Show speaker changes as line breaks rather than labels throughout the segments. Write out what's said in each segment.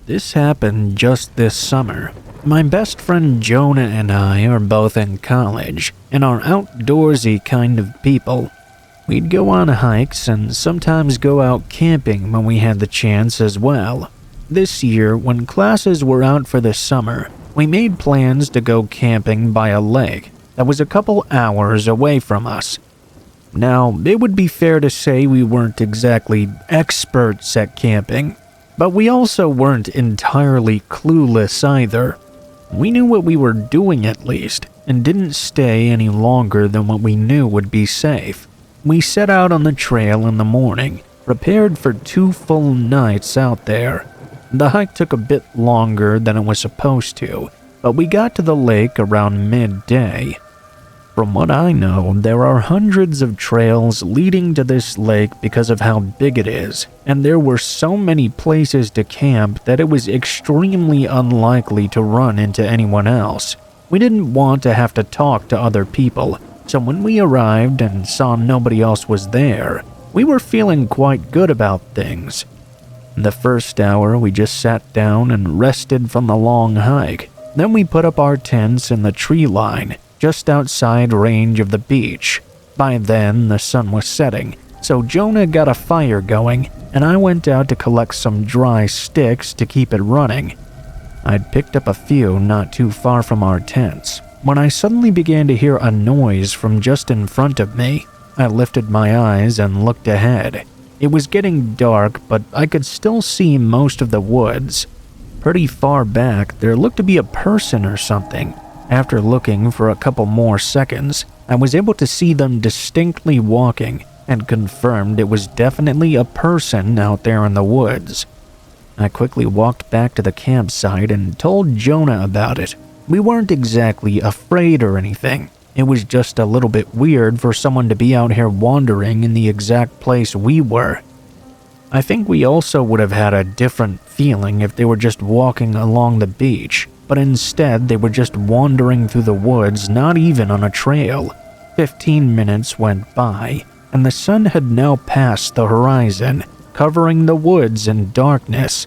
This happened just this summer. My best friend Jonah and I are both in college and are outdoorsy kind of people. We'd go on hikes and sometimes go out camping when we had the chance as well. This year, when classes were out for the summer, we made plans to go camping by a lake that was a couple hours away from us. Now, it would be fair to say we weren't exactly experts at camping, but we also weren't entirely clueless either. We knew what we were doing at least, and didn't stay any longer than what we knew would be safe. We set out on the trail in the morning, prepared for 2 full nights out there. The hike took a bit longer than it was supposed to, but we got to the lake around midday. From what I know, there are hundreds of trails leading to this lake because of how big it is, and there were so many places to camp that it was extremely unlikely to run into anyone else. We didn't want to have to talk to other people, so when we arrived and saw nobody else was there, we were feeling quite good about things. The first hour we just sat down and rested from the long hike. Then we put up our tents in the tree line, just outside range of the beach. By then, the sun was setting, so Jonah got a fire going, and I went out to collect some dry sticks to keep it running. I'd picked up a few not too far from our tents, when I suddenly began to hear a noise from just in front of me. I lifted my eyes and looked ahead. It was getting dark, but I could still see most of the woods. Pretty far back, there looked to be a person or something. After looking for a couple more seconds, I was able to see them distinctly walking and confirmed it was definitely a person out there in the woods. I quickly walked back to the campsite and told Jonah about it. We weren't exactly afraid or anything. It was just a little bit weird for someone to be out here wandering in the exact place we were. I think we also would have had a different feeling if they were just walking along the beach, but instead they were just wandering through the woods, not even on a trail. 15 minutes went by, and the sun had now passed the horizon, covering the woods in darkness.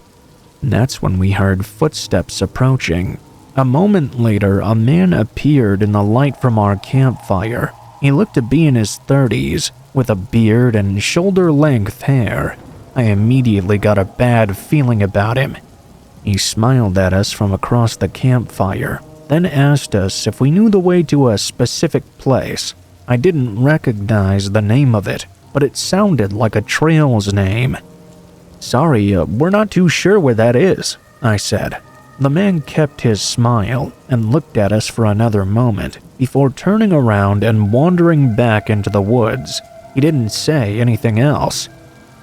That's when we heard footsteps approaching. A moment later, a man appeared in the light from our campfire. He looked to be in his 30s, with a beard and shoulder-length hair. I immediately got a bad feeling about him. He smiled at us from across the campfire, then asked us if we knew the way to a specific place. I didn't recognize the name of it, but it sounded like a trail's name. "Sorry, we're not too sure where that is," I said. The man kept his smile and looked at us for another moment before turning around and wandering back into the woods. He didn't say anything else.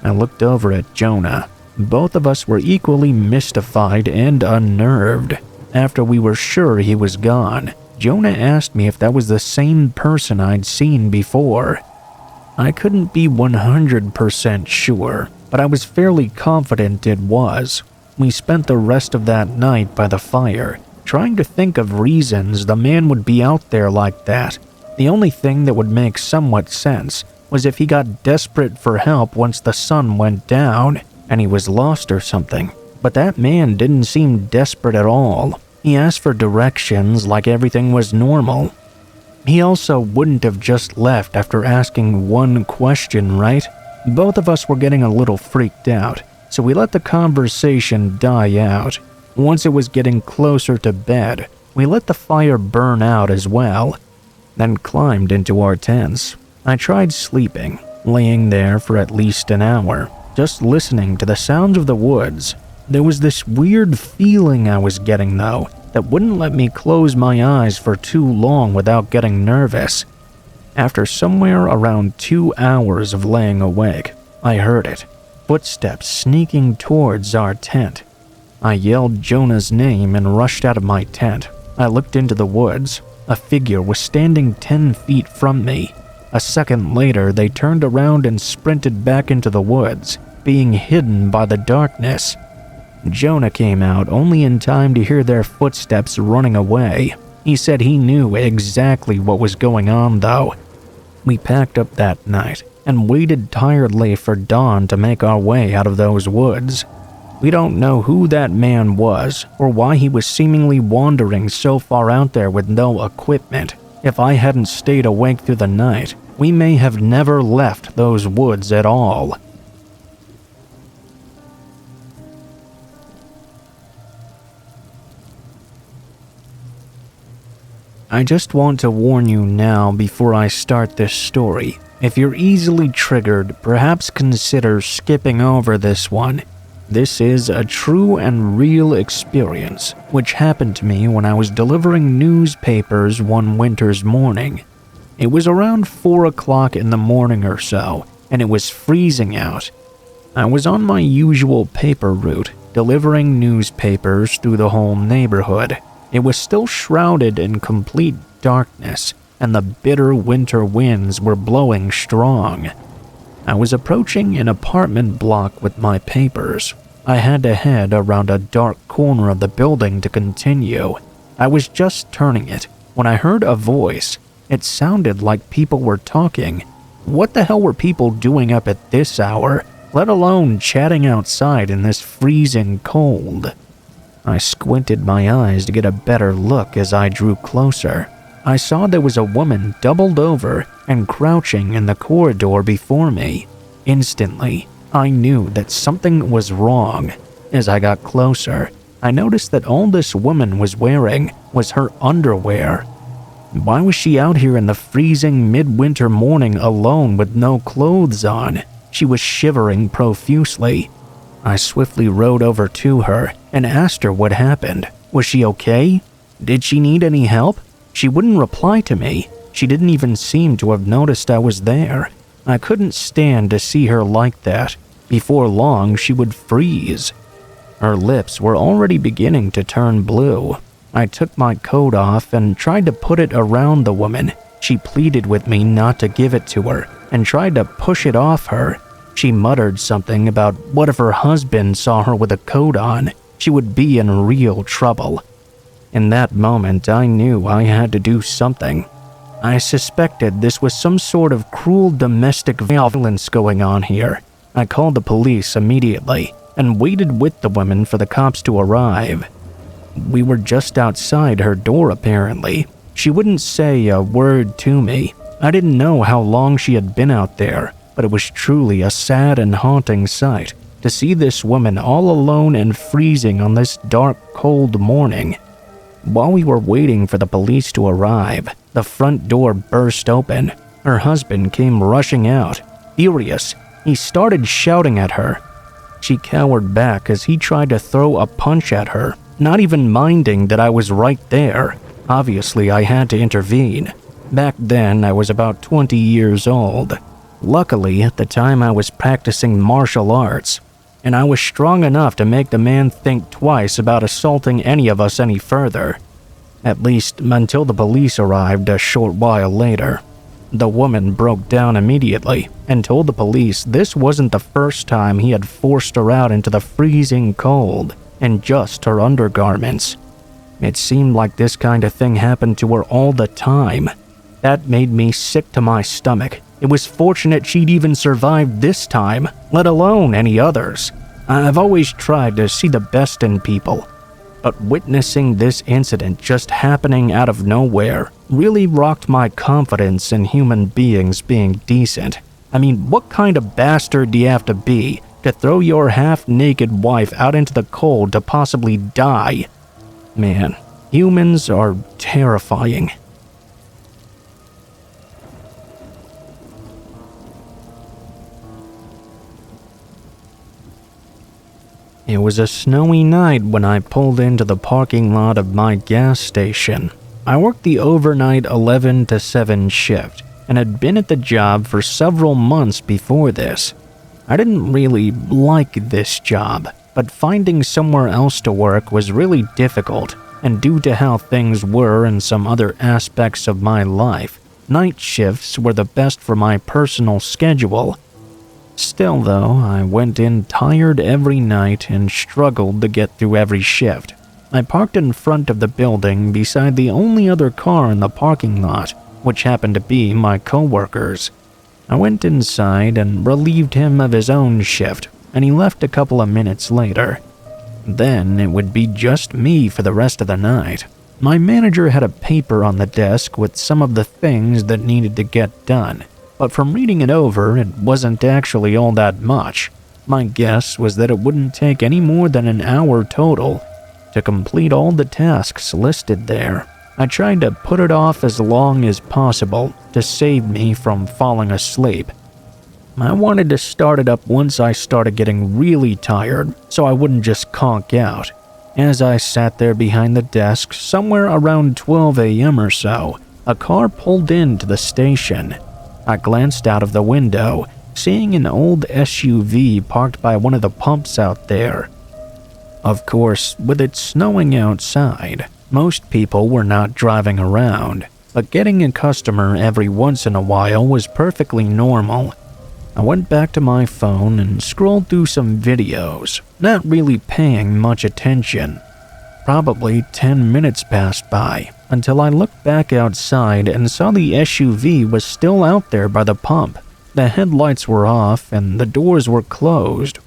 I looked over at Jonah. Both of us were equally mystified and unnerved. After we were sure he was gone, Jonah asked me if that was the same person I'd seen before. I couldn't be 100% sure, but I was fairly confident it was. We spent the rest of that night by the fire, trying to think of reasons the man would be out there like that. The only thing that would make somewhat sense was if he got desperate for help once the sun went down and he was lost or something. But that man didn't seem desperate at all. He asked for directions like everything was normal. He also wouldn't have just left after asking one question, right? Both of us were getting a little freaked out, so we let the conversation die out. Once it was getting closer to bed, we let the fire burn out as well, then climbed into our tents. I tried sleeping, laying there for at least an hour, just listening to the sounds of the woods. There was this weird feeling I was getting, though, that wouldn't let me close my eyes for too long without getting nervous. After somewhere around 2 hours of laying awake, I heard it. Footsteps sneaking towards our tent. I yelled Jonah's name and rushed out of my tent. I looked into the woods. A figure was standing 10 feet from me. A second later, they turned around and sprinted back into the woods, being hidden by the darkness. Jonah came out only in time to hear their footsteps running away. He said he knew exactly what was going on, though. We packed up that night and waited tiredly for dawn to make our way out of those woods. We don't know who that man was or why he was seemingly wandering so far out there with no equipment. If I hadn't stayed awake through the night, we may have never left those woods at all. I just want to warn you now before I start this story. If you're easily triggered, perhaps consider skipping over this one. This is a true and real experience, which happened to me when I was delivering newspapers one winter's morning. It was around 4 o'clock in the morning or so, and it was freezing out. I was on my usual paper route, delivering newspapers through the whole neighborhood. It was still shrouded in complete darkness, and the bitter winter winds were blowing strong. I was approaching an apartment block with my papers. I had to head around a dark corner of the building to continue. I was just turning it when I heard a voice. It sounded like people were talking. What the hell were people doing up at this hour, let alone chatting outside in this freezing cold? I squinted my eyes to get a better look as I drew closer. I saw there was a woman doubled over and crouching in the corridor before me. Instantly, I knew that something was wrong. As I got closer, I noticed that all this woman was wearing was her underwear. Why was she out here in the freezing midwinter morning alone with no clothes on? She was shivering profusely. I swiftly rode over to her and asked her what happened. Was she okay? Did she need any help? She wouldn't reply to me. She didn't even seem to have noticed I was there. I couldn't stand to see her like that. Before long, she would freeze. Her lips were already beginning to turn blue. I took my coat off and tried to put it around the woman. She pleaded with me not to give it to her and tried to push it off her. She muttered something about what if her husband saw her with a coat on, she would be in real trouble. In that moment, I knew I had to do something. I suspected this was some sort of cruel domestic violence going on here. I called the police immediately and waited with the woman for the cops to arrive. We were just outside her door apparently. She wouldn't say a word to me. I didn't know how long she had been out there, but it was truly a sad and haunting sight to see this woman all alone and freezing on this dark, cold morning. While we were waiting for the police to arrive, the front door burst open. Her husband came rushing out. Furious, he started shouting at her. She cowered back as he tried to throw a punch at her, not even minding that I was right there. Obviously, I had to intervene. Back then, I was about 20 years old. Luckily, at the time I was practicing martial arts, and I was strong enough to make the man think twice about assaulting any of us any further. At least until the police arrived a short while later. The woman broke down immediately and told the police this wasn't the first time he had forced her out into the freezing cold in just her undergarments. It seemed like this kind of thing happened to her all the time. That made me sick to my stomach. It was fortunate she'd even survived this time, let alone any others. I've always tried to see the best in people, but witnessing this incident just happening out of nowhere really rocked my confidence in human beings being decent. I mean, what kind of bastard do you have to be to throw your half-naked wife out into the cold to possibly die? Man, humans are terrifying. It was a snowy night when I pulled into the parking lot of my gas station. I worked the overnight 11 to 7 shift and had been at the job for several months before this. I didn't really like this job, but finding somewhere else to work was really difficult, and due to how things were in some other aspects of my life, night shifts were the best for my personal schedule. Still though, I went in tired every night and struggled to get through every shift. I parked in front of the building beside the only other car in the parking lot, which happened to be my coworker's. I went inside and relieved him of his own shift, and he left a couple of minutes later. Then it would be just me for the rest of the night. My manager had a paper on the desk with some of the things that needed to get done, but from reading it over, it wasn't actually all that much. My guess was that it wouldn't take any more than an hour total to complete all the tasks listed there. I tried to put it off as long as possible to save me from falling asleep. I wanted to start it up once I started getting really tired, so I wouldn't just conk out. As I sat there behind the desk, somewhere around 12 a.m. or so, a car pulled into the station. I glanced out of the window, seeing an old SUV parked by one of the pumps out there. Of course, with it snowing outside, most people were not driving around, but getting a customer every once in a while was perfectly normal. I went back to my phone and scrolled through some videos, not really paying much attention. Probably 10 minutes passed by until I looked back outside and saw the SUV was still out there by the pump. The headlights were off and the doors were closed.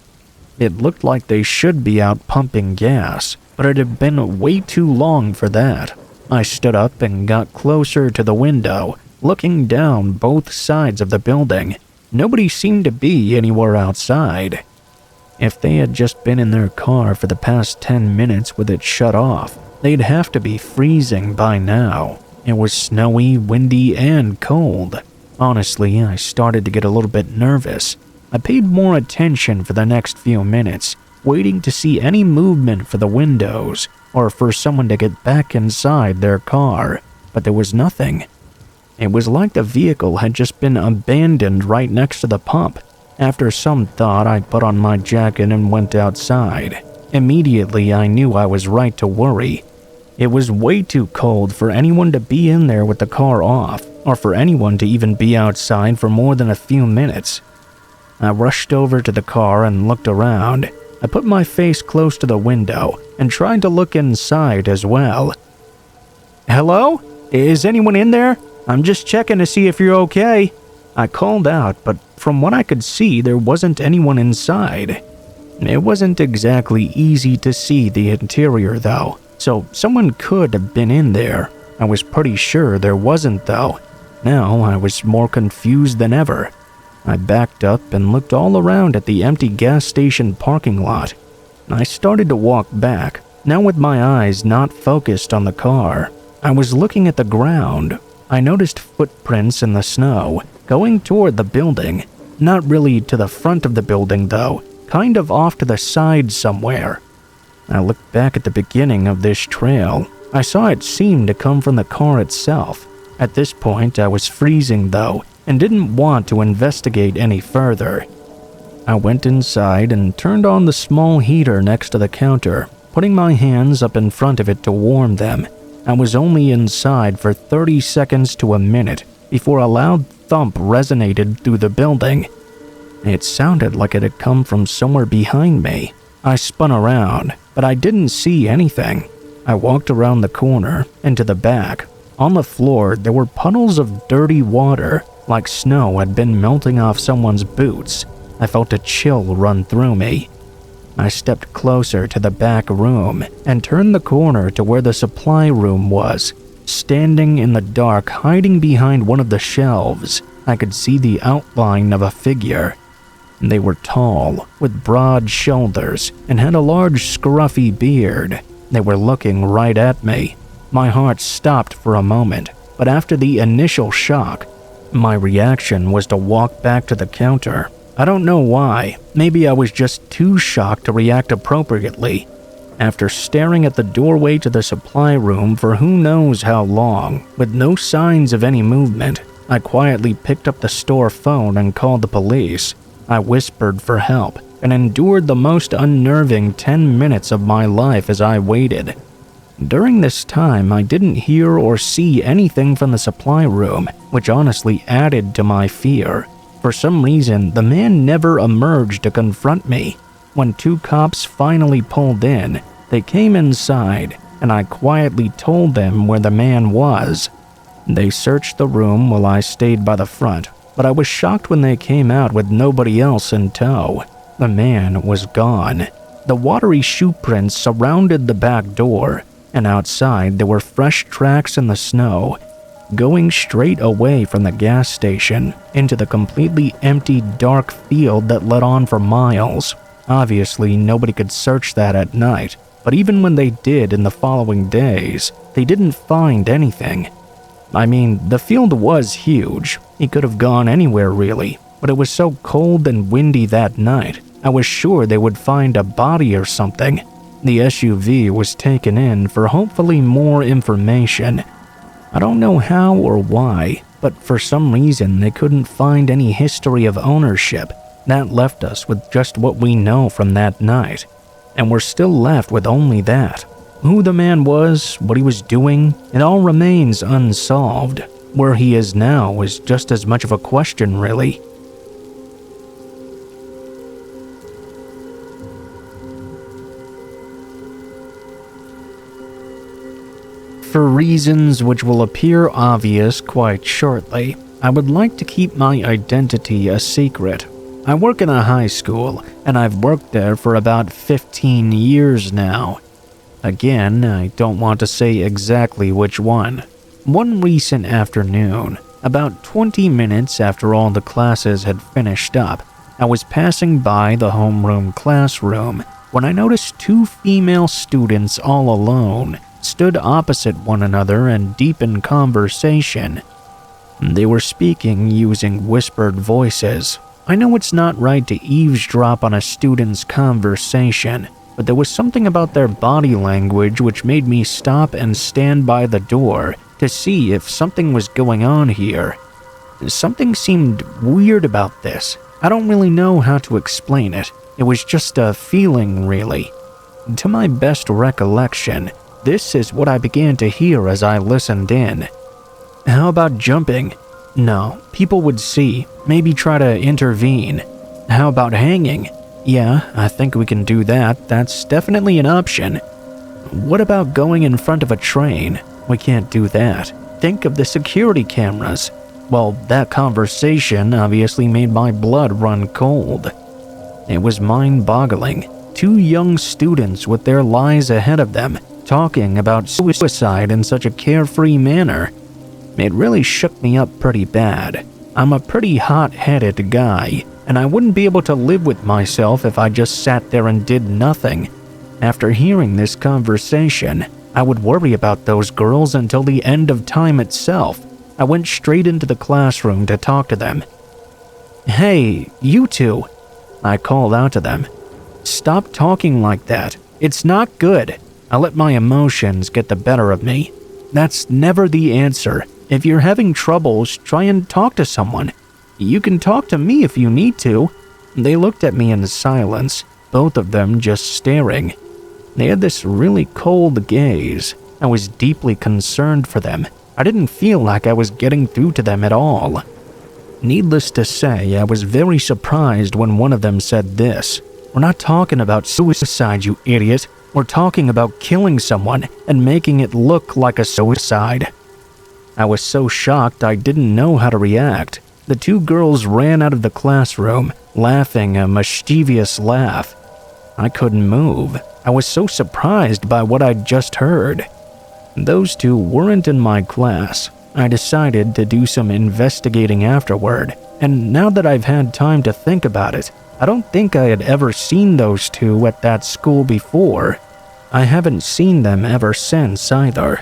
It looked like they should be out pumping gas, but it had been way too long for that. I stood up and got closer to the window, looking down both sides of the building. Nobody seemed to be anywhere outside. If they had just been in their car for the past 10 minutes with it shut off, they'd have to be freezing by now. It was snowy, windy, and cold. Honestly, I started to get a little bit nervous. I paid more attention for the next few minutes, waiting to see any movement for the windows or for someone to get back inside their car, but there was nothing. It was like the vehicle had just been abandoned right next to the pump. After some thought, I put on my jacket and went outside. Immediately, I knew I was right to worry. It was way too cold for anyone to be in there with the car off, or for anyone to even be outside for more than a few minutes. I rushed over to the car and looked around. I put my face close to the window and tried to look inside as well. "Hello? Is anyone in there? I'm just checking to see if you're okay." I called out, but from what I could see, there wasn't anyone inside. It wasn't exactly easy to see the interior though, so someone could have been in there. I was pretty sure there wasn't though. Now I was more confused than ever. I backed up and looked all around at the empty gas station parking lot. I started to walk back, now with my eyes not focused on the car. I was looking at the ground. I noticed footprints in the snow, going toward the building. Not really to the front of the building though, kind of off to the side somewhere. I looked back at the beginning of this trail. I saw it seemed to come from the car itself. At this point, I was freezing though, and didn't want to investigate any further. I went inside and turned on the small heater next to the counter, putting my hands up in front of it to warm them. I was only inside for 30 seconds to a minute before a loud thump resonated through the building. It sounded like it had come from somewhere behind me. I spun around, but I didn't see anything. I walked around the corner and to the back. On the floor, there were puddles of dirty water, like snow had been melting off someone's boots. I felt a chill run through me. I stepped closer to the back room and turned the corner to where the supply room was. Standing in the dark, hiding behind one of the shelves, I could see the outline of a figure. They were tall, with broad shoulders, and had a large scruffy beard. They were looking right at me. My heart stopped for a moment, but after the initial shock, my reaction was to walk back to the counter. I don't know why. Maybe I was just too shocked to react appropriately. After staring at the doorway to the supply room for who knows how long, with no signs of any movement, I quietly picked up the store phone and called the police. I whispered for help and endured the most unnerving 10 minutes of my life as I waited. During this time, I didn't hear or see anything from the supply room, which honestly added to my fear. For some reason, the man never emerged to confront me. When 2 cops finally pulled in, they came inside, and I quietly told them where the man was. They searched the room while I stayed by the front, but I was shocked when they came out with nobody else in tow. The man was gone. The watery shoe prints surrounded the back door, and outside there were fresh tracks in the snow, going straight away from the gas station into the completely empty dark field that led on for miles. Obviously, nobody could search that at night, but even when they did in the following days, they didn't find anything. I mean, the field was huge. He could have gone anywhere really, but it was so cold and windy that night, I was sure they would find a body or something. The SUV was taken in for hopefully more information. I don't know how or why, but for some reason they couldn't find any history of ownership. That left us with just what we know from that night. And we're still left with only that. Who the man was, what he was doing, it all remains unsolved. Where he is now is just as much of a question, really. For reasons which will appear obvious quite shortly, I would like to keep my identity a secret. I work in a high school, and I've worked there for about 15 years now. Again, I don't want to say exactly which one. One recent afternoon, about 20 minutes after all the classes had finished up, I was passing by the homeroom classroom when I noticed two female students all alone, stood opposite one another and deep in conversation. They were speaking using whispered voices. I know it's not right to eavesdrop on a student's conversation, but there was something about their body language which made me stop and stand by the door to see if something was going on here. Something seemed weird about this. I don't really know how to explain it. It was just a feeling, really. To my best recollection, this is what I began to hear as I listened in. How about jumping? No, people would see, maybe try to intervene. How about hanging? Yeah, I think we can do that. That's definitely an option. What about going in front of a train? We can't do that. Think of the security cameras. Well, that conversation obviously made my blood run cold. It was mind-boggling. Two young students with their lives ahead of them, talking about suicide in such a carefree manner. It really shook me up pretty bad. I'm a pretty hot-headed guy, and I wouldn't be able to live with myself if I just sat there and did nothing. After hearing this conversation, I would worry about those girls until the end of time itself. I went straight into the classroom to talk to them. Hey, you two, I called out to them. Stop talking like that. It's not good. I let my emotions get the better of me. That's never the answer. If you're having troubles, try and talk to someone. You can talk to me if you need to. They looked at me in silence, both of them just staring. They had this really cold gaze. I was deeply concerned for them. I didn't feel like I was getting through to them at all. Needless to say, I was very surprised when one of them said this. We're not talking about suicide, you idiot. We're talking about killing someone and making it look like a suicide. I was so shocked I didn't know how to react. The two girls ran out of the classroom, laughing a mischievous laugh. I couldn't move. I was so surprised by what I'd just heard. Those two weren't in my class. I decided to do some investigating afterward, and now that I've had time to think about it, I don't think I had ever seen those two at that school before. I haven't seen them ever since either.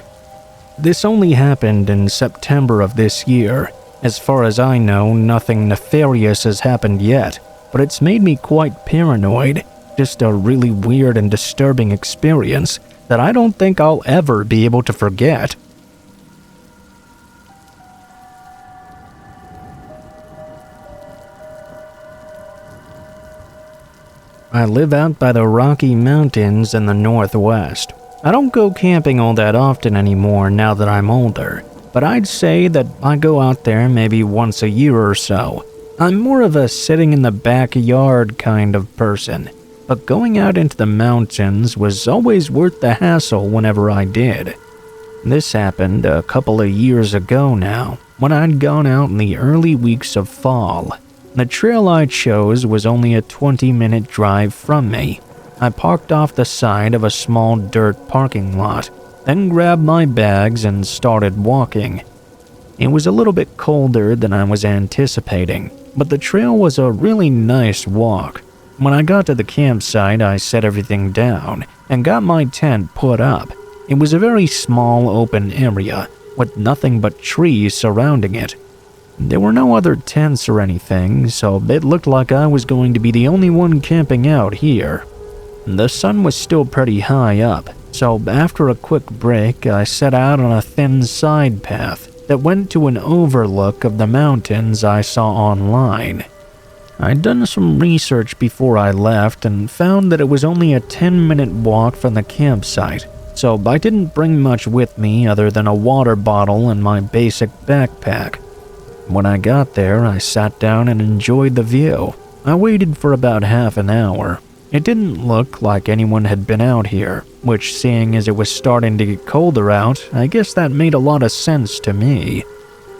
This only happened in September of this year. As far as I know, nothing nefarious has happened yet, but it's made me quite paranoid. Just a really weird and disturbing experience that I don't think I'll ever be able to forget. I live out by the Rocky Mountains in the Northwest. I don't go camping all that often anymore now that I'm older, but I'd say that I go out there maybe once a year or so. I'm more of a sitting in the backyard kind of person, but going out into the mountains was always worth the hassle whenever I did. This happened a couple of years ago now, when I'd gone out in the early weeks of fall. The trail I chose was only a 20-minute drive from me. I parked off the side of a small dirt parking lot, then grabbed my bags and started walking. It was a little bit colder than I was anticipating, but the trail was a really nice walk. When I got to the campsite, I set everything down and got my tent put up. It was a very small open area with nothing but trees surrounding it. There were no other tents or anything, so it looked like I was going to be the only one camping out here. The sun was still pretty high up, so after a quick break, I set out on a thin side path that went to an overlook of the mountains I saw online. I'd done some research before I left and found that it was only a 10-minute walk from the campsite, so I didn't bring much with me other than a water bottle and my basic backpack. When I got there, I sat down and enjoyed the view. I waited for about half an hour. It didn't look like anyone had been out here, which, seeing as it was starting to get colder out, I guess that made a lot of sense to me.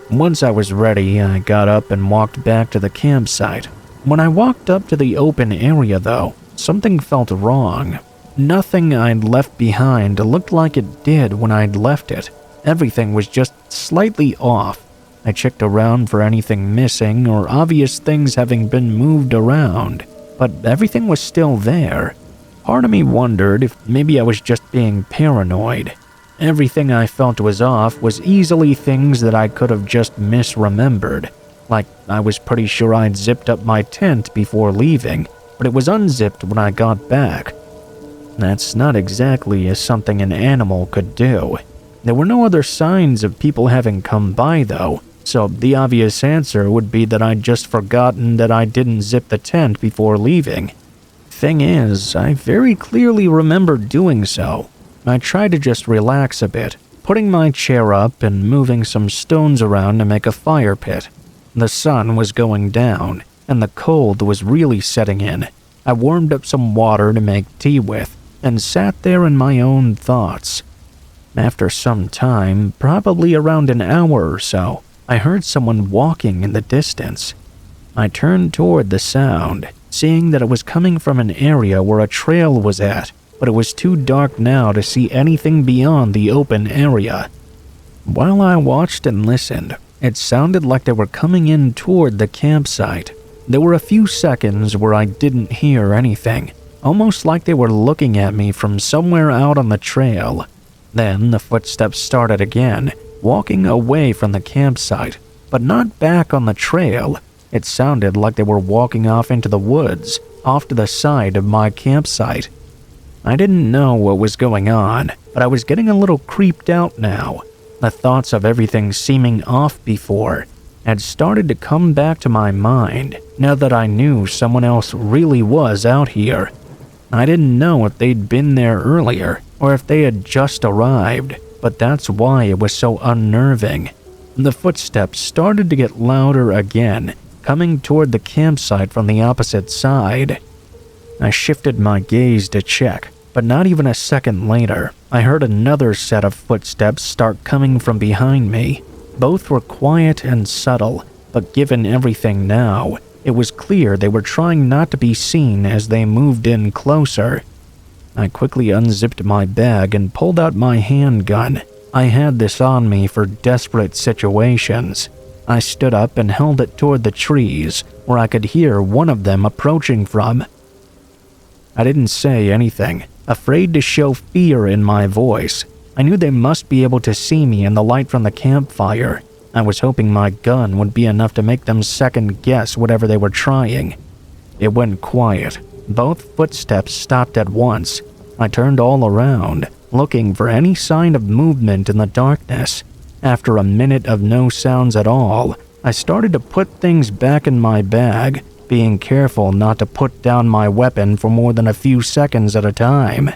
Once I was ready, I got up and walked back to the campsite. When I walked up to the open area, though, something felt wrong. Nothing I'd left behind looked like it did when I'd left it. Everything was just slightly off. I checked around for anything missing or obvious things having been moved around, but everything was still there. Part of me wondered if maybe I was just being paranoid. Everything I felt was off was easily things that I could have just misremembered. Like, I was pretty sure I'd zipped up my tent before leaving, but it was unzipped when I got back. That's not exactly something an animal could do. There were no other signs of people having come by, though, so the obvious answer would be that I'd just forgotten that I didn't zip the tent before leaving. Thing is, I very clearly remember doing so. I tried to just relax a bit, putting my chair up and moving some stones around to make a fire pit. The sun was going down, and the cold was really setting in. I warmed up some water to make tea with, and sat there in my own thoughts. After some time, probably around an hour or so, I heard someone walking in the distance. I turned toward the sound, seeing that it was coming from an area where a trail was at, but it was too dark now to see anything beyond the open area. While I watched and listened, it sounded like they were coming in toward the campsite. There were a few seconds where I didn't hear anything, almost like they were looking at me from somewhere out on the trail. Then the footsteps started again, walking away from the campsite, but not back on the trail. It sounded like they were walking off into the woods, off to the side of my campsite. I didn't know what was going on, but I was getting a little creeped out now. The thoughts of everything seeming off before had started to come back to my mind now that I knew someone else really was out here. I didn't know if they'd been there earlier or if they had just arrived, but that's why it was so unnerving. The footsteps started to get louder again, coming toward the campsite from the opposite side. I shifted my gaze to check, but not even a second later, I heard another set of footsteps start coming from behind me. Both were quiet and subtle, but given everything now, it was clear they were trying not to be seen as they moved in closer. I quickly unzipped my bag and pulled out my handgun. I had this on me for desperate situations. I stood up and held it toward the trees, where I could hear one of them approaching from. I didn't say anything, afraid to show fear in my voice. I knew they must be able to see me in the light from the campfire. I was hoping my gun would be enough to make them second-guess whatever they were trying. It went quiet. Both footsteps stopped at once. I turned all around, looking for any sign of movement in the darkness. After a minute of no sounds at all, I started to put things back in my bag, being careful not to put down my weapon for more than a few seconds at a time.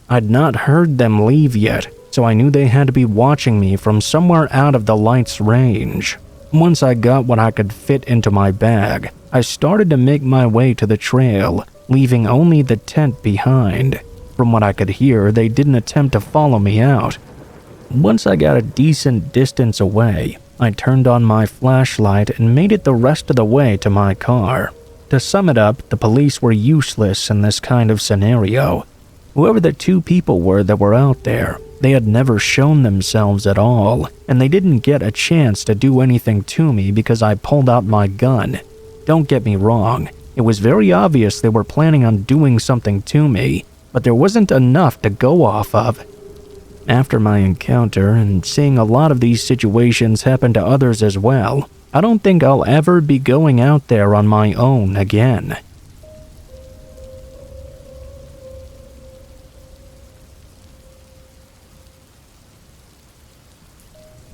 I'd not heard them leave yet, so I knew they had to be watching me from somewhere out of the light's range. Once I got what I could fit into my bag, I started to make my way to the trail, leaving only the tent behind. From what I could hear, they didn't attempt to follow me out. Once I got a decent distance away, I turned on my flashlight and made it the rest of the way to my car. To sum it up, the police were useless in this kind of scenario. Whoever the two people were that were out there, they had never shown themselves at all, and they didn't get a chance to do anything to me because I pulled out my gun. Don't get me wrong, it was very obvious they were planning on doing something to me, but there wasn't enough to go off of. After my encounter and seeing a lot of these situations happen to others as well, I don't think I'll ever be going out there on my own again.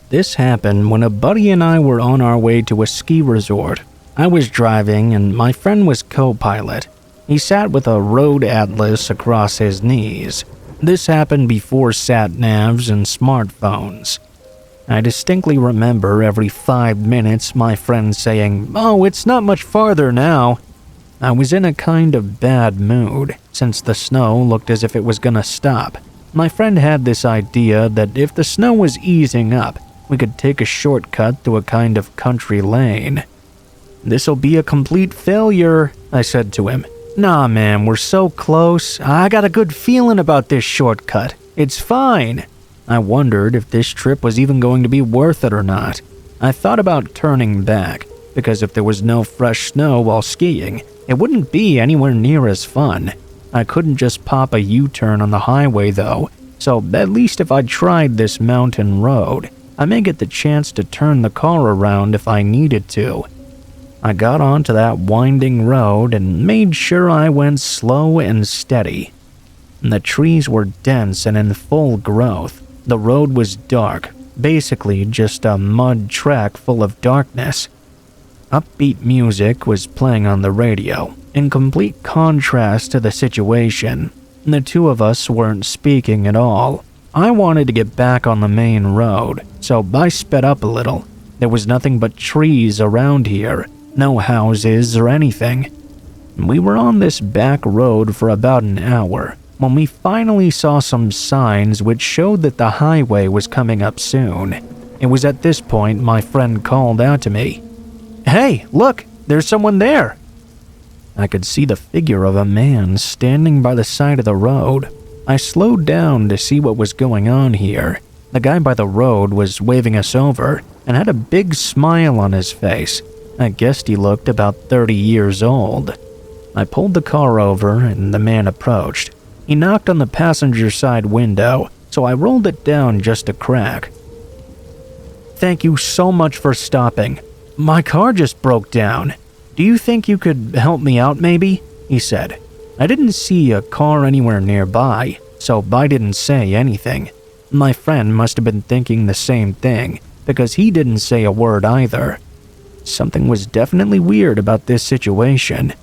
This happened when a buddy and I were on our way to a ski resort. I was driving and my friend was co-pilot. He sat with a road atlas across his knees. This happened before sat-navs and smartphones. I distinctly remember every 5 minutes my friend saying, "Oh, it's not much farther now." I was in a kind of bad mood, since the snow looked as if it was gonna stop. My friend had this idea that if the snow was easing up, we could take a shortcut through a kind of country lane. "This'll be a complete failure," I said to him. "Nah, man, we're so close. I got a good feeling about this shortcut. It's fine." I wondered if this trip was even going to be worth it or not. I thought about turning back, because if there was no fresh snow while skiing, it wouldn't be anywhere near as fun. I couldn't just pop a U-turn on the highway though, so at least if I tried this mountain road, I may get the chance to turn the car around if I needed to. I got onto that winding road and made sure I went slow and steady. The trees were dense and in full growth. The road was dark, basically just a mud track full of darkness. Upbeat music was playing on the radio, in complete contrast to the situation. The two of us weren't speaking at all. I wanted to get back on the main road, so I sped up a little. There was nothing but trees around here, no houses or anything. We were on this back road for about an hour when we finally saw some signs which showed that the highway was coming up soon. It was at this point my friend called out to me, "Hey, look, there's someone there." I could see the figure of a man standing by the side of the road. I slowed down to see what was going on here. The guy by the road was waving us over and had a big smile on his face. I guessed he looked about 30 years old. I pulled the car over and the man approached. He knocked on the passenger side window, so I rolled it down just a crack. "Thank you so much for stopping. My car just broke down. Do you think you could help me out maybe?" he said. I didn't see a car anywhere nearby, so I didn't say anything. My friend must have been thinking the same thing, because he didn't say a word either. Something was definitely weird about this situation.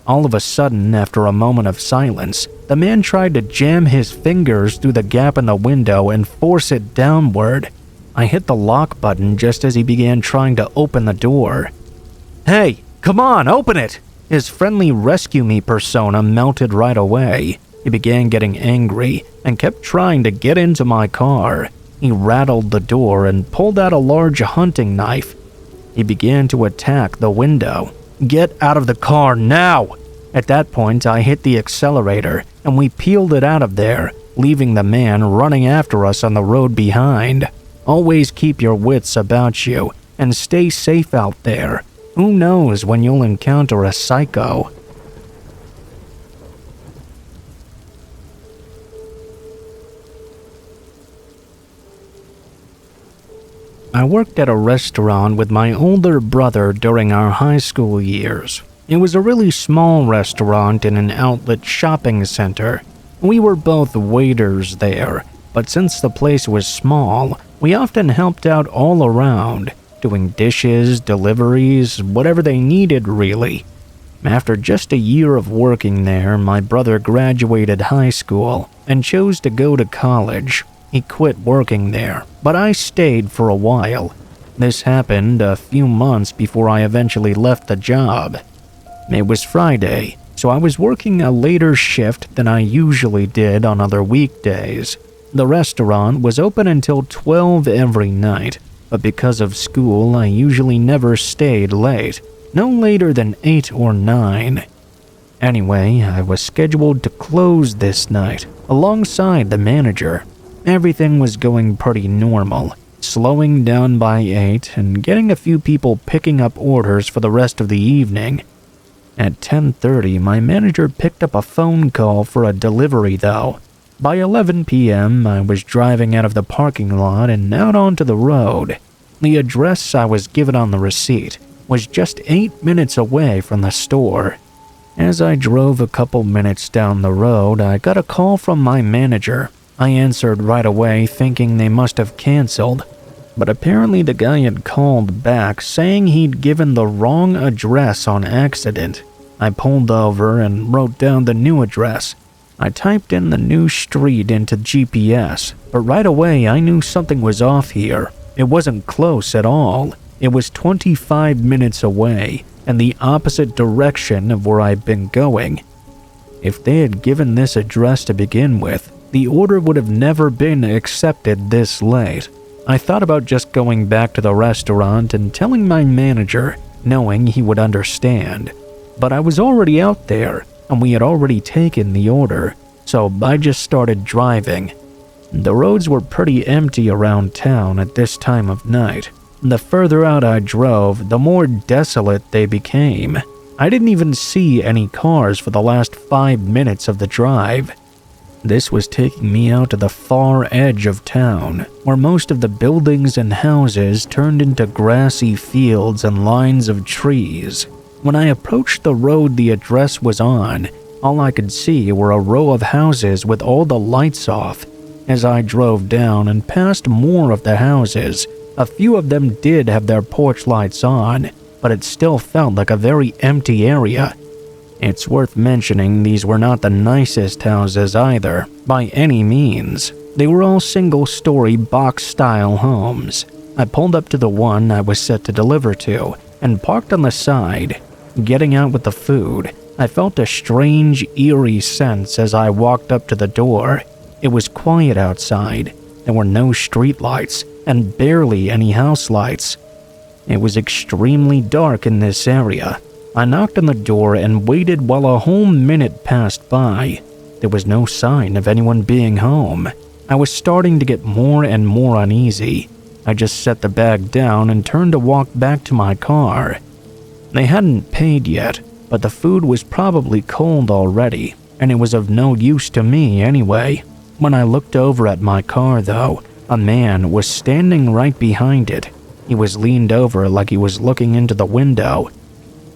All of a sudden, after a moment of silence, the man tried to jam his fingers through the gap in the window and force it downward. I hit the lock button just as he began trying to open the door. "Hey, come on, open it!" His friendly rescue me persona melted right away. He began getting angry and kept trying to get into my car. He rattled the door and pulled out a large hunting knife. He began to attack the window. "Get out of the car now!" At that point, I hit the accelerator and we peeled it out of there, leaving the man running after us on the road behind. Always keep your wits about you and stay safe out there. Who knows when you'll encounter a psycho? I worked at a restaurant with my older brother during our high school years. It was a really small restaurant in an outlet shopping center. We were both waiters there, but since the place was small, we often helped out all around, doing dishes, deliveries, whatever they needed really. After just a year of working there, my brother graduated high school and chose to go to college. He quit working there, but I stayed for a while. This happened a few months before I eventually left the job. It was Friday, so I was working a later shift than I usually did on other weekdays. The restaurant was open until 12 every night, but because of school, I usually never stayed late. no later than 8 or 9. Anyway, I was scheduled to close this night, alongside the manager. Everything was going pretty normal, slowing down by 8 and getting a few people picking up orders for the rest of the evening. At 10:30, my manager picked up a phone call for a delivery though. By 11 p.m., I was driving out of the parking lot and out onto the road. The address I was given on the receipt was just 8 minutes away from the store. As I drove a couple minutes down the road, I got a call from my manager. I answered right away thinking they must have canceled, but apparently the guy had called back saying he'd given the wrong address on accident. I pulled over and wrote down the new address. I typed in the new street into GPS, but right away I knew something was off here. It wasn't close at all. It was 25 minutes away, and the opposite direction of where I'd been going. If they had given this address to begin with, the order would have never been accepted this late. I thought about just going back to the restaurant and telling my manager, knowing he would understand. But I was already out there, and we had already taken the order, so I just started driving. The roads were pretty empty around town at this time of night. The further out I drove, the more desolate they became. I didn't even see any cars for the last 5 minutes of the drive. This was taking me out to the far edge of town, where most of the buildings and houses turned into grassy fields and lines of trees. When I approached the road the address was on, all I could see were a row of houses with all the lights off. As I drove down and past more of the houses, a few of them did have their porch lights on, but it still felt like a very empty area. It's worth mentioning these were not the nicest houses either, by any means. They were all single-story box-style homes. I pulled up to the one I was set to deliver to and parked on the side. Getting out with the food, I felt a strange, eerie sense as I walked up to the door. It was quiet outside. There were no streetlights and barely any house lights. It was extremely dark in this area. I knocked on the door and waited while a whole minute passed by. There was no sign of anyone being home. I was starting to get more and more uneasy. I just set the bag down and turned to walk back to my car. They hadn't paid yet, but the food was probably cold already, and it was of no use to me anyway. When I looked over at my car, though, a man was standing right behind it. He was leaned over like he was looking into the window.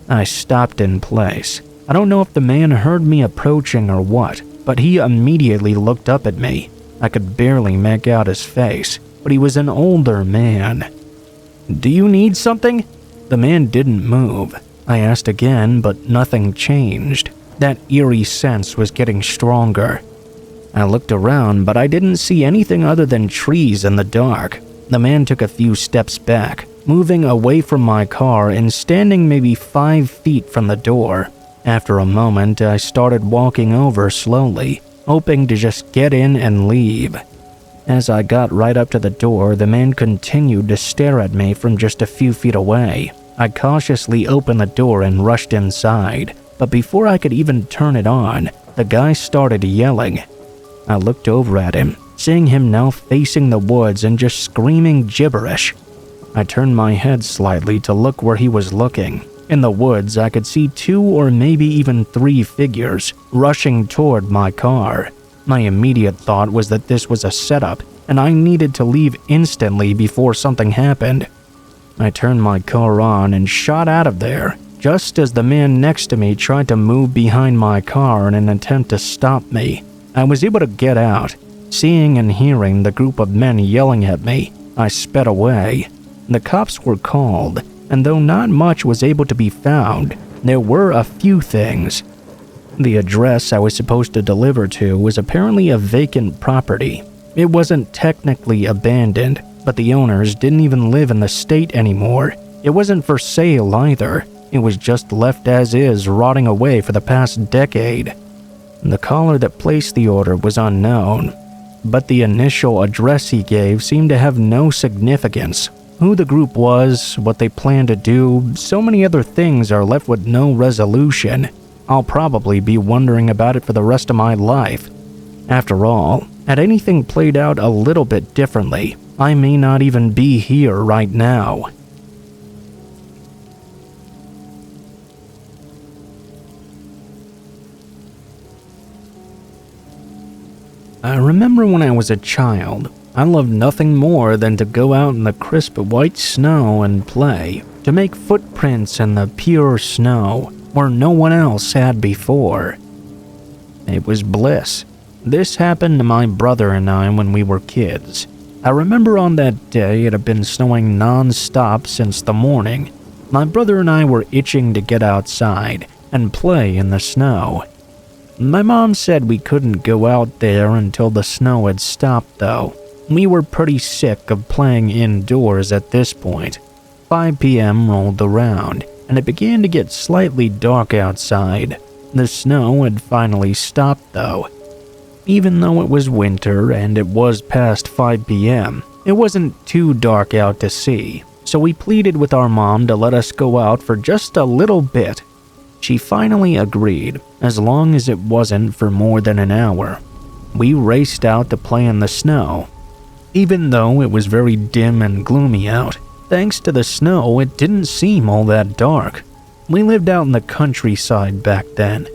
I stopped in place. I don't know if the man heard me approaching or what, but he immediately looked up at me. I could barely make out his face, but he was an older man. "Do you need something?" The man didn't move. I asked again, but nothing changed. That eerie sense was getting stronger. I looked around, but I didn't see anything other than trees in the dark. The man took a few steps back, moving away from my car and standing maybe 5 feet from the door. After a moment, I started walking over slowly, hoping to just get in and leave. As I got right up to the door, the man continued to stare at me from just a few feet away. I cautiously opened the door and rushed inside, but before I could even turn it on, the guy started yelling. I looked over at him, seeing him now facing the woods and just screaming gibberish. I turned my head slightly to look where he was looking. In the woods, I could see 2 or maybe even 3 figures rushing toward my car. My immediate thought was that this was a setup, and I needed to leave instantly before something happened. I turned my car on and shot out of there, just as the man next to me tried to move behind my car in an attempt to stop me. I was able to get out. Seeing and hearing the group of men yelling at me, I sped away. The cops were called, and though not much was able to be found, there were a few things. The address I was supposed to deliver to was apparently a vacant property. It wasn't technically abandoned, but the owners didn't even live in the state anymore. It wasn't for sale either. It was just left as is, rotting away for the past decade. The caller that placed the order was unknown, but the initial address he gave seemed to have no significance. Who the group was, what they planned to do, so many other things are left with no resolution. I'll probably be wondering about it for the rest of my life. After all, had anything played out a little bit differently, I may not even be here right now. I remember when I was a child, I loved nothing more than to go out in the crisp white snow and play, to make footprints in the pure snow where no one else had before. It was bliss. This happened to my brother and I when we were kids. I remember on that day it had been snowing non-stop since the morning. My brother and I were itching to get outside and play in the snow. My mom said we couldn't go out there until the snow had stopped though. We were pretty sick of playing indoors at this point. 5 p.m. rolled around, and it began to get slightly dark outside. The snow had finally stopped though. Even though it was winter and it was past 5 p.m., it wasn't too dark out to see, so we pleaded with our mom to let us go out for just a little bit. She finally agreed, as long as it wasn't for more than an hour. We raced out to play in the snow. Even though it was very dim and gloomy out, thanks to the snow, it didn't seem all that dark. We lived out in the countryside back then.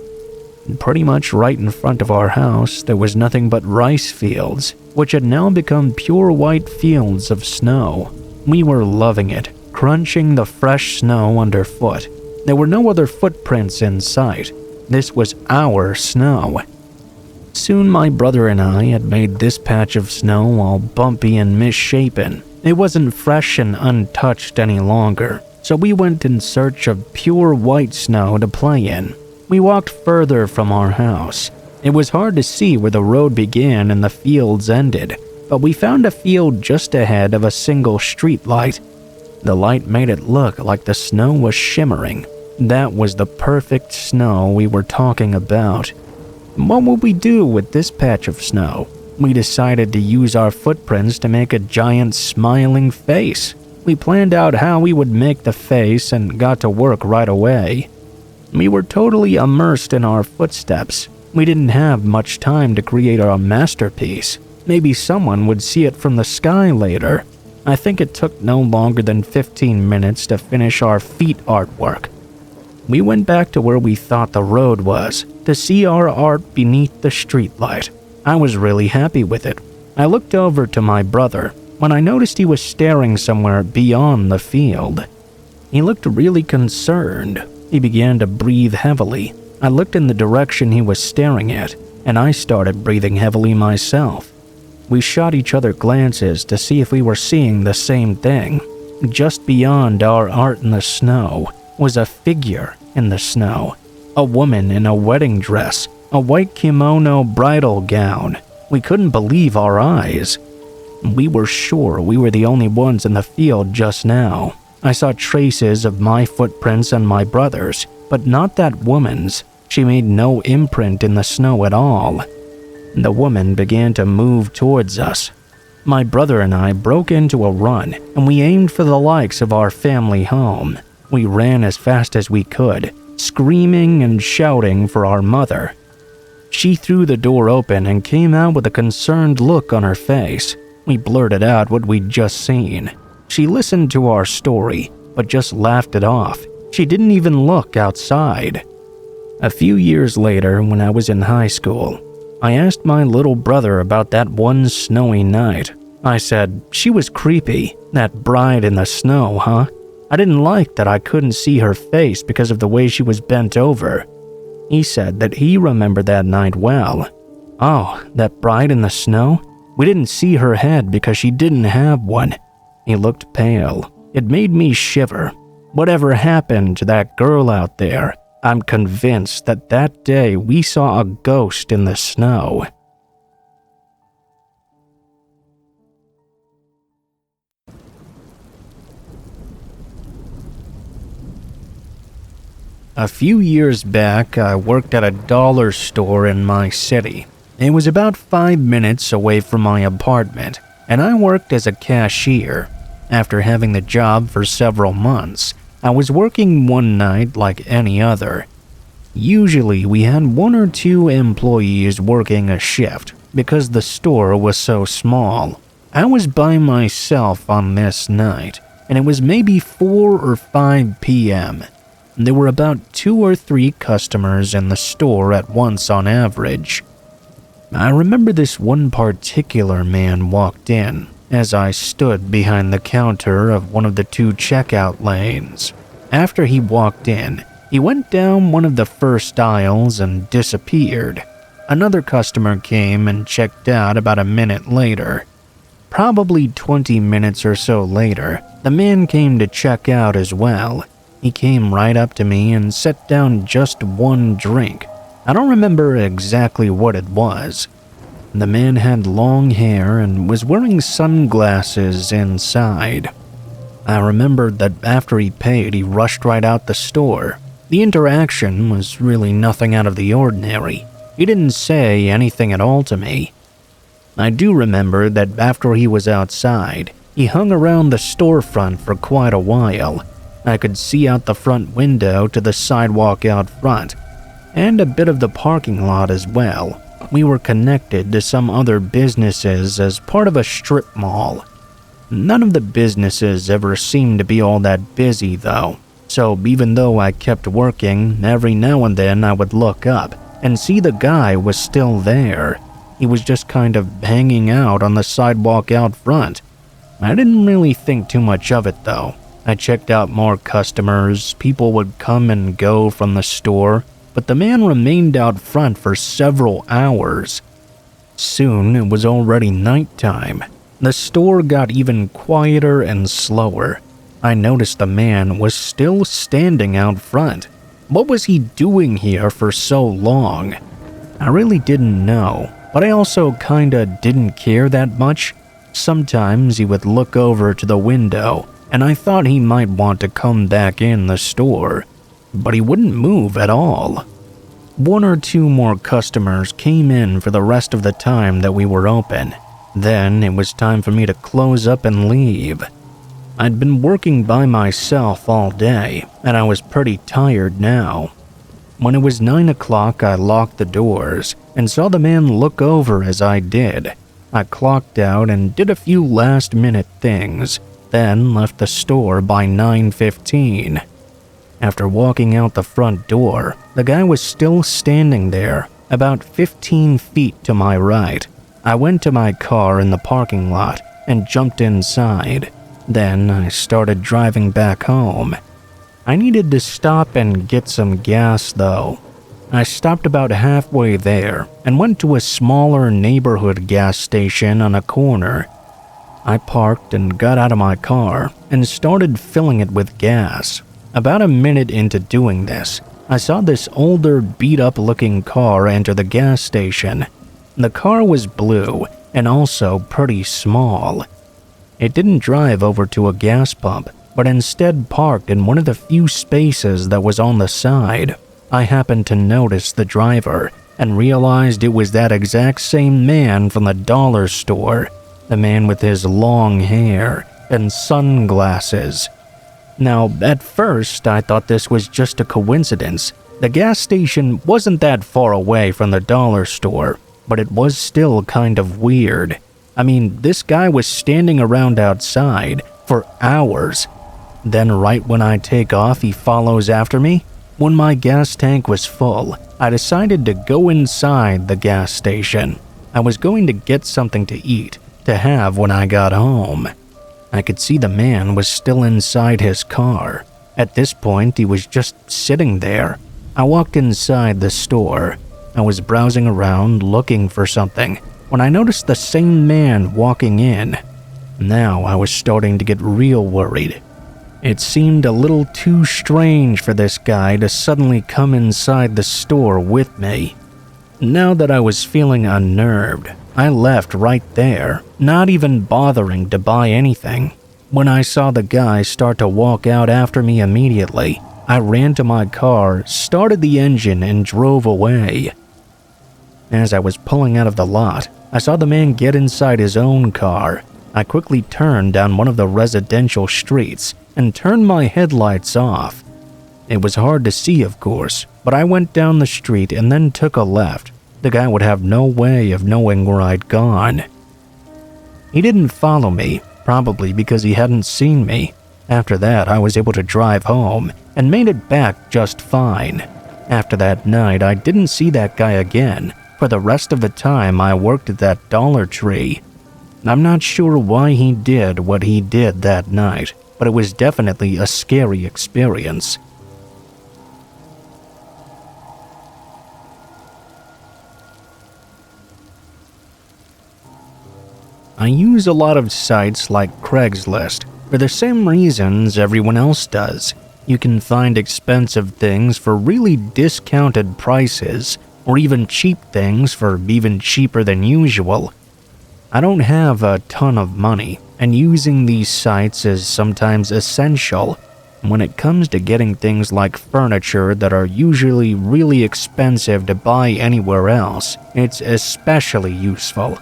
Pretty much right in front of our house, there was nothing but rice fields, which had now become pure white fields of snow. We were loving it, crunching the fresh snow underfoot. There were no other footprints in sight. This was our snow. Soon my brother and I had made this patch of snow all bumpy and misshapen. It wasn't fresh and untouched any longer, so we went in search of pure white snow to play in. We walked further from our house. It was hard to see where the road began and the fields ended, but we found a field just ahead of a single street light. The light made it look like the snow was shimmering. That was the perfect snow we were talking about. What would we do with this patch of snow? We decided to use our footprints to make a giant smiling face. We planned out how we would make the face and got to work right away. We were totally immersed in our footsteps. We didn't have much time to create our masterpiece. Maybe someone would see it from the sky later. I think it took no longer than 15 minutes to finish our feet artwork. We went back to where we thought the road was, to see our art beneath the streetlight. I was really happy with it. I looked over to my brother when I noticed he was staring somewhere beyond the field. He looked really concerned. He began to breathe heavily. I looked in the direction he was staring at, and I started breathing heavily myself. We shot each other glances to see if we were seeing the same thing. Just beyond our art in the snow was a figure in the snow. A woman in a wedding dress, a white kimono bridal gown. We couldn't believe our eyes. We were sure we were the only ones in the field just now. I saw traces of my footprints and my brother's, but not that woman's. She made no imprint in the snow at all. The woman began to move towards us. My brother and I broke into a run, and we aimed for the likes of our family home. We ran as fast as we could, screaming and shouting for our mother. She threw the door open and came out with a concerned look on her face. We blurted out what we'd just seen. She listened to our story, but just laughed it off. She didn't even look outside. A few years later, when I was in high school, I asked my little brother about that one snowy night. I said, "She was creepy, that bride in the snow, huh?" I didn't like that I couldn't see her face because of the way she was bent over. He said that he remembered that night well. "Oh, that bride in the snow? We didn't see her head because she didn't have one." He looked pale. It made me shiver. Whatever happened to that girl out there, I'm convinced that that day we saw a ghost in the snow. A few years back, I worked at a dollar store in my city. It was about 5 minutes away from my apartment, and I worked as a cashier. After having the job for several months, I was working one night like any other. Usually we had 1 or 2 employees working a shift because the store was so small. I was by myself on this night, and it was maybe 4 or 5 p.m. There were about 2 or 3 customers in the store at once on average. I remember this one particular man walked in as I stood behind the counter of one of the 2 checkout lanes. After he walked in, he went down one of the first aisles and disappeared. Another customer came and checked out about a minute later. Probably 20 minutes or so later, the man came to check out as well. He came right up to me and set down just 1 drink. I don't remember exactly what it was. The man had long hair and was wearing sunglasses inside. I remembered that after he paid, he rushed right out the store. The interaction was really nothing out of the ordinary. He didn't say anything at all to me. I do remember that after he was outside, he hung around the storefront for quite a while. I could see out the front window to the sidewalk out front, and a bit of the parking lot as well. We were connected to some other businesses as part of a strip mall. None of the businesses ever seemed to be all that busy though, so even though I kept working, every now and then I would look up and see the guy was still there. He was just kind of hanging out on the sidewalk out front. I didn't really think too much of it though. I checked out more customers, people would come and go from the store, but the man remained out front for several hours. Soon it was already nighttime. The store got even quieter and slower. I noticed the man was still standing out front. What was he doing here for so long? I really didn't know, but I also kinda didn't care that much. Sometimes he would look over to the window, and I thought he might want to come back in the store, but he wouldn't move at all. 1 or 2 more customers came in for the rest of the time that we were open. Then it was time for me to close up and leave. I'd been working by myself all day, and I was pretty tired now. When it was 9 o'clock, I locked the doors and saw the man look over as I did. I clocked out and did a few last-minute things, then left the store by 9:15. After walking out the front door, the guy was still standing there, about 15 feet to my right. I went to my car in the parking lot and jumped inside. Then I started driving back home. I needed to stop and get some gas though. I stopped about halfway there and went to a smaller neighborhood gas station on a corner. I parked and got out of my car and started filling it with gas. About a minute into doing this, I saw this older, beat-up looking car enter the gas station. The car was blue and also pretty small. It didn't drive over to a gas pump, but instead parked in one of the few spaces that was on the side. I happened to notice the driver and realized it was that exact same man from the dollar store, the man with his long hair and sunglasses. Now, at first, I thought this was just a coincidence. The gas station wasn't that far away from the dollar store, but it was still kind of weird. I mean, this guy was standing around outside for hours. Then right when I take off, he follows after me. When my gas tank was full, I decided to go inside the gas station. I was going to get something to eat to have when I got home. I could see the man was still inside his car. At this point, he was just sitting there. I walked inside the store. I was browsing around looking for something when I noticed the same man walking in. Now I was starting to get real worried. It seemed a little too strange for this guy to suddenly come inside the store with me. Now that I was feeling unnerved, I left right there, not even bothering to buy anything. When I saw the guy start to walk out after me immediately, I ran to my car, started the engine, and drove away. As I was pulling out of the lot, I saw the man get inside his own car. I quickly turned down one of the residential streets and turned my headlights off. It was hard to see, of course, but I went down the street and then took a left. The guy would have no way of knowing where I'd gone. He didn't follow me, probably because he hadn't seen me. After that, I was able to drive home and made it back just fine. After that night, I didn't see that guy again for the rest of the time I worked at that Dollar Tree. I'm not sure why he did what he did that night, but it was definitely a scary experience. I use a lot of sites like Craigslist for the same reasons everyone else does. You can find expensive things for really discounted prices, or even cheap things for even cheaper than usual. I don't have a ton of money, and using these sites is sometimes essential. When it comes to getting things like furniture that are usually really expensive to buy anywhere else, it's especially useful.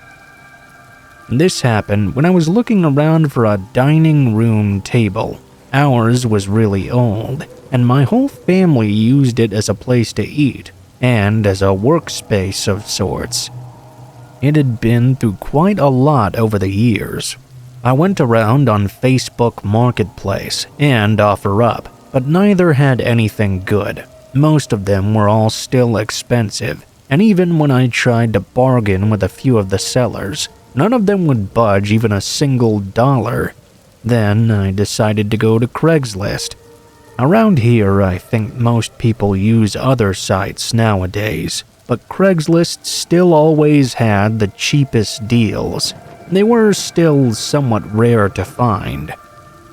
This happened when I was looking around for a dining room table. Ours was really old, and my whole family used it as a place to eat, and as a workspace of sorts. It had been through quite a lot over the years. I went around on Facebook Marketplace and OfferUp, but neither had anything good. Most of them were all still expensive, and even when I tried to bargain with a few of the sellers, none of them would budge even a single dollar. Then I decided to go to Craigslist. Around here, I think most people use other sites nowadays, but Craigslist still always had the cheapest deals. They were still somewhat rare to find.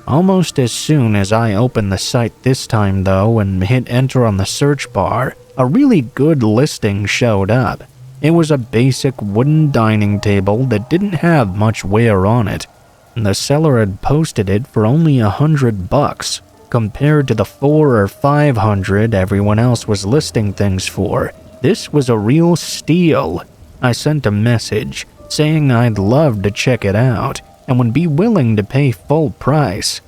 Almost as soon as I opened the site this time though and hit enter on the search bar, a really good listing showed up. It was a basic wooden dining table that didn't have much wear on it. The seller had posted it for only $100, compared to the $400 or $500 everyone else was listing things for. This was a real steal. I sent a message saying I'd love to check it out and would be willing to pay full price.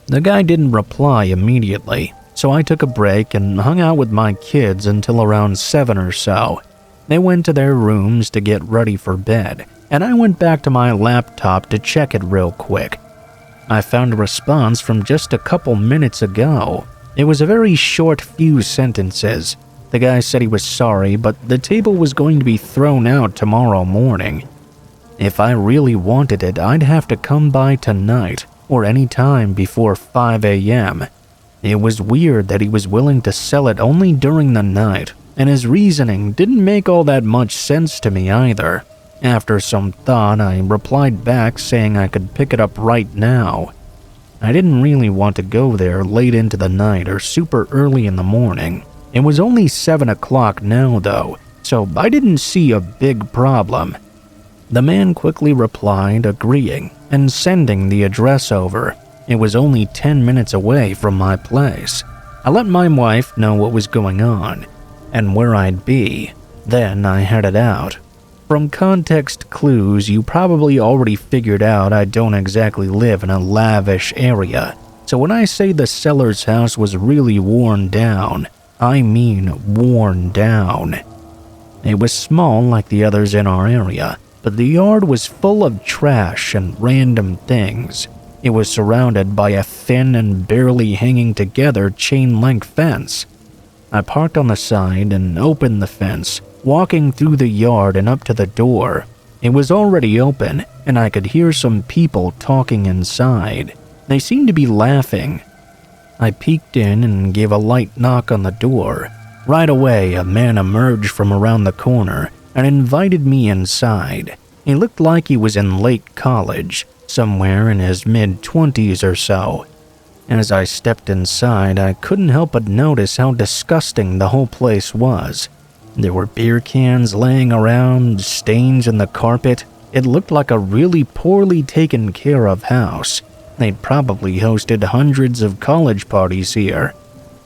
The guy didn't reply immediately, so I took a break and hung out with my kids until around 7 or so. They went to their rooms to get ready for bed, and I went back to my laptop to check it real quick. I found a response from just a couple minutes ago. It was a very short few sentences. The guy said he was sorry, but the table was going to be thrown out tomorrow morning. If I really wanted it, I'd have to come by tonight, or any time before 5 a.m. It was weird that he was willing to sell it only during the night, and his reasoning didn't make all that much sense to me either. After some thought, I replied back saying I could pick it up right now. I didn't really want to go there late into the night or super early in the morning. It was only 7 o'clock now though, so I didn't see a big problem. The man quickly replied, agreeing, and sending the address over. It was only 10 minutes away from my place. I let my wife know what was going on and where I'd be. Then I headed out. From context clues, you probably already figured out I don't exactly live in a lavish area. So when I say the seller's house was really worn down, I mean worn down. It was small like the others in our area, but the yard was full of trash and random things. It was surrounded by a thin and barely hanging together chain-link fence. I parked on the side and opened the fence, walking through the yard and up to the door. It was already open, and I could hear some people talking inside. They seemed to be laughing. I peeked in and gave a light knock on the door. Right away, a man emerged from around the corner and invited me inside. He looked like he was in late college, somewhere in his mid-20s or so. As I stepped inside, I couldn't help but notice how disgusting the whole place was. There were beer cans laying around, stains in the carpet. It looked like a really poorly taken care of house. They'd probably hosted hundreds of college parties here.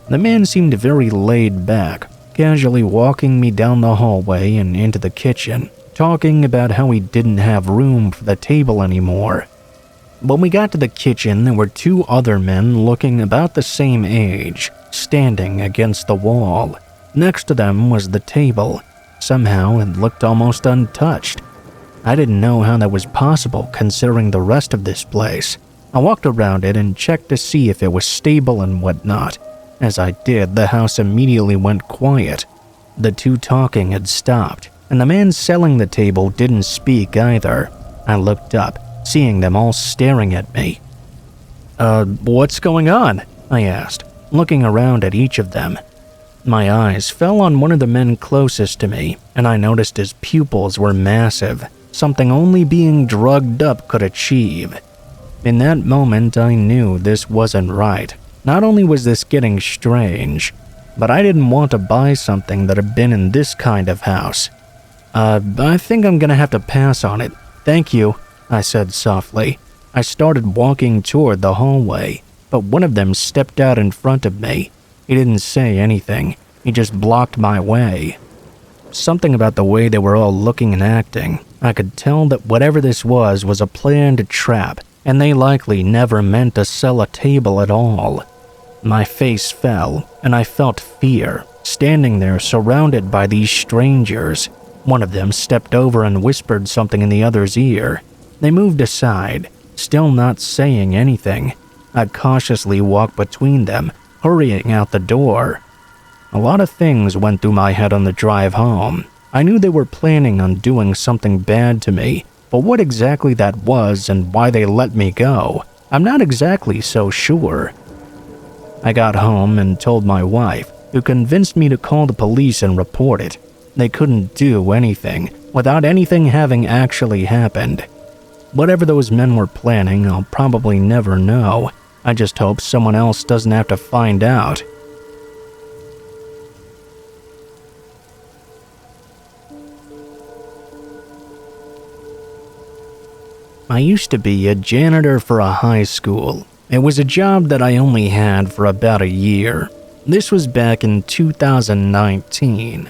The man seemed very laid back, casually walking me down the hallway and into the kitchen, talking about how he didn't have room for the table anymore. When we got to the kitchen, there were two other men looking about the same age, standing against the wall. Next to them was the table. Somehow, it looked almost untouched. I didn't know how that was possible considering the rest of this place. I walked around it and checked to see if it was stable and whatnot. As I did, the house immediately went quiet. The two talking had stopped, and the man selling the table didn't speak either. I looked up, seeing them all staring at me. What's going on?" I asked, looking around at each of them. My eyes fell on one of the men closest to me, and I noticed his pupils were massive, something only being drugged up could achieve. In that moment, I knew this wasn't right. Not only was this getting strange, but I didn't want to buy something that had been in this kind of house. I think I'm gonna have to pass on it. Thank you," I said softly. I started walking toward the hallway, but one of them stepped out in front of me. He didn't say anything. He just blocked my way. Something about the way they were all looking and acting. I could tell that whatever this was a planned trap, and they likely never meant to sell a table at all. My face fell, and I felt fear, standing there surrounded by these strangers. One of them stepped over and whispered something in the other's ear. They moved aside, still not saying anything. I cautiously walked between them, hurrying out the door. A lot of things went through my head on the drive home. I knew they were planning on doing something bad to me, but what exactly that was and why they let me go, I'm not exactly so sure. I got home and told my wife, who convinced me to call the police and report it. They couldn't do anything without anything having actually happened. Whatever those men were planning, I'll probably never know. I just hope someone else doesn't have to find out. I used to be a janitor for a high school. It was a job that I only had for about a year. This was back in 2019.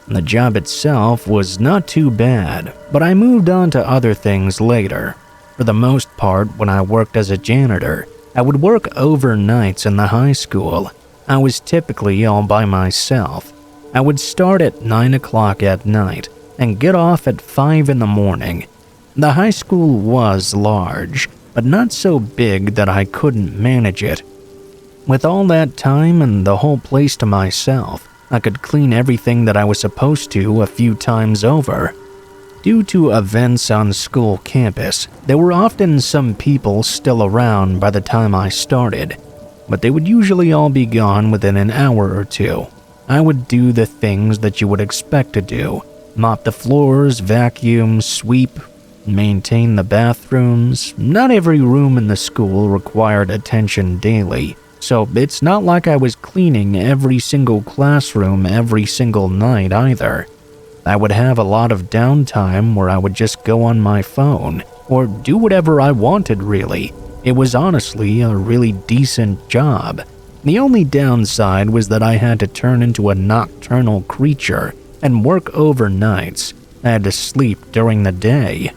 The job itself was not too bad, but I moved on to other things later. For the most part, when I worked as a janitor, I would work overnights in the high school. I was typically all by myself. I would start at 9 o'clock at night and get off at 5 in the morning. The high school was large, but not so big that I couldn't manage it. With all that time and the whole place to myself, I could clean everything that I was supposed to a few times over. Due to events on school campus, there were often some people still around by the time I started, but they would usually all be gone within an hour or two. I would do the things that you would expect to do: mop the floors, vacuum, sweep, maintain the bathrooms. Not every room in the school required attention daily, so it's not like I was cleaning every single classroom every single night either. I would have a lot of downtime where I would just go on my phone, or do whatever I wanted really. It was honestly a really decent job. The only downside was that I had to turn into a nocturnal creature and work overnights. I had to sleep during the day.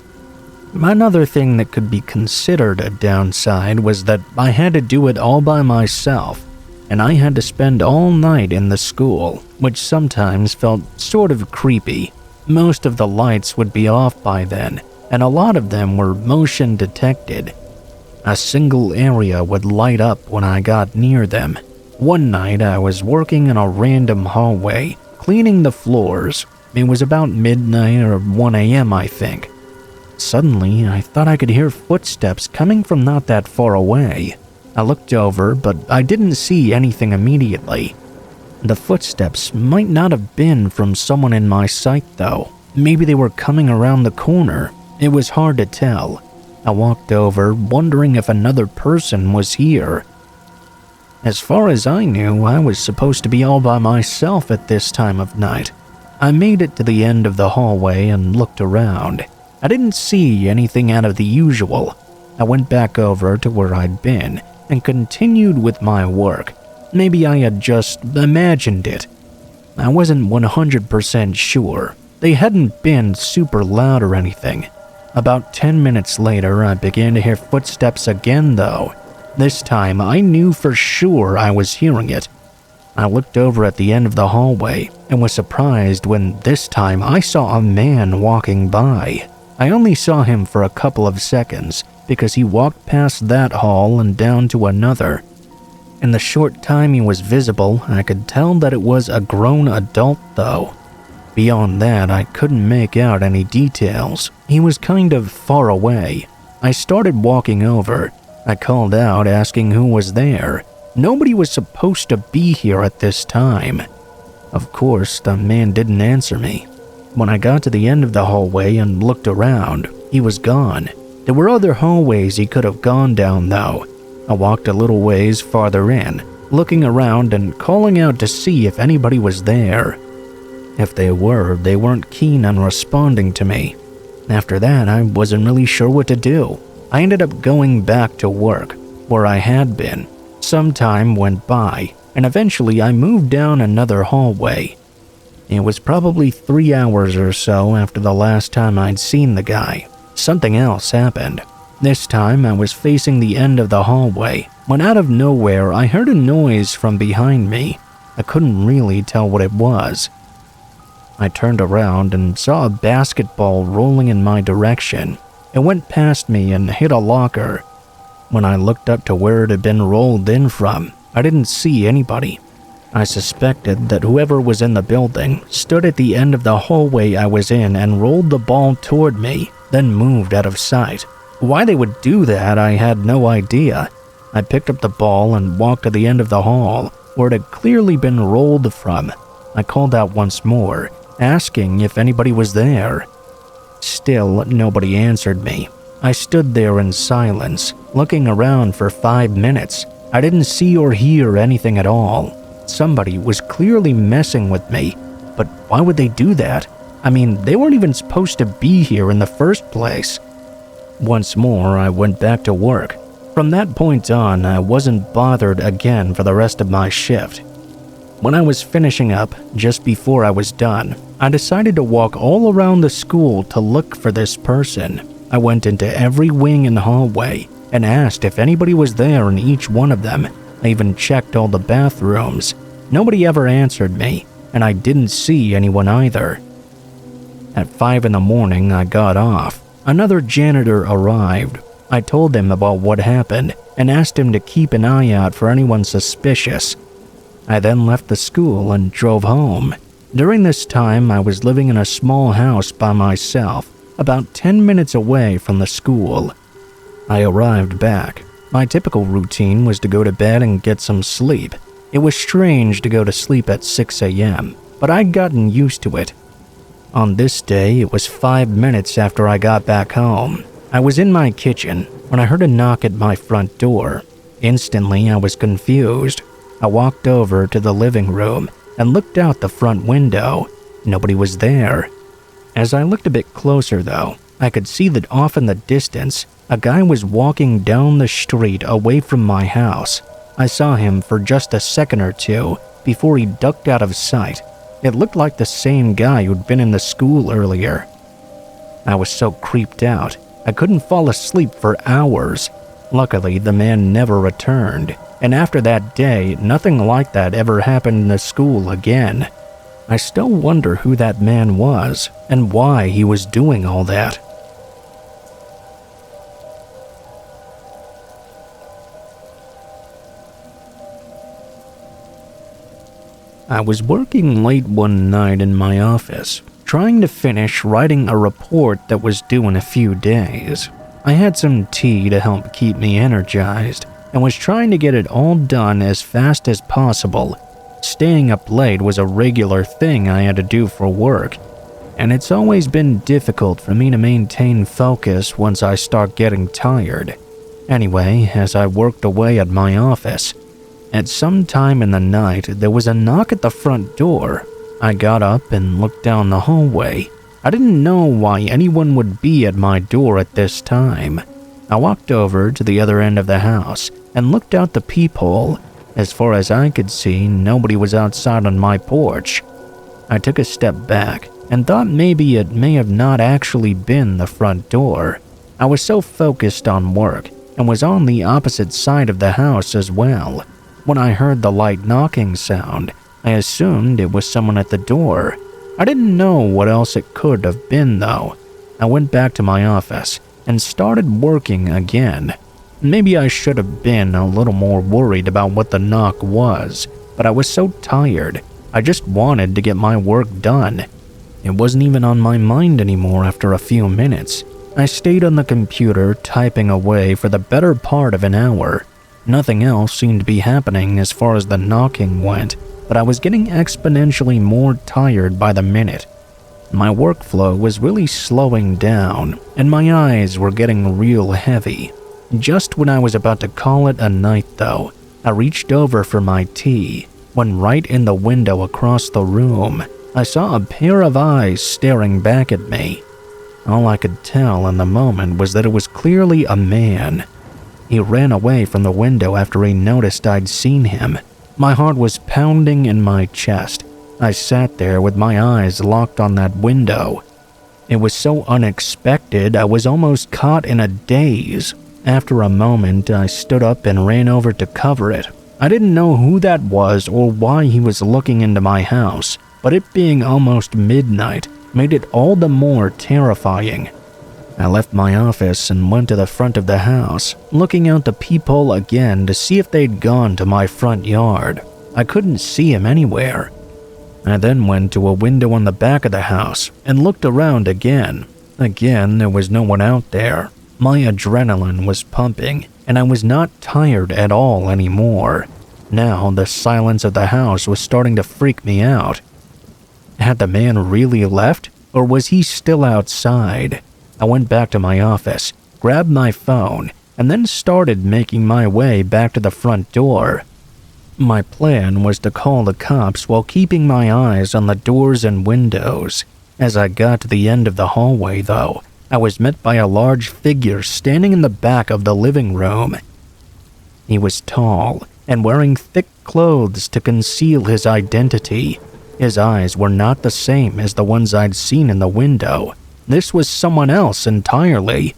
Another thing that could be considered a downside was that I had to do it all by myself, and I had to spend all night in the school, which sometimes felt sort of creepy. Most of the lights would be off by then, and a lot of them were motion detected. A single area would light up when I got near them. One night I was working in a random hallway, cleaning the floors. It was about midnight or 1 a.m. I think. Suddenly, I thought I could hear footsteps coming from not that far away. I looked over, but I didn't see anything immediately. The footsteps might not have been from someone in my sight though. Maybe they were coming around the corner. It was hard to tell. I walked over, wondering if another person was here. As far as I knew, I was supposed to be all by myself at this time of night. I made it to the end of the hallway and looked around. I didn't see anything out of the usual. I went back over to where I'd been and continued with my work. Maybe I had just imagined it. I wasn't 100% sure. They hadn't been super loud or anything. About 10 minutes later, I began to hear footsteps again though. This time, I knew for sure I was hearing it. I looked over at the end of the hallway and was surprised when this time I saw a man walking by. I only saw him for a couple of seconds because he walked past that hall and down to another. In the short time he was visible, I could tell that it was a grown adult though. Beyond that, I couldn't make out any details. He was kind of far away. I started walking over. I called out asking who was there. Nobody was supposed to be here at this time. Of course, the man didn't answer me. When I got to the end of the hallway and looked around, he was gone. There were other hallways he could have gone down though. I walked a little ways farther in, looking around and calling out to see if anybody was there. If they were, they weren't keen on responding to me. After that, I wasn't really sure what to do. I ended up going back to work, where I had been. Some time went by, and eventually I moved down another hallway. It was probably 3 hours or so after the last time I'd seen the guy. Something else happened. This time I was facing the end of the hallway, when out of nowhere I heard a noise from behind me. I couldn't really tell what it was. I turned around and saw a basketball rolling in my direction. It went past me and hit a locker. When I looked up to where it had been rolled in from, I didn't see anybody. I suspected that whoever was in the building stood at the end of the hallway I was in and rolled the ball toward me, then moved out of sight. Why they would do that, I had no idea. I picked up the ball and walked to the end of the hall, where it had clearly been rolled from. I called out once more, asking if anybody was there. Still, nobody answered me. I stood there in silence, looking around for 5 minutes. I didn't see or hear anything at all. Somebody was clearly messing with me, but why would they do that? I mean, they weren't even supposed to be here in the first place. Once more, I went back to work. From that point on, I wasn't bothered again for the rest of my shift. When I was finishing up, just before I was done, I decided to walk all around the school to look for this person. I went into every wing and hallway and asked if anybody was there in each one of them. I even checked all the bathrooms. Nobody ever answered me, and I didn't see anyone either. At 5 in the morning, I got off. Another janitor arrived. I told him about what happened and asked him to keep an eye out for anyone suspicious. I then left the school and drove home. During this time, I was living in a small house by myself, about 10 minutes away from the school. I arrived back. My typical routine was to go to bed and get some sleep. It was strange to go to sleep at 6 a.m., but I'd gotten used to it. On this day, it was 5 minutes after I got back home. I was in my kitchen when I heard a knock at my front door. Instantly, I was confused. I walked over to the living room and looked out the front window. Nobody was there. As I looked a bit closer, though, I could see that off in the distance, a guy was walking down the street away from my house. I saw him for just a second or two before he ducked out of sight. It looked like the same guy who'd been in the school earlier. I was so creeped out, I couldn't fall asleep for hours. Luckily, the man never returned, and after that day, nothing like that ever happened in the school again. I still wonder who that man was and why he was doing all that. I was working late one night in my office, trying to finish writing a report that was due in a few days. I had some tea to help keep me energized and was trying to get it all done as fast as possible. Staying up late was a regular thing I had to do for work, and it's always been difficult for me to maintain focus once I start getting tired. Anyway, as I worked away at my office, at some time in the night, there was a knock at the front door. I got up and looked down the hallway. I didn't know why anyone would be at my door at this time. I walked over to the other end of the house and looked out the peephole. As far as I could see, nobody was outside on my porch. I took a step back and thought maybe it may have not actually been the front door. I was so focused on work and was on the opposite side of the house as well. When I heard the light knocking sound, I assumed it was someone at the door. I didn't know what else it could have been though. I went back to my office and started working again. Maybe I should have been a little more worried about what the knock was, but I was so tired, I just wanted to get my work done. It wasn't even on my mind anymore after a few minutes. I stayed on the computer typing away for the better part of an hour. Nothing else seemed to be happening as far as the knocking went, but I was getting exponentially more tired by the minute. My workflow was really slowing down, and my eyes were getting real heavy. Just when I was about to call it a night though, I reached over for my tea, when right in the window across the room, I saw a pair of eyes staring back at me. All I could tell in the moment was that it was clearly a man. He ran away from the window after he noticed I'd seen him. My heart was pounding in my chest. I sat there with my eyes locked on that window. It was so unexpected, I was almost caught in a daze. After a moment, I stood up and ran over to cover it. I didn't know who that was or why he was looking into my house, but it being almost midnight made it all the more terrifying. I left my office and went to the front of the house, looking out the peephole again to see if they'd gone to my front yard. I couldn't see him anywhere. I then went to a window on the back of the house and looked around again. Again, there was no one out there. My adrenaline was pumping, and I was not tired at all anymore. Now, the silence of the house was starting to freak me out. Had the man really left, or was he still outside? I went back to my office, grabbed my phone, and then started making my way back to the front door. My plan was to call the cops while keeping my eyes on the doors and windows. As I got to the end of the hallway, though, I was met by a large figure standing in the back of the living room. He was tall and wearing thick clothes to conceal his identity. His eyes were not the same as the ones I'd seen in the window. This was someone else entirely.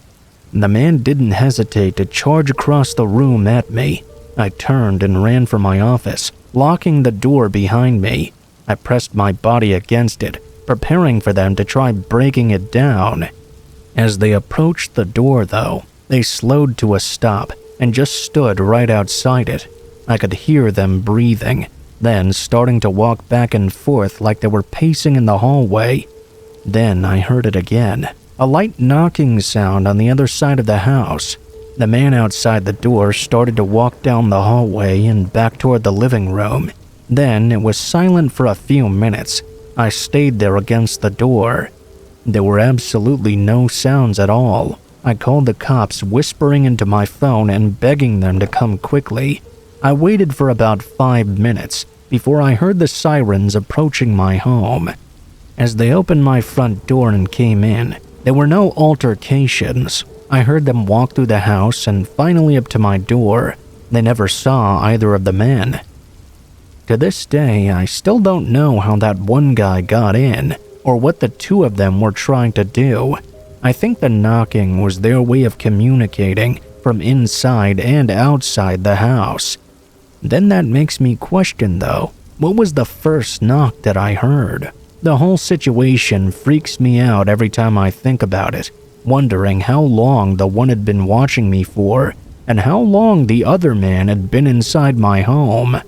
The man didn't hesitate to charge across the room at me. I turned and ran for my office, locking the door behind me. I pressed my body against it, preparing for them to try breaking it down. As they approached the door, though, they slowed to a stop and just stood right outside it. I could hear them breathing, then starting to walk back and forth like they were pacing in the hallway. Then I heard it again, a light knocking sound on the other side of the house. The man outside the door started to walk down the hallway and back toward the living room. Then it was silent for a few minutes. I stayed there against the door. There were absolutely no sounds at all. I called the cops, whispering into my phone and begging them to come quickly. I waited for about 5 minutes before I heard the sirens approaching my home. As they opened my front door and came in, there were no altercations. I heard them walk through the house and finally up to my door. They never saw either of the men. To this day, I still don't know how that one guy got in, or what the two of them were trying to do. I think the knocking was their way of communicating from inside and outside the house. Then that makes me question though, what was the first knock that I heard? The whole situation freaks me out every time I think about it, wondering how long the one had been watching me for, and how long the other man had been inside my home.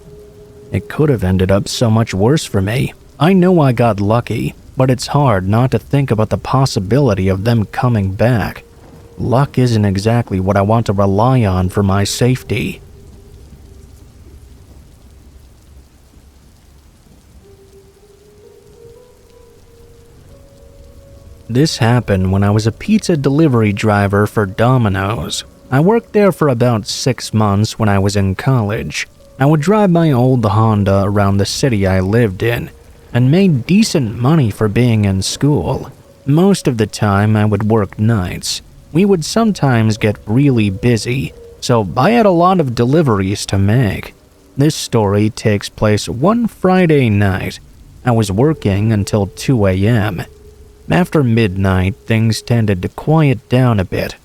It could have ended up so much worse for me. I know I got lucky, but it's hard not to think about the possibility of them coming back. Luck isn't exactly what I want to rely on for my safety. This happened when I was a pizza delivery driver for Domino's. I worked there for about 6 months when I was in college. I would drive my old Honda around the city I lived in, and made decent money for being in school. Most of the time I would work nights. We would sometimes get really busy, so I had a lot of deliveries to make. This story takes place one Friday night. I was working until 2 a.m. After midnight, things tended to quiet down a bit.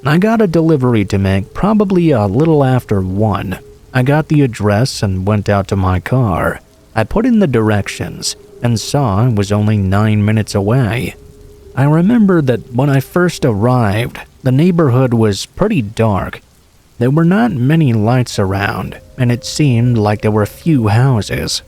I got a delivery to make probably a little after 1. I got the address and went out to my car. I put in the directions and saw it was only 9 minutes away. I remember that when I first arrived, the neighborhood was pretty dark. There were not many lights around, and it seemed like there were few houses.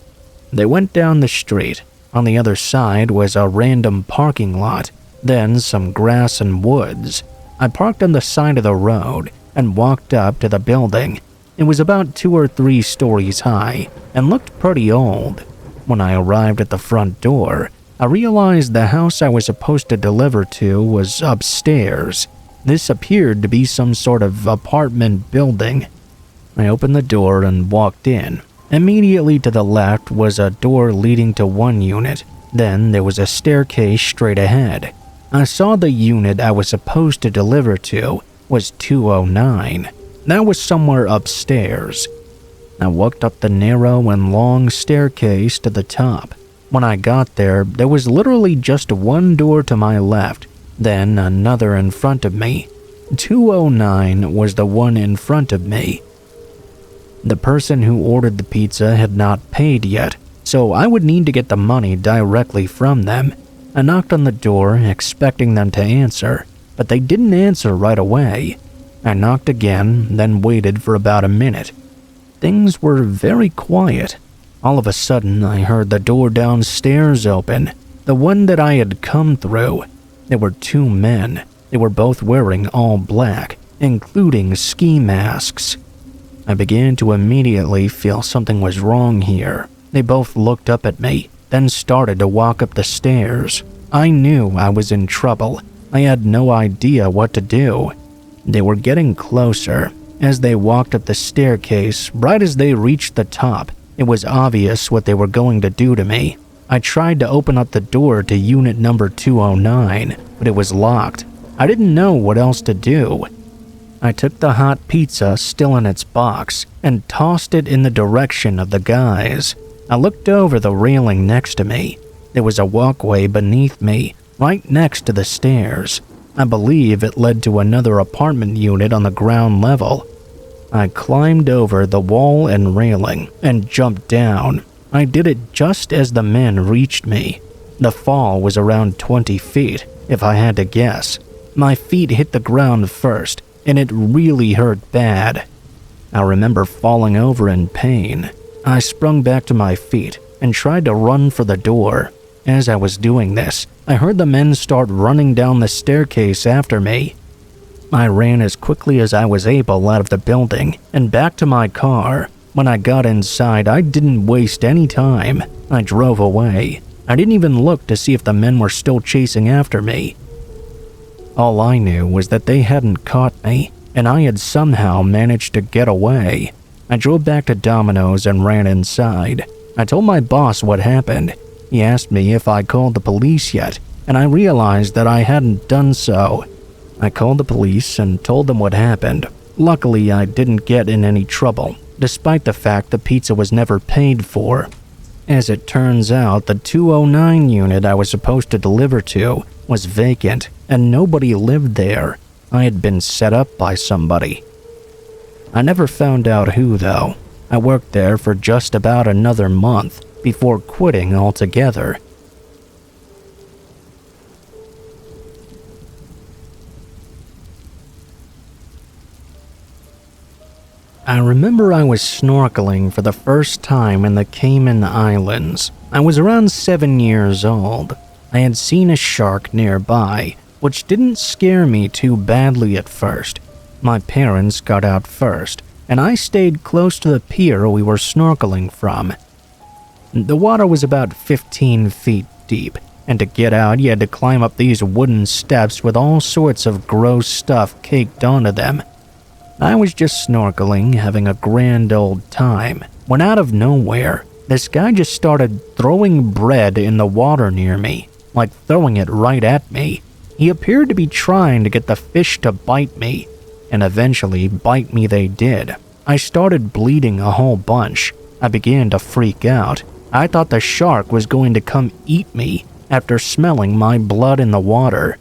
They went down the street. On the other side was a random parking lot, then some grass and woods. I parked on the side of the road and walked up to the building. It was about 2 or 3 stories high and looked pretty old. When I arrived at the front door, I realized the house I was supposed to deliver to was upstairs. This appeared to be some sort of apartment building. I opened the door and walked in. Immediately to the left was a door leading to one unit. Then there was a staircase straight ahead. I saw the unit I was supposed to deliver to was 209. That was somewhere upstairs. I walked up the narrow and long staircase to the top. When I got there, there was literally just one door to my left, then another in front of me. 209 was the one in front of me. The person who ordered the pizza had not paid yet, so I would need to get the money directly from them. I knocked on the door, expecting them to answer, but they didn't answer right away. I knocked again, then waited for about a minute. Things were very quiet. All of a sudden, I heard the door downstairs open, the one that I had come through. There were 2 men. They were both wearing all black, including ski masks. I began to immediately feel something was wrong here. They both looked up at me, then started to walk up the stairs. I knew I was in trouble. I had no idea what to do. They were getting closer. As they walked up the staircase, right as they reached the top, it was obvious what they were going to do to me. I tried to open up the door to unit number 209, but it was locked. I didn't know what else to do. I took the hot pizza still in its box and tossed it in the direction of the guys. I looked over the railing next to me. There was a walkway beneath me, right next to the stairs. I believe it led to another apartment unit on the ground level. I climbed over the wall and railing and jumped down. I did it just as the men reached me. The fall was around 20 feet, if I had to guess. My feet hit the ground first, and it really hurt bad. I remember falling over in pain. I sprung back to my feet and tried to run for the door. As I was doing this, I heard the men start running down the staircase after me. I ran as quickly as I was able out of the building and back to my car. When I got inside, I didn't waste any time. I drove away. I didn't even look to see if the men were still chasing after me. All I knew was that they hadn't caught me, and I had somehow managed to get away. I drove back to Domino's and ran inside. I told my boss what happened. He asked me if I called the police yet, and I realized that I hadn't done so. I called the police and told them what happened. Luckily, I didn't get in any trouble, despite the fact the pizza was never paid for. As it turns out, the 209 unit I was supposed to deliver to was vacant, and nobody lived there. I had been set up by somebody. I never found out who, though. I worked there for just about another month before quitting altogether. I remember I was snorkeling for the first time in the Cayman Islands. I was around 7 years old. I had seen a shark nearby, which didn't scare me too badly at first. My parents got out first, and I stayed close to the pier we were snorkeling from. The water was about 15 feet deep, and to get out you had to climb up these wooden steps with all sorts of gross stuff caked onto them. I was just snorkeling, having a grand old time, when out of nowhere, this guy just started throwing bread in the water near me, like throwing it right at me. He appeared to be trying to get the fish to bite me, and eventually bite me they did. I started bleeding a whole bunch. I began to freak out. I thought the shark was going to come eat me after smelling my blood in the water.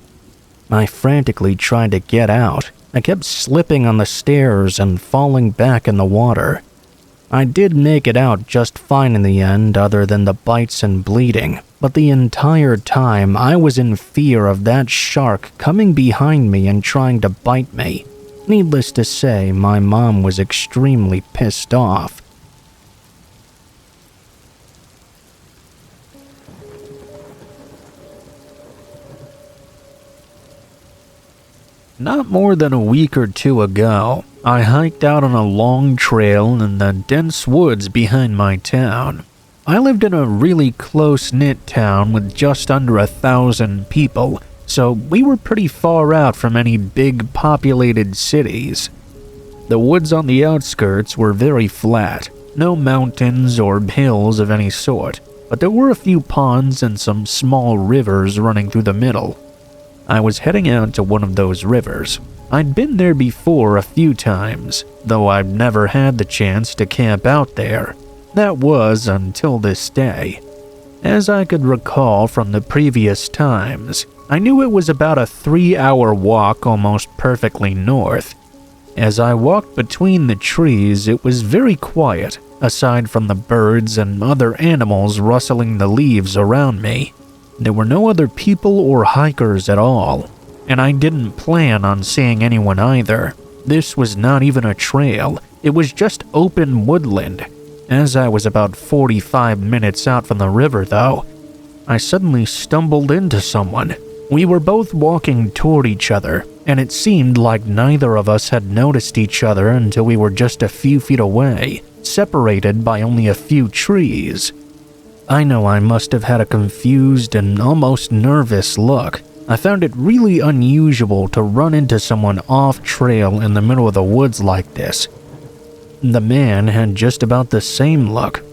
I frantically tried to get out. I kept slipping on the stairs and falling back in the water. I did make it out just fine in the end, other than the bites and bleeding, but the entire time I was in fear of that shark coming behind me and trying to bite me. Needless to say, my mom was extremely pissed off. Not more than a week or two ago, I hiked out on a long trail in the dense woods behind my town. I lived in a really close-knit town with just under 1,000 people, so we were pretty far out from any big populated cities. The woods on the outskirts were very flat, no mountains or hills of any sort, but there were a few ponds and some small rivers running through the middle. I was heading out to one of those rivers. I'd been there before a few times, though I'd never had the chance to camp out there. That was until this day. As I could recall from the previous times, I knew it was about a 3-hour walk almost perfectly north. As I walked between the trees, it was very quiet, aside from the birds and other animals rustling the leaves around me. There were no other people or hikers at all, and I didn't plan on seeing anyone either. This was not even a trail, it was just open woodland. As I was about 45 minutes out from the river, though, I suddenly stumbled into someone. We were both walking toward each other, and it seemed like neither of us had noticed each other until we were just a few feet away, separated by only a few trees. I know I must have had a confused and almost nervous look. I found it really unusual to run into someone off-trail in the middle of the woods like this. The man had just about the same look.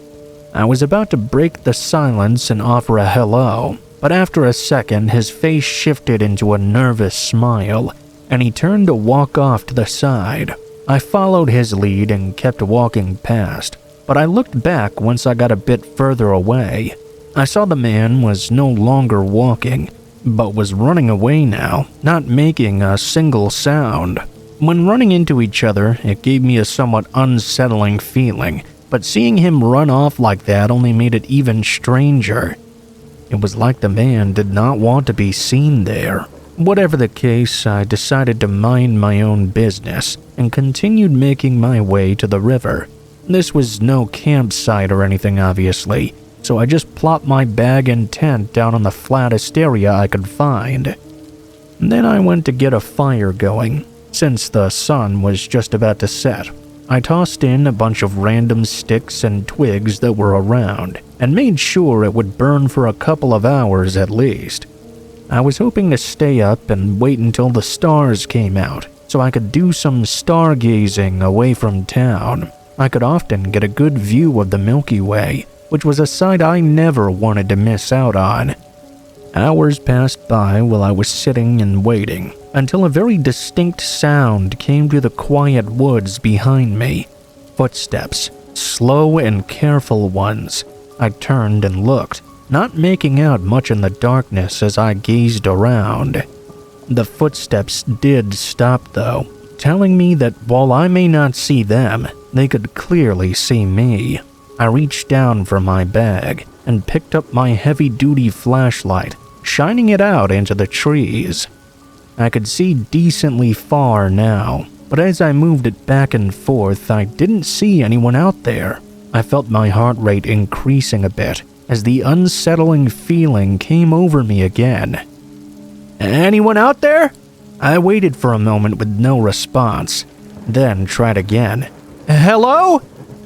I was about to break the silence and offer a hello, but after a second his face shifted into a nervous smile, and he turned to walk off to the side. I followed his lead and kept walking past, but I looked back once I got a bit further away. I saw the man was no longer walking, but was running away now, not making a single sound. When running into each other, it gave me a somewhat unsettling feeling, but seeing him run off like that only made it even stranger. It was like the man did not want to be seen there. Whatever the case, I decided to mind my own business and continued making my way to the river. This was no campsite or anything, obviously, so I just plopped my bag and tent down on the flattest area I could find. Then I went to get a fire going. Since the sun was just about to set, I tossed in a bunch of random sticks and twigs that were around, and made sure it would burn for a couple of hours at least. I was hoping to stay up and wait until the stars came out, so I could do some stargazing away from town. I could often get a good view of the Milky Way, which was a sight I never wanted to miss out on. Hours passed by while I was sitting and waiting, until a very distinct sound came to the quiet woods behind me. Footsteps, slow and careful ones. I turned and looked, not making out much in the darkness as I gazed around. The footsteps did stop though, telling me that while I may not see them, they could clearly see me. I reached down for my bag and picked up my heavy-duty flashlight, shining it out into the trees. I could see decently far now, but as I moved it back and forth, I didn't see anyone out there. I felt my heart rate increasing a bit as the unsettling feeling came over me again. "Anyone out there?" I waited for a moment with no response, then tried again. "Hello?"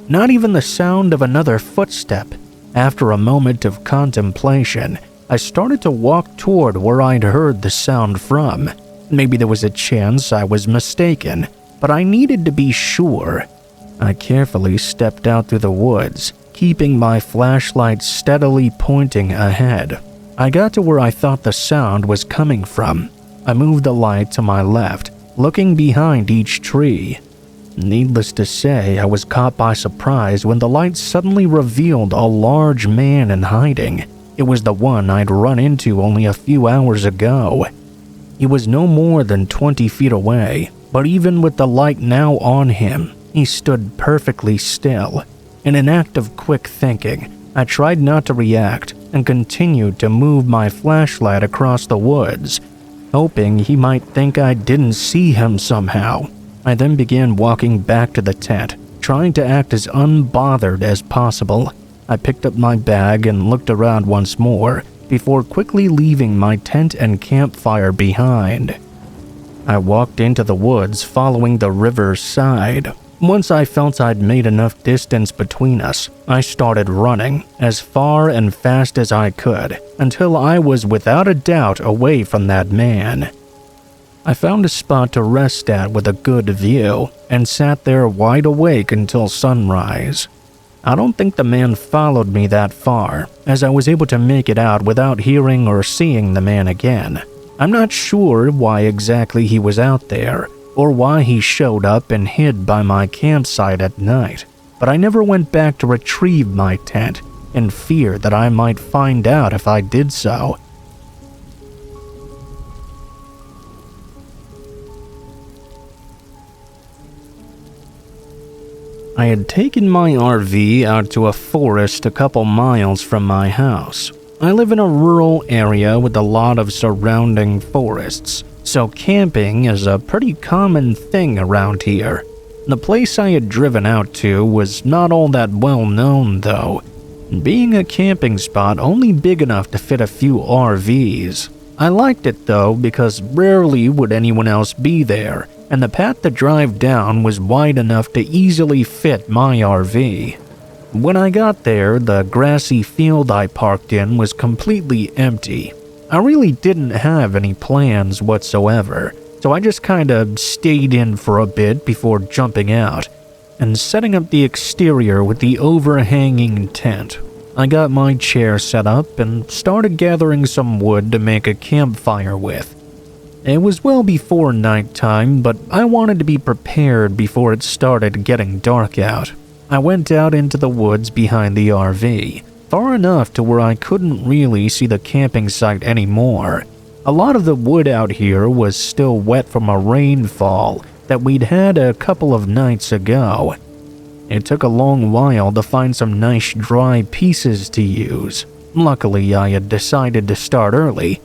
Not even the sound of another footstep. After a moment of contemplation, I started to walk toward where I'd heard the sound from. Maybe there was a chance I was mistaken, but I needed to be sure. I carefully stepped out through the woods, keeping my flashlight steadily pointing ahead. I got to where I thought the sound was coming from. I moved the light to my left, looking behind each tree. Needless to say, I was caught by surprise when the light suddenly revealed a large man in hiding. It was the one I'd run into only a few hours ago. He was no more than 20 feet away, but even with the light now on him, he stood perfectly still. In an act of quick thinking, I tried not to react and continued to move my flashlight across the woods, hoping he might think I didn't see him somehow. I then began walking back to the tent, trying to act as unbothered as possible. I picked up my bag and looked around once more before quickly leaving my tent and campfire behind. I walked into the woods following the river's side. Once I felt I'd made enough distance between us, I started running as far and fast as I could until I was without a doubt away from that man. I found a spot to rest at with a good view and sat there wide awake until sunrise. I don't think the man followed me that far, as I was able to make it out without hearing or seeing the man again. I'm not sure why exactly he was out there, or why he showed up and hid by my campsite at night, but I never went back to retrieve my tent, in fear that I might find out if I did so. I had taken my RV out to a forest a couple miles from my house. I live in a rural area with a lot of surrounding forests, so camping is a pretty common thing around here. The place I had driven out to was not all that well known though, being a camping spot only big enough to fit a few RVs. I liked it though because rarely would anyone else be there, and the path to drive down was wide enough to easily fit my RV. When I got there, the grassy field I parked in was completely empty. I really didn't have any plans whatsoever, so I just kinda stayed in for a bit before jumping out and setting up the exterior with the overhanging tent. I got my chair set up and started gathering some wood to make a campfire with. It was well before nighttime, but I wanted to be prepared before it started getting dark out. I went out into the woods behind the RV, far enough to where I couldn't really see the camping site anymore. A lot of the wood out here was still wet from a rainfall that we'd had a couple of nights ago. It took a long while to find some nice dry pieces to use. Luckily, I had decided to start early.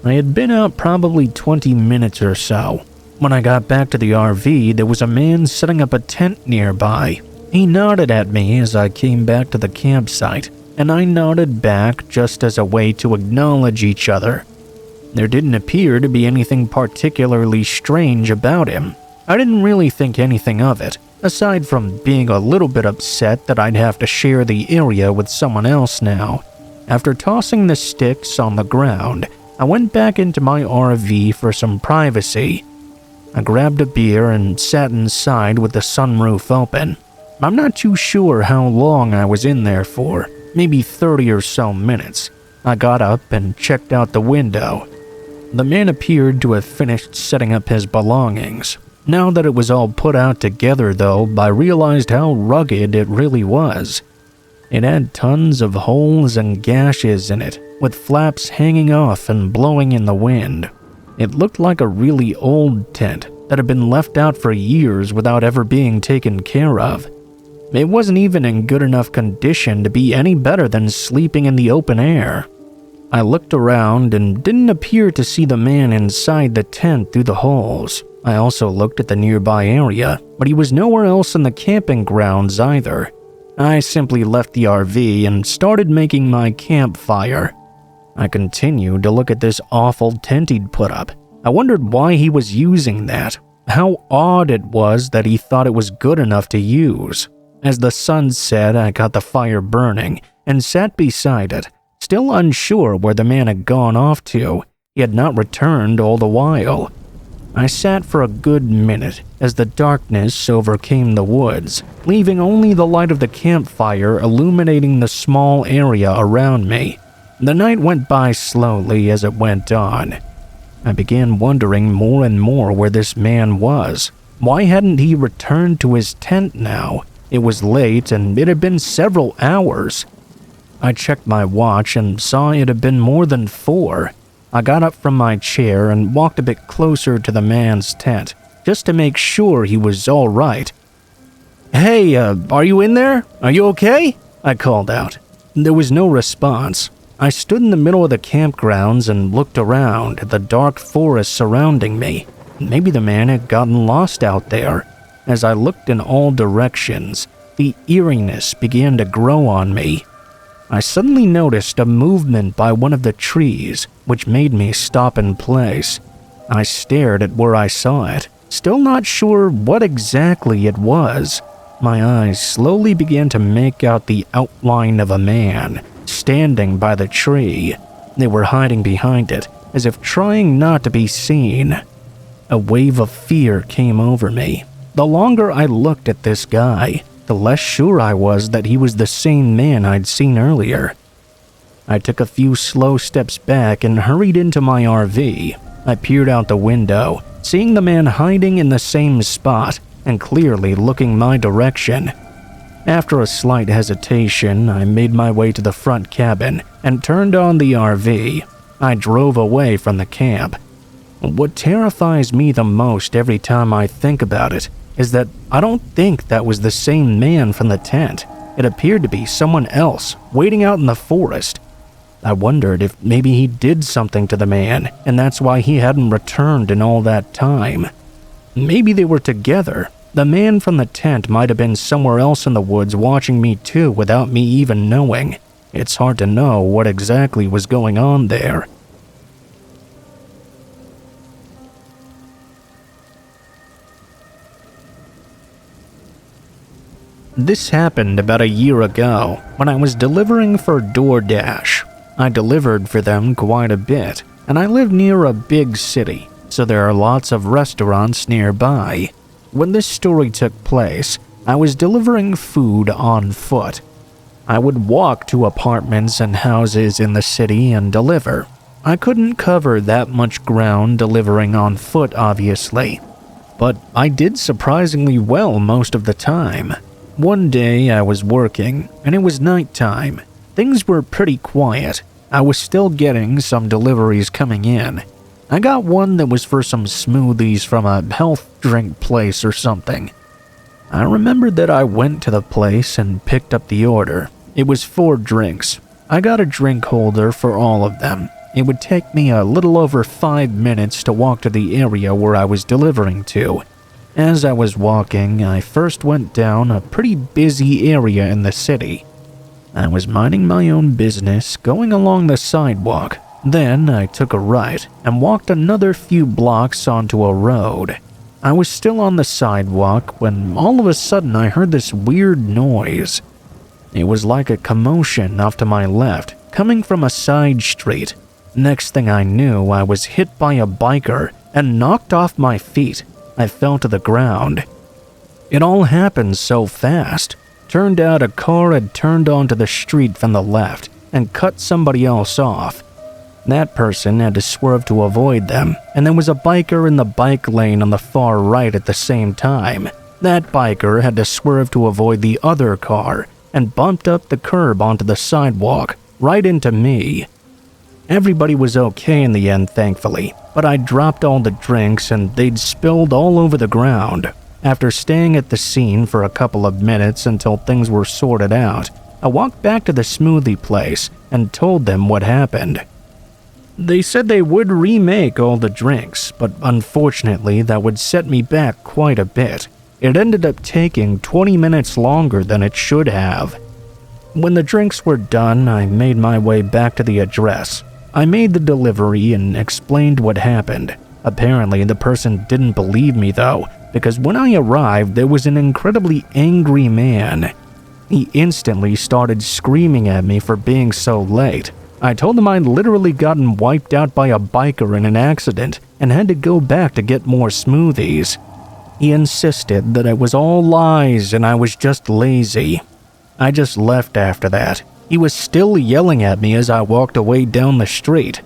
I had been out probably 20 minutes or so. When I got back to the RV, there was a man setting up a tent nearby. He nodded at me as I came back to the campsite, and I nodded back just as a way to acknowledge each other. There didn't appear to be anything particularly strange about him. I didn't really think anything of it, aside from being a little bit upset that I'd have to share the area with someone else now. After tossing the sticks on the ground, I went back into my RV for some privacy. I grabbed a beer and sat inside with the sunroof open. I'm not too sure how long I was in there for, maybe 30 or so minutes. I got up and checked out the window. The man appeared to have finished setting up his belongings. Now that it was all put out together though, I realized how rugged it really was. It had tons of holes and gashes in it, with flaps hanging off and blowing in the wind. It looked like a really old tent that had been left out for years without ever being taken care of. It wasn't even in good enough condition to be any better than sleeping in the open air. I looked around and didn't appear to see the man inside the tent through the holes. I also looked at the nearby area, but he was nowhere else in the camping grounds either. I simply left the RV and started making my campfire. I continued to look at this awful tent he'd put up. I wondered why he was using that. How odd it was that he thought it was good enough to use. As the sun set, I got the fire burning and sat beside it, still unsure where the man had gone off to. He had not returned all the while. I sat for a good minute as the darkness overcame the woods, leaving only the light of the campfire illuminating the small area around me. The night went by slowly as it went on. I began wondering more and more where this man was. Why hadn't he returned to his tent now? It was late and it had been several hours. I checked my watch and saw it had been more than 4. I got up from my chair and walked a bit closer to the man's tent, just to make sure he was all right. "Hey, are you in there? Are you okay?" I called out. There was no response. I stood in the middle of the campgrounds and looked around at the dark forest surrounding me. Maybe the man had gotten lost out there. As I looked in all directions, the eeriness began to grow on me. I suddenly noticed a movement by one of the trees, which made me stop in place. I stared at where I saw it, still not sure what exactly it was. My eyes slowly began to make out the outline of a man standing by the tree. They were hiding behind it, as if trying not to be seen. A wave of fear came over me. The longer I looked at this guy, the less sure I was that he was the same man I'd seen earlier. I took a few slow steps back and hurried into my RV. I peered out the window, seeing the man hiding in the same spot and clearly looking my direction. After a slight hesitation, I made my way to the front cabin and turned on the RV. I drove away from the camp. What terrifies me the most every time I think about it is that I don't think that was the same man from the tent. It appeared to be someone else, waiting out in the forest. I wondered if maybe he did something to the man, and that's why he hadn't returned in all that time. Maybe they were together. The man from the tent might have been somewhere else in the woods watching me too without me even knowing. It's hard to know what exactly was going on there. This happened about a year ago when I was delivering for DoorDash. I delivered for them quite a bit, and I live near a big city, so there are lots of restaurants nearby. When this story took place, I was delivering food on foot. I would walk to apartments and houses in the city and deliver. I couldn't cover that much ground delivering on foot, obviously, but I did surprisingly well most of the time. One day I was working, and it was nighttime. Things were pretty quiet. I was still getting some deliveries coming in. I got one that was for some smoothies from a health drink place or something. I remembered that I went to the place and picked up the order. It was 4 drinks. I got a drink holder for all of them. It would take me a little over 5 minutes to walk to the area where I was delivering to. As I was walking, I first went down a pretty busy area in the city. I was minding my own business, going along the sidewalk. Then I took a right and walked another few blocks onto a road. I was still on the sidewalk when all of a sudden I heard this weird noise. It was like a commotion off to my left, coming from a side street. Next thing I knew, I was hit by a biker and knocked off my feet. I fell to the ground. It all happened so fast. Turned out a car had turned onto the street from the left and cut somebody else off. That person had to swerve to avoid them, and there was a biker in the bike lane on the far right at the same time. That biker had to swerve to avoid the other car and bumped up the curb onto the sidewalk, right into me. Everybody was okay in the end, thankfully, but I dropped all the drinks and they'd spilled all over the ground. After staying at the scene for a couple of minutes until things were sorted out, I walked back to the smoothie place and told them what happened. They said they would remake all the drinks, but unfortunately that would set me back quite a bit. It ended up taking 20 minutes longer than it should have. When the drinks were done, I made my way back to the address. I made the delivery and explained what happened. Apparently, the person didn't believe me though, because when I arrived, there was an incredibly angry man. He instantly started screaming at me for being so late. I told him I'd literally gotten wiped out by a biker in an accident and had to go back to get more smoothies. He insisted that it was all lies and I was just lazy. I just left after that. He was still yelling at me as I walked away down the street.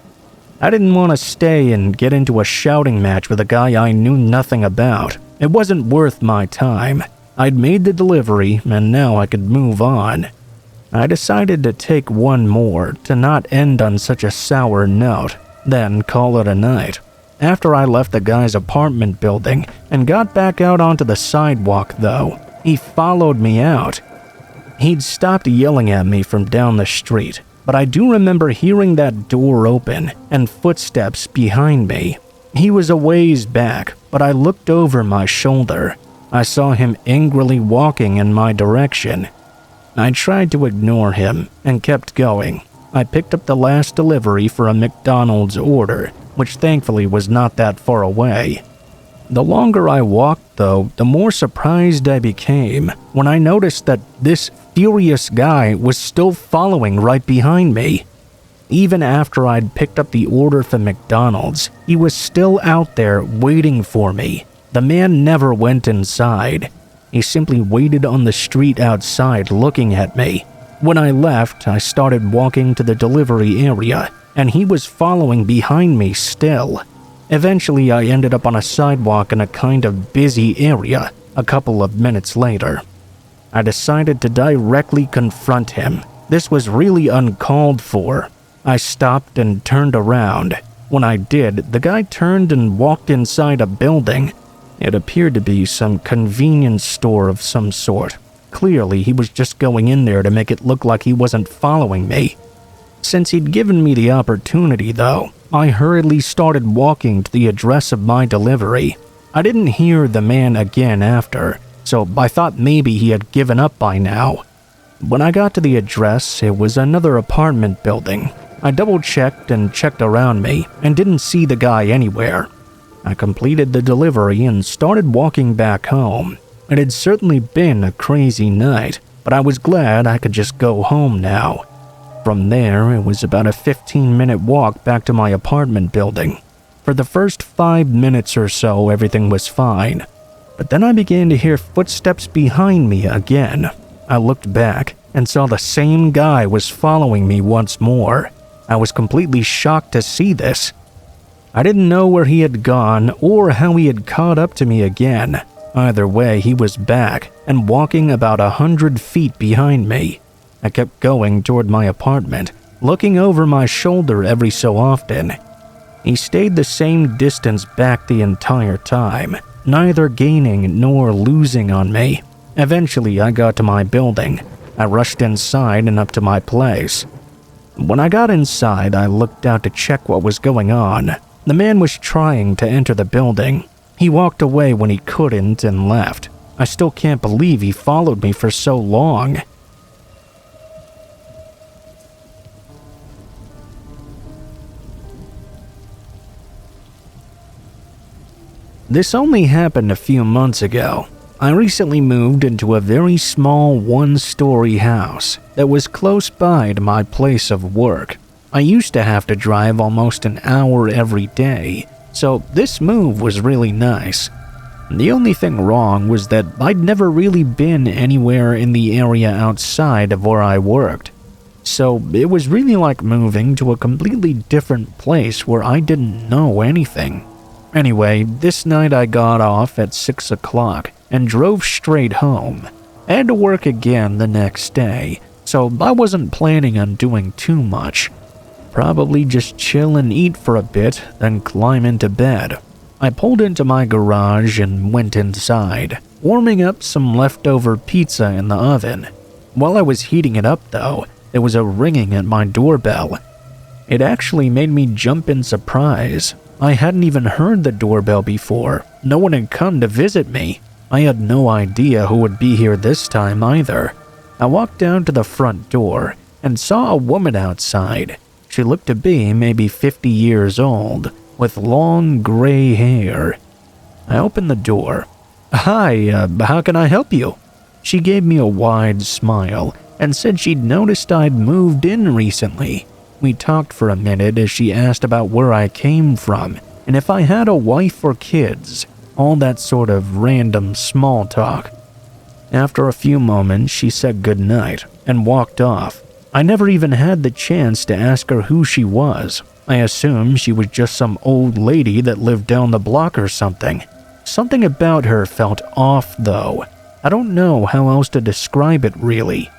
I didn't want to stay and get into a shouting match with a guy I knew nothing about. It wasn't worth my time. I'd made the delivery and now I could move on. I decided to take one more to not end on such a sour note, then call it a night. After I left the guy's apartment building and got back out onto the sidewalk though, he followed me out. He'd stopped yelling at me from down the street, but I do remember hearing that door open and footsteps behind me. He was a ways back, but I looked over my shoulder. I saw him angrily walking in my direction. I tried to ignore him and kept going. I picked up the last delivery for a McDonald's order, which thankfully was not that far away. The longer I walked, though, the more surprised I became when I noticed that this furious guy was still following right behind me. Even after I'd picked up the order from McDonald's, he was still out there waiting for me. The man never went inside. He simply waited on the street outside looking at me. When I left, I started walking to the delivery area, and he was following behind me still. Eventually, I ended up on a sidewalk in a kind of busy area a couple of minutes later. I decided to directly confront him. This was really uncalled for. I stopped and turned around. When I did, the guy turned and walked inside a building. It appeared to be some convenience store of some sort. Clearly, he was just going in there to make it look like he wasn't following me. Since he'd given me the opportunity, though, I hurriedly started walking to the address of my delivery. I didn't hear the man again after, so I thought maybe he had given up by now. When I got to the address, it was another apartment building. I double-checked and checked around me and didn't see the guy anywhere. I completed the delivery and started walking back home. It had certainly been a crazy night, but I was glad I could just go home now. From there, it was about a 15-minute walk back to my apartment building. For the first 5 minutes or so, everything was fine. But then I began to hear footsteps behind me again. I looked back and saw the same guy was following me once more. I was completely shocked to see this. I didn't know where he had gone or how he had caught up to me again. Either way, he was back and walking about 100 feet behind me. I kept going toward my apartment, looking over my shoulder every so often. He stayed the same distance back the entire time, neither gaining nor losing on me. Eventually, I got to my building. I rushed inside and up to my place. When I got inside, I looked out to check what was going on. The man was trying to enter the building. He walked away when he couldn't and left. I still can't believe he followed me for so long. This only happened a few months ago. I recently moved into a very small one-story house that was close by to my place of work. I used to have to drive almost an hour every day, so this move was really nice. The only thing wrong was that I'd never really been anywhere in the area outside of where I worked. So it was really like moving to a completely different place where I didn't know anything. Anyway, this night I got off at 6 o'clock and drove straight home. I had to work again the next day, so I wasn't planning on doing too much. Probably just chill and eat for a bit, then climb into bed. I pulled into my garage and went inside, warming up some leftover pizza in the oven. While I was heating it up though, there was a ringing at my doorbell. It actually made me jump in surprise. I hadn't even heard the doorbell before. No one had come to visit me. I had no idea who would be here this time either. I walked down to the front door and saw a woman outside. She looked to be maybe 50 years old, with long gray hair. I opened the door. "Hi, how can I help you?" She gave me a wide smile and said she'd noticed I'd moved in recently. We talked for a minute as she asked about where I came from and if I had a wife or kids, all that sort of random small talk. After a few moments, she said goodnight and walked off. I never even had the chance to ask her who she was. I assumed she was just some old lady that lived down the block or something. Something about her felt off, though. I don't know how else to describe it, really.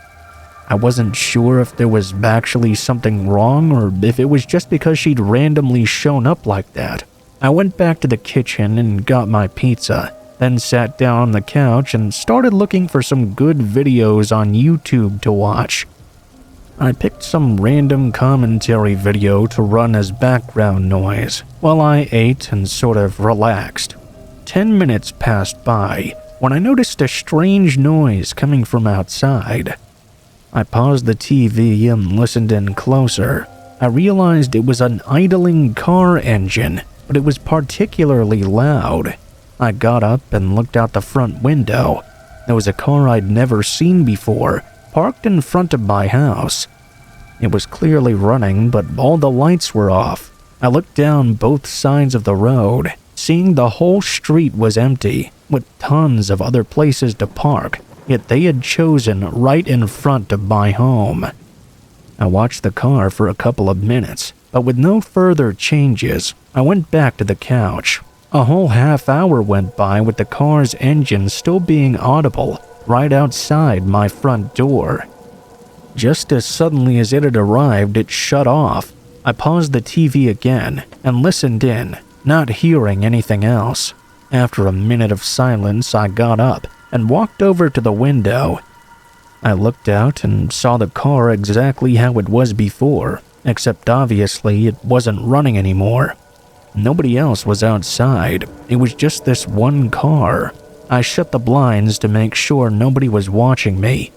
I wasn't sure if there was actually something wrong or if it was just because she'd randomly shown up like that. I went back to the kitchen and got my pizza, then sat down on the couch and started looking for some good videos on YouTube to watch. I picked some random commentary video to run as background noise while I ate and sort of relaxed. 10 minutes passed by when I noticed a strange noise coming from outside. I paused the TV and listened in closer. I realized it was an idling car engine, but it was particularly loud. I got up and looked out the front window. There was a car I'd never seen before, parked in front of my house. It was clearly running, but all the lights were off. I looked down both sides of the road, seeing the whole street was empty, with tons of other places to park, yet they had chosen right in front of my home. I watched the car for a couple of minutes, but with no further changes, I went back to the couch. A whole half hour went by with the car's engine still being audible right outside my front door. Just as suddenly as it had arrived, it shut off. I paused the TV again and listened in, not hearing anything else. After a minute of silence, I got up and walked over to the window. I looked out and saw the car exactly how it was before, except obviously it wasn't running anymore. Nobody else was outside. It was just this one car. I shut the blinds to make sure nobody was watching me.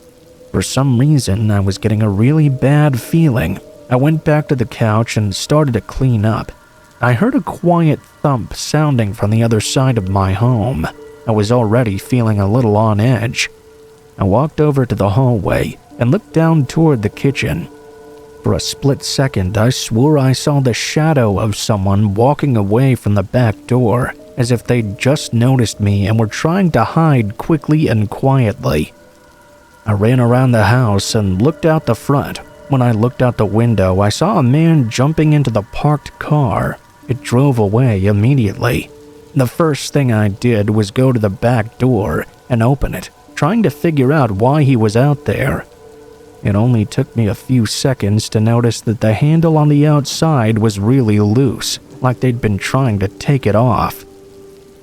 For some reason, I was getting a really bad feeling. I went back to the couch and started to clean up. I heard a quiet thump sounding from the other side of my home. I was already feeling a little on edge. I walked over to the hallway and looked down toward the kitchen. For a split second, I swore I saw the shadow of someone walking away from the back door, as if they'd just noticed me and were trying to hide quickly and quietly. I ran around the house and looked out the front. When I looked out the window, I saw a man jumping into the parked car. It drove away immediately. The first thing I did was go to the back door and open it, trying to figure out why he was out there. It only took me a few seconds to notice that the handle on the outside was really loose, like they'd been trying to take it off.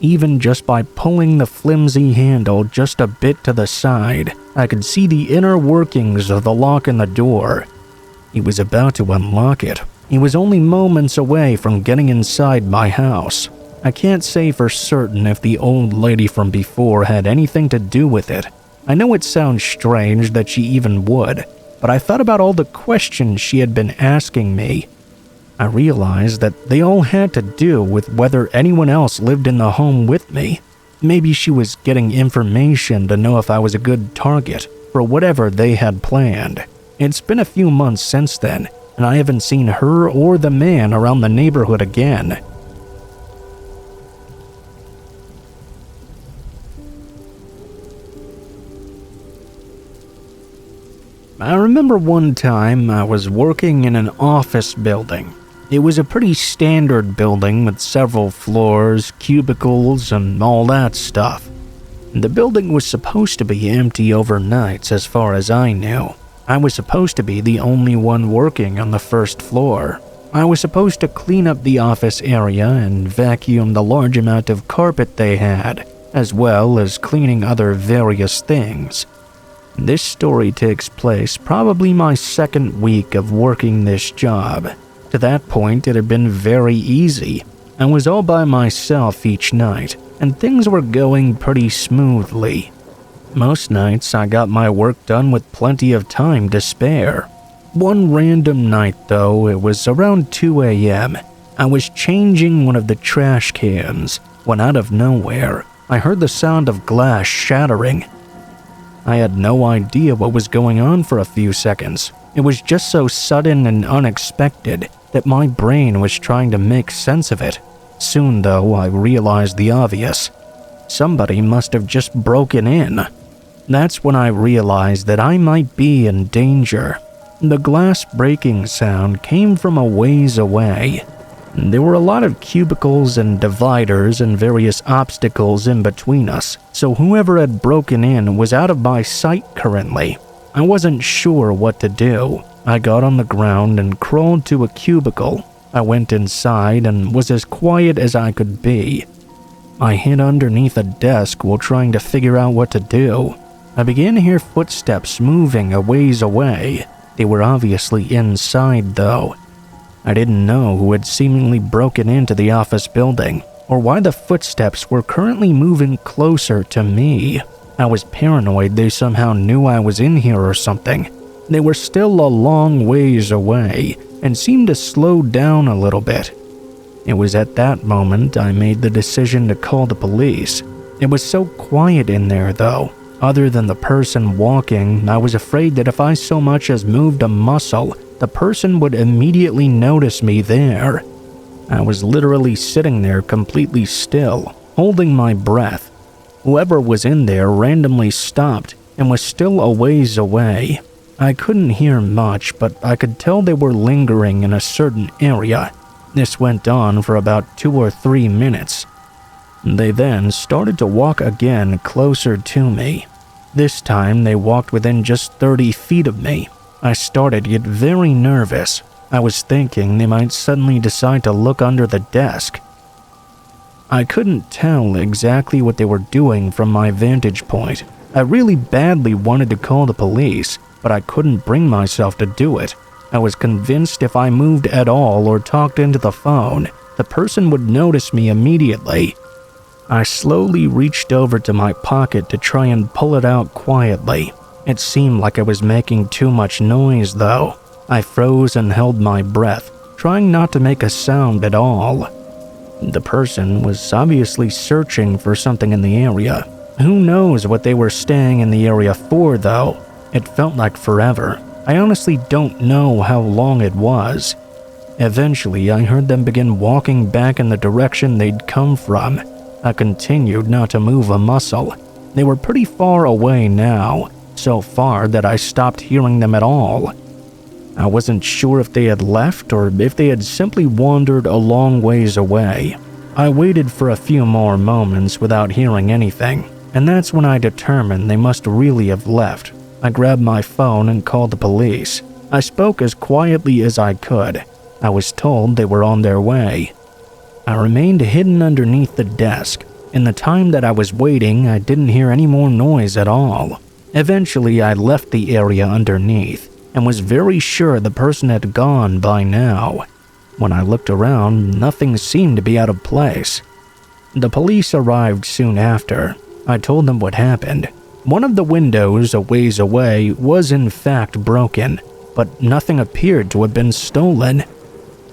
Even just by pulling the flimsy handle just a bit to the side, I could see the inner workings of the lock in the door. He was about to unlock it. He was only moments away from getting inside my house. I can't say for certain if the old lady from before had anything to do with it. I know it sounds strange that she even would, but I thought about all the questions she had been asking me. I realized that they all had to do with whether anyone else lived in the home with me. Maybe she was getting information to know if I was a good target for whatever they had planned. It's been a few months since then, and I haven't seen her or the man around the neighborhood again. I remember one time I was working in an office building. It was a pretty standard building with several floors, cubicles, and all that stuff. The building was supposed to be empty overnights as far as I knew. I was supposed to be the only one working on the first floor. I was supposed to clean up the office area and vacuum the large amount of carpet they had, as well as cleaning other various things. This story takes place probably my second week of working this job. To that point, it had been very easy. I was all by myself each night, and things were going pretty smoothly. Most nights, I got my work done with plenty of time to spare. One random night, though, it was around 2 a.m. I was changing one of the trash cans when out of nowhere, I heard the sound of glass shattering. I had no idea what was going on for a few seconds. It was just so sudden and unexpected that my brain was trying to make sense of it. Soon, though, I realized the obvious. Somebody must have just broken in. That's when I realized that I might be in danger. The glass breaking sound came from a ways away. There were a lot of cubicles and dividers and various obstacles in between us, so whoever had broken in was out of my sight currently. I wasn't sure what to do. I got on the ground and crawled to a cubicle. I went inside and was as quiet as I could be. I hid underneath a desk while trying to figure out what to do. I began to hear footsteps moving a ways away. They were obviously inside though. I didn't know who had seemingly broken into the office building, or why the footsteps were currently moving closer to me. I was paranoid they somehow knew I was in here or something. They were still a long ways away, and seemed to slow down a little bit. It was at that moment I made the decision to call the police. It was so quiet in there though. Other than the person walking, I was afraid that if I so much as moved a muscle, the person would immediately notice me there. I was literally sitting there completely still, holding my breath. Whoever was in there randomly stopped and was still a ways away. I couldn't hear much, but I could tell they were lingering in a certain area. This went on for about 2 or 3 minutes. They then started to walk again closer to me. This time they walked within just 30 feet of me. I started to get very nervous. I was thinking they might suddenly decide to look under the desk. I couldn't tell exactly what they were doing from my vantage point. I really badly wanted to call the police, but I couldn't bring myself to do it. I was convinced if I moved at all or talked into the phone, the person would notice me immediately. I slowly reached over to my pocket to try and pull it out quietly. It seemed like I was making too much noise though. I froze and held my breath, trying not to make a sound at all. The person was obviously searching for something in the area. Who knows what they were staying in the area for though? It felt like forever. I honestly don't know how long it was. Eventually, I heard them begin walking back in the direction they'd come from. I continued not to move a muscle. They were pretty far away now, so far that I stopped hearing them at all. I wasn't sure if they had left or if they had simply wandered a long ways away. I waited for a few more moments without hearing anything, and that's when I determined they must really have left. I grabbed my phone and called the police. I spoke as quietly as I could. I was told they were on their way. I remained hidden underneath the desk. In the time that I was waiting, I didn't hear any more noise at all. Eventually, I left the area underneath and was very sure the person had gone by now. When I looked around, nothing seemed to be out of place. The police arrived soon after. I told them what happened. One of the windows a ways away was in fact broken, but nothing appeared to have been stolen.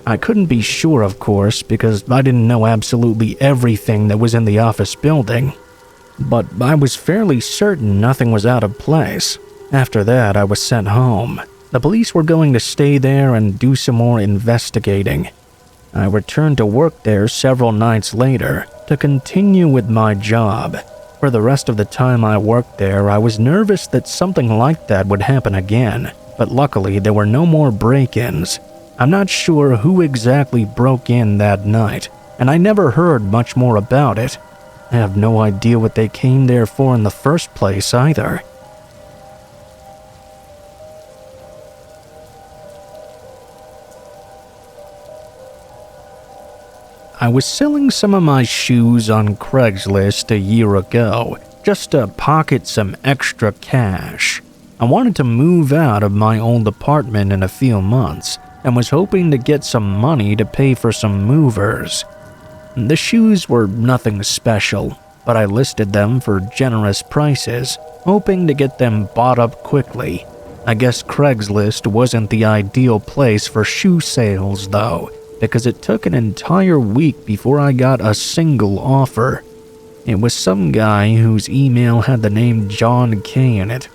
I couldn't be sure, of course, because I didn't know absolutely everything that was in the office building. But I was fairly certain nothing was out of place. After that, I was sent home. The police were going to stay there and do some more investigating. I returned to work there several nights later to continue with my job. For the rest of the time I worked there, I was nervous that something like that would happen again, but luckily there were no more break-ins. I'm not sure who exactly broke in that night, and I never heard much more about it. I have no idea what they came there for in the first place either. I was selling some of my shoes on Craigslist a year ago, just to pocket some extra cash. I wanted to move out of my old apartment in a few months, and was hoping to get some money to pay for some movers. The shoes were nothing special, but I listed them for generous prices, hoping to get them bought up quickly. I guess Craigslist wasn't the ideal place for shoe sales though, because it took an entire week before I got a single offer. It was some guy whose email had the name John K in it.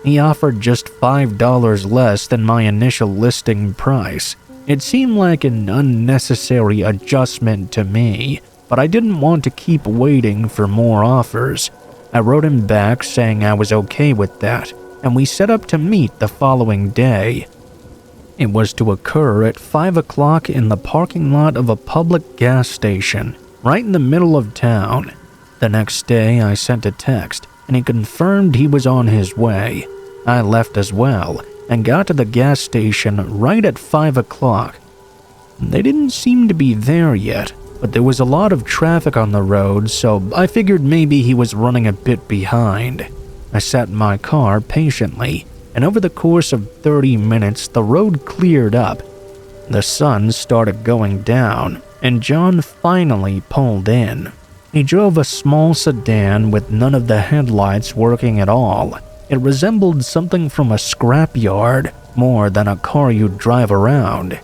He offered just $5 less than my initial listing price. It seemed like an unnecessary adjustment to me, but I didn't want to keep waiting for more offers. I wrote him back saying I was okay with that, and we set up to meet the following day. It was to occur at 5 o'clock in the parking lot of a public gas station, right in the middle of town. The next day, I sent a text, and he confirmed he was on his way. I left as well, and got to the gas station right at 5 o'clock. They didn't seem to be there yet, but there was a lot of traffic on the road, so I figured maybe he was running a bit behind. I sat in my car patiently, and over the course of 30 minutes, the road cleared up. The sun started going down, and John finally pulled in. He drove a small sedan with none of the headlights working at all. It resembled something from a scrapyard more than a car you'd drive around.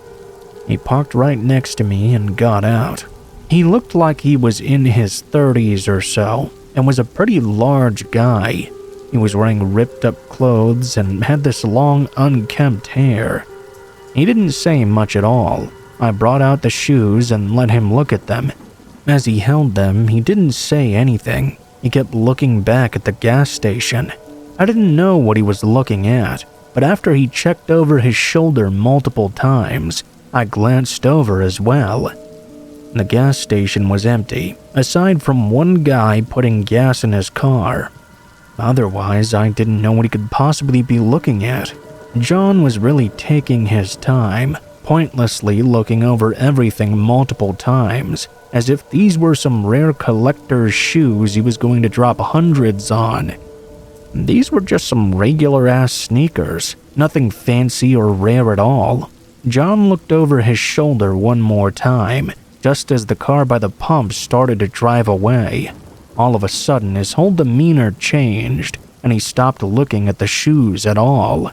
He parked right next to me and got out. He looked like he was in his 30s or so, and was a pretty large guy. He was wearing ripped-up clothes and had this long, unkempt hair. He didn't say much at all. I brought out the shoes and let him look at them. As he held them, he didn't say anything. He kept looking back at the gas station. I didn't know what he was looking at, but after he checked over his shoulder multiple times, I glanced over as well. The gas station was empty, aside from one guy putting gas in his car. Otherwise, I didn't know what he could possibly be looking at. John was really taking his time, pointlessly looking over everything multiple times, as if these were some rare collector's shoes he was going to drop hundreds on. These were just some regular-ass sneakers, nothing fancy or rare at all. John looked over his shoulder one more time, just as the car by the pump started to drive away. All of a sudden, his whole demeanor changed, and he stopped looking at the shoes at all.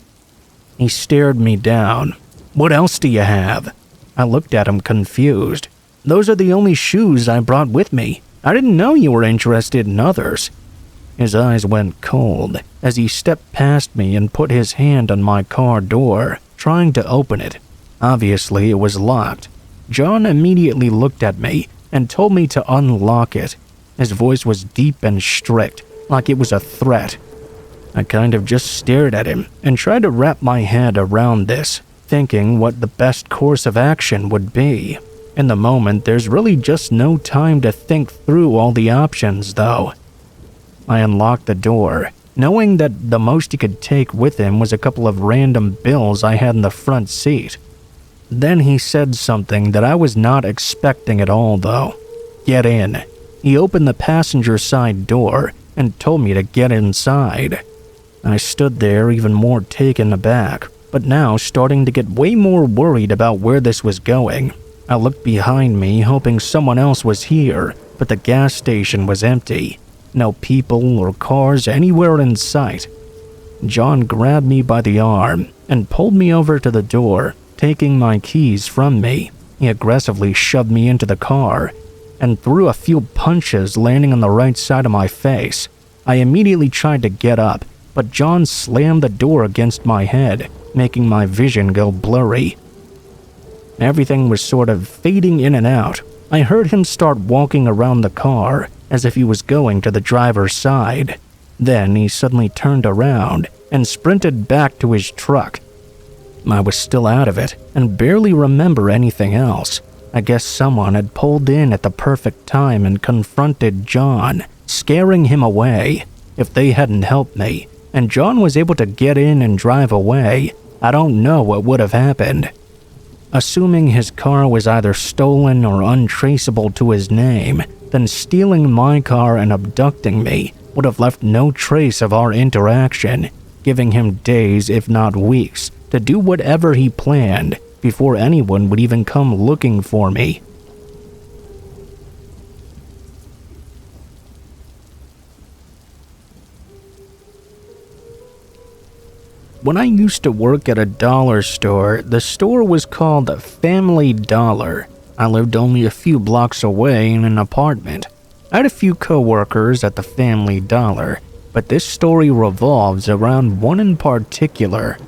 He stared me down. "What else do you have?" I looked at him confused. "Those are the only shoes I brought with me. I didn't know you were interested in others." His eyes went cold as he stepped past me and put his hand on my car door, trying to open it. Obviously, it was locked. John immediately looked at me and told me to unlock it. His voice was deep and strict, like it was a threat. I kind of just stared at him and tried to wrap my head around this, thinking what the best course of action would be. In the moment, there's really just no time to think through all the options, though. I unlocked the door, knowing that the most he could take with him was a couple of random bills I had in the front seat. Then he said something that I was not expecting at all, though. "Get in." He opened the passenger side door and told me to get inside. I stood there even more taken aback, but now starting to get way more worried about where this was going. I looked behind me, hoping someone else was here, but the gas station was empty. No people or cars anywhere in sight. John grabbed me by the arm and pulled me over to the door, taking my keys from me. He aggressively shoved me into the car and threw a few punches, landing on the right side of my face. I immediately tried to get up, but John slammed the door against my head, making my vision go blurry. Everything was sort of fading in and out. I heard him start walking around the car, as if he was going to the driver's side. Then he suddenly turned around and sprinted back to his truck. I was still out of it and barely remember anything else. I guess someone had pulled in at the perfect time and confronted John, scaring him away. If they hadn't helped me, and John was able to get in and drive away, I don't know what would have happened. Assuming his car was either stolen or untraceable to his name, then stealing my car and abducting me would have left no trace of our interaction, giving him days, if not weeks, to do whatever he planned before anyone would even come looking for me. When I used to work at a dollar store, the store was called Family Dollar. I lived only a few blocks away in an apartment. I had a few coworkers at the Family Dollar, but this story revolves around one in particular.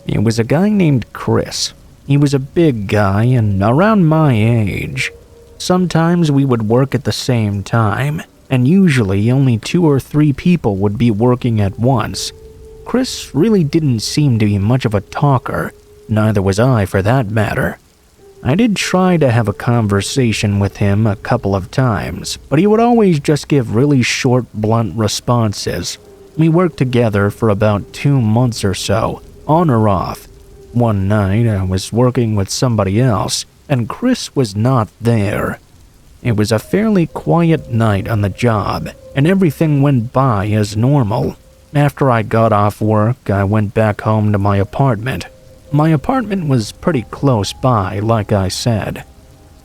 It was a guy named Chris. He was a big guy and around my age. Sometimes we would work at the same time, and usually only 2 or 3 people would be working at once. Chris really didn't seem to be much of a talker, Neither was I, for that matter. I did try to have a conversation with him a couple of times, but he would always just give really short, blunt responses. We worked together for about 2 months or so, on or off. One night, I was working with somebody else, and Chris was not there. It was a fairly quiet night on the job, and everything went by as normal. After I got off work, I went back home to my apartment. My apartment was pretty close by, like I said.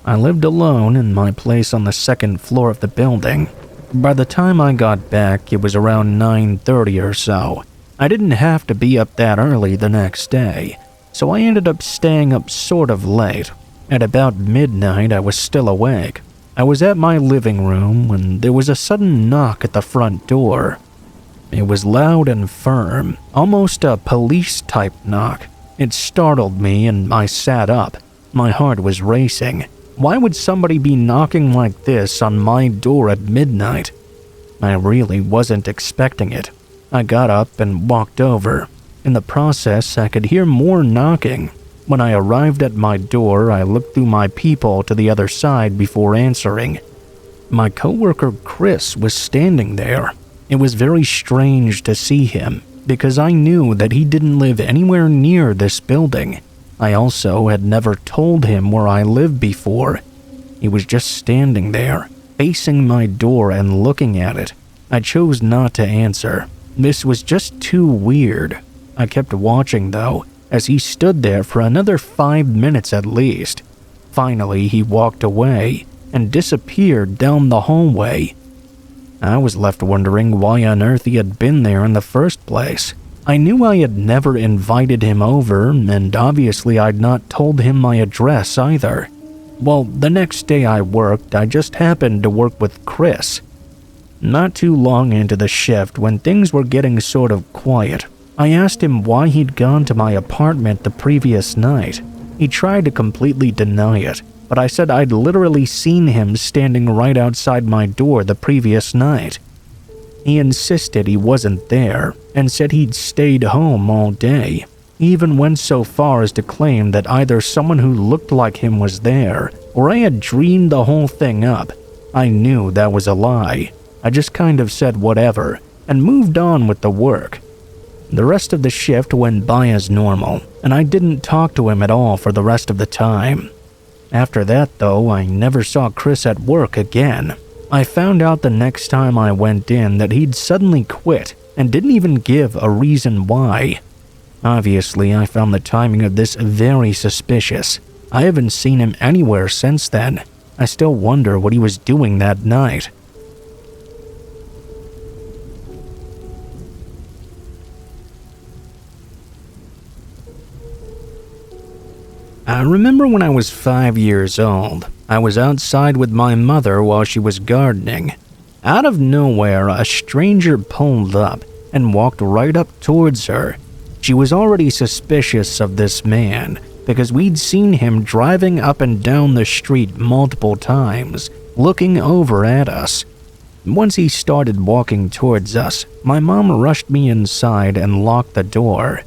I lived alone in my place on the second floor of the building. By the time I got back, it was around 9:30 or so. I didn't have to be up that early the next day, so I ended up staying up sort of late. At about midnight, I was still awake. I was at my living room when there was a sudden knock at the front door. It was loud and firm, almost a police-type knock. It startled me and I sat up. My heart was racing. Why would somebody be knocking like this on my door at midnight? I really wasn't expecting it. I got up and walked over. In the process, I could hear more knocking. When I arrived at my door, I looked through my peephole to the other side before answering. My coworker Chris was standing there. It was very strange to see him, because I knew that he didn't live anywhere near this building. I also had never told him where I lived before. He was just standing there, facing my door and looking at it. I chose not to answer. This was just too weird. I kept watching, though, as he stood there for another 5 minutes at least. Finally, he walked away and disappeared down the hallway. I was left wondering why on earth he had been there in the first place. I knew I had never invited him over, and obviously I'd not told him my address either. Well, the next day I worked, I just happened to work with Chris. Not too long into the shift, when things were getting sort of quiet, I asked him why he'd gone to my apartment the previous night. He tried to completely deny it, but I said I'd literally seen him standing right outside my door the previous night. He insisted he wasn't there and said he'd stayed home all day. He even went so far as to claim that either someone who looked like him was there or I had dreamed the whole thing up. I knew that was a lie. I just kind of said whatever and moved on with the work. The rest of the shift went by as normal, and I didn't talk to him at all for the rest of the time. After that, though, I never saw Chris at work again. I found out the next time I went in that he'd suddenly quit and didn't even give a reason why. Obviously, I found the timing of this very suspicious. I haven't seen him anywhere since then. I still wonder what he was doing that night. I remember when I was 5 years old, I was outside with my mother while she was gardening. Out of nowhere, a stranger pulled up and walked right up towards her. She was already suspicious of this man because we'd seen him driving up and down the street multiple times, looking over at us. Once he started walking towards us, my mom rushed me inside and locked the door.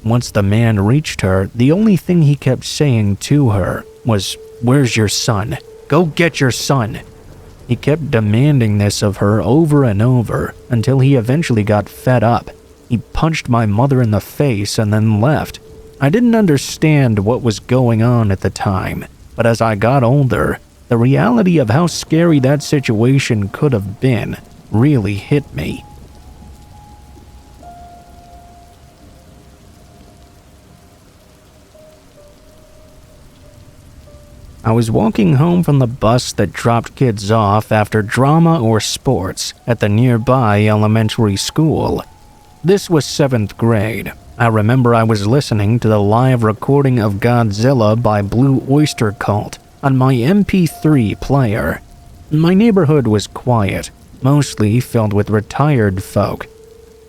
Once the man reached her, the only thing he kept saying to her was, "Where's your son? Go get your son." He kept demanding this of her over and over until he eventually got fed up. He punched my mother in the face and then left. I didn't understand what was going on at the time, but as I got older, the reality of how scary that situation could have been really hit me. I was walking home from the bus that dropped kids off after drama or sports at the nearby elementary school. This was 7th grade. I remember I was listening to the live recording of Godzilla by Blue Oyster Cult on my MP3 player. My neighborhood was quiet, mostly filled with retired folk.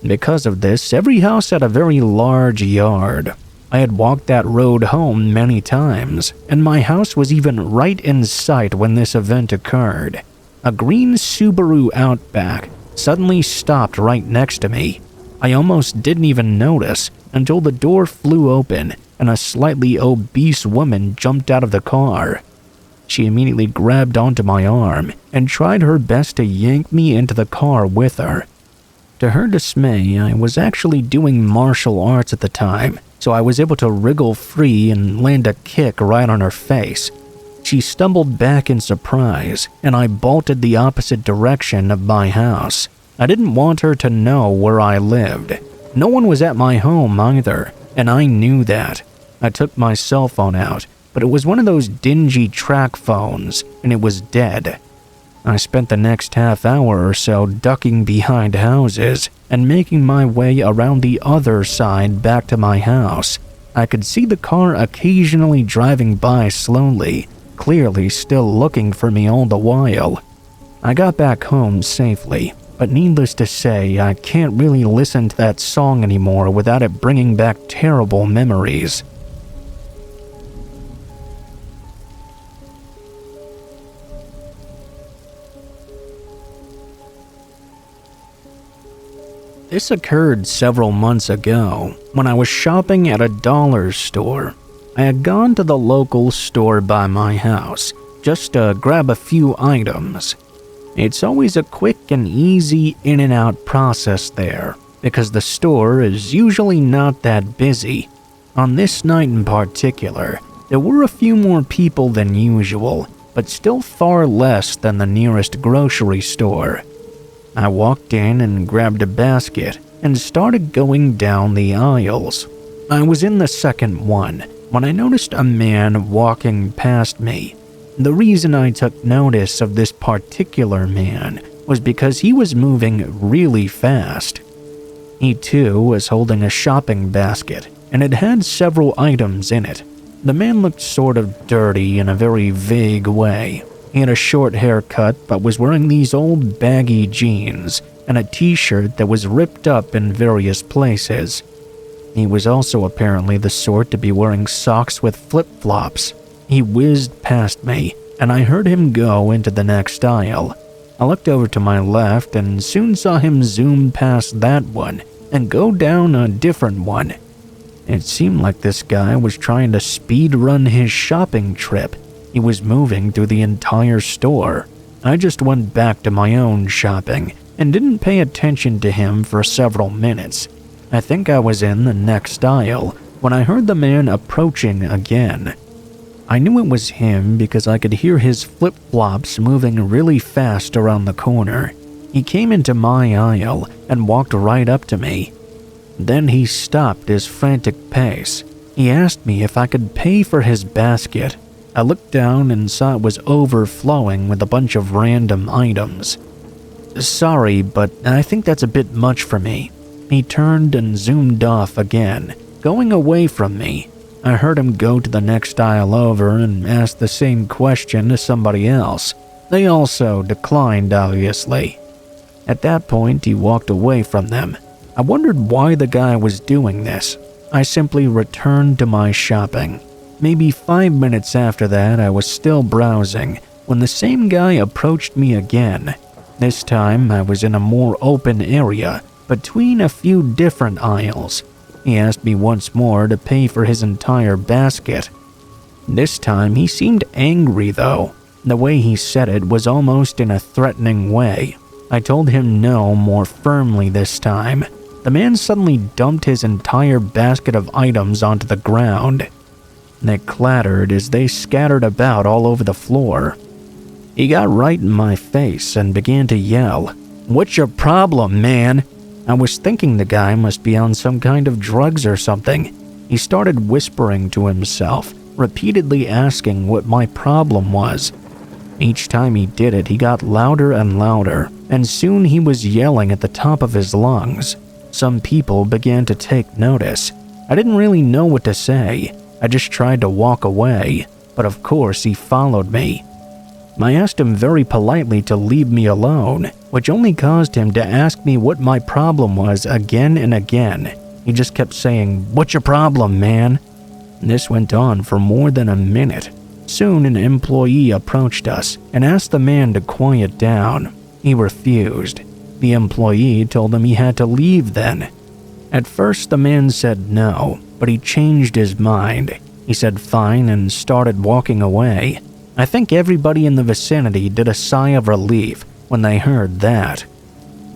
Because of this, every house had a very large yard. I had walked that road home many times, and my house was even right in sight when this event occurred. A green Subaru Outback suddenly stopped right next to me. I almost didn't even notice until the door flew open and a slightly obese woman jumped out of the car. She immediately grabbed onto my arm and tried her best to yank me into the car with her. To her dismay, I was actually doing martial arts at the time, so I was able to wriggle free and land a kick right on her face. She stumbled back in surprise, and I bolted the opposite direction of my house. I didn't want her to know where I lived. No one was at my home either, and I knew that. I took my cell phone out, but it was one of those dingy track phones, and it was dead. I spent the next half hour or so ducking behind houses and making my way around the other side back to my house. I could see the car occasionally driving by slowly, clearly still looking for me all the while. I got back home safely, but needless to say, I can't really listen to that song anymore without it bringing back terrible memories. This occurred several months ago when I was shopping at a dollar store. I had gone to the local store by my house just to grab a few items. It's always a quick and easy in and out process there because the store is usually not that busy. On this night in particular, there were a few more people than usual, but still far less than the nearest grocery store. I walked in and grabbed a basket and started going down the aisles. I was in the second one when I noticed a man walking past me. The reason I took notice of this particular man was because he was moving really fast. He too was holding a shopping basket, and it had several items in it. The man looked sort of dirty in a very vague way. He had a short haircut but was wearing these old baggy jeans and a t-shirt that was ripped up in various places. He was also apparently the sort to be wearing socks with flip-flops. He whizzed past me, and I heard him go into the next aisle. I looked over to my left and soon saw him zoom past that one and go down a different one. It seemed like this guy was trying to speed run his shopping trip. He was moving through the entire store. I just went back to my own shopping and didn't pay attention to him for several minutes. I think I was in the next aisle when I heard the man approaching again. I knew it was him because I could hear his flip-flops moving really fast around the corner. He came into my aisle and walked right up to me. Then he stopped his frantic pace. He asked me if I could pay for his basket. I looked down and saw it was overflowing with a bunch of random items. Sorry, but I think that's a bit much for me. He turned and zoomed off again, going away from me. I heard him go to the next aisle over and ask the same question to somebody else. They also declined, obviously. At that point, he walked away from them. I wondered why the guy was doing this. I simply returned to my shopping. Maybe 5 minutes after that, I was still browsing when the same guy approached me again. This time, I was in a more open area between a few different aisles. He asked me once more to pay for his entire basket. This time, he seemed angry though. The way he said it was almost in a threatening way. I told him no more firmly this time. The man suddenly dumped his entire basket of items onto the ground. They clattered as they scattered about all over the floor. He got right in my face and began to yell, "What's your problem, man?" I was thinking the guy must be on some kind of drugs or something. He started whispering to himself, repeatedly asking what my problem was. Each time he did it, he got louder and louder, and soon he was yelling at the top of his lungs. Some people began to take notice. I didn't really know what to say. I just tried to walk away, but of course he followed me. I asked him very politely to leave me alone, which only caused him to ask me what my problem was again and again. He just kept saying, "What's your problem, man?" This went on for more than a minute. Soon an employee approached us and asked the man to quiet down. He refused. The employee told him he had to leave then. At first the man said no, but he changed his mind. He said fine and started walking away. I think everybody in the vicinity did a sigh of relief when they heard that.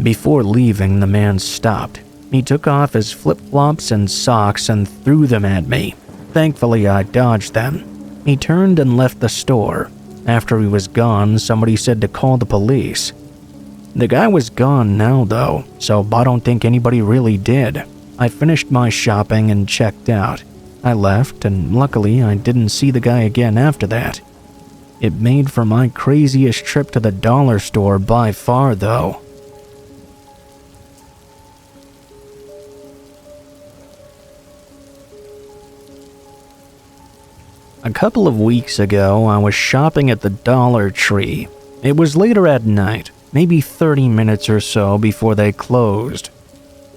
Before leaving, the man stopped. He took off his flip-flops and socks and threw them at me. Thankfully, I dodged them. He turned and left the store. After he was gone, somebody said to call the police. The guy was gone now, though, so I don't think anybody really did. I finished my shopping and checked out. I left, and luckily I didn't see the guy again after that. It made for my craziest trip to the dollar store by far, though. A couple of weeks ago, I was shopping at the Dollar Tree. It was later at night, maybe 30 minutes or so before they closed.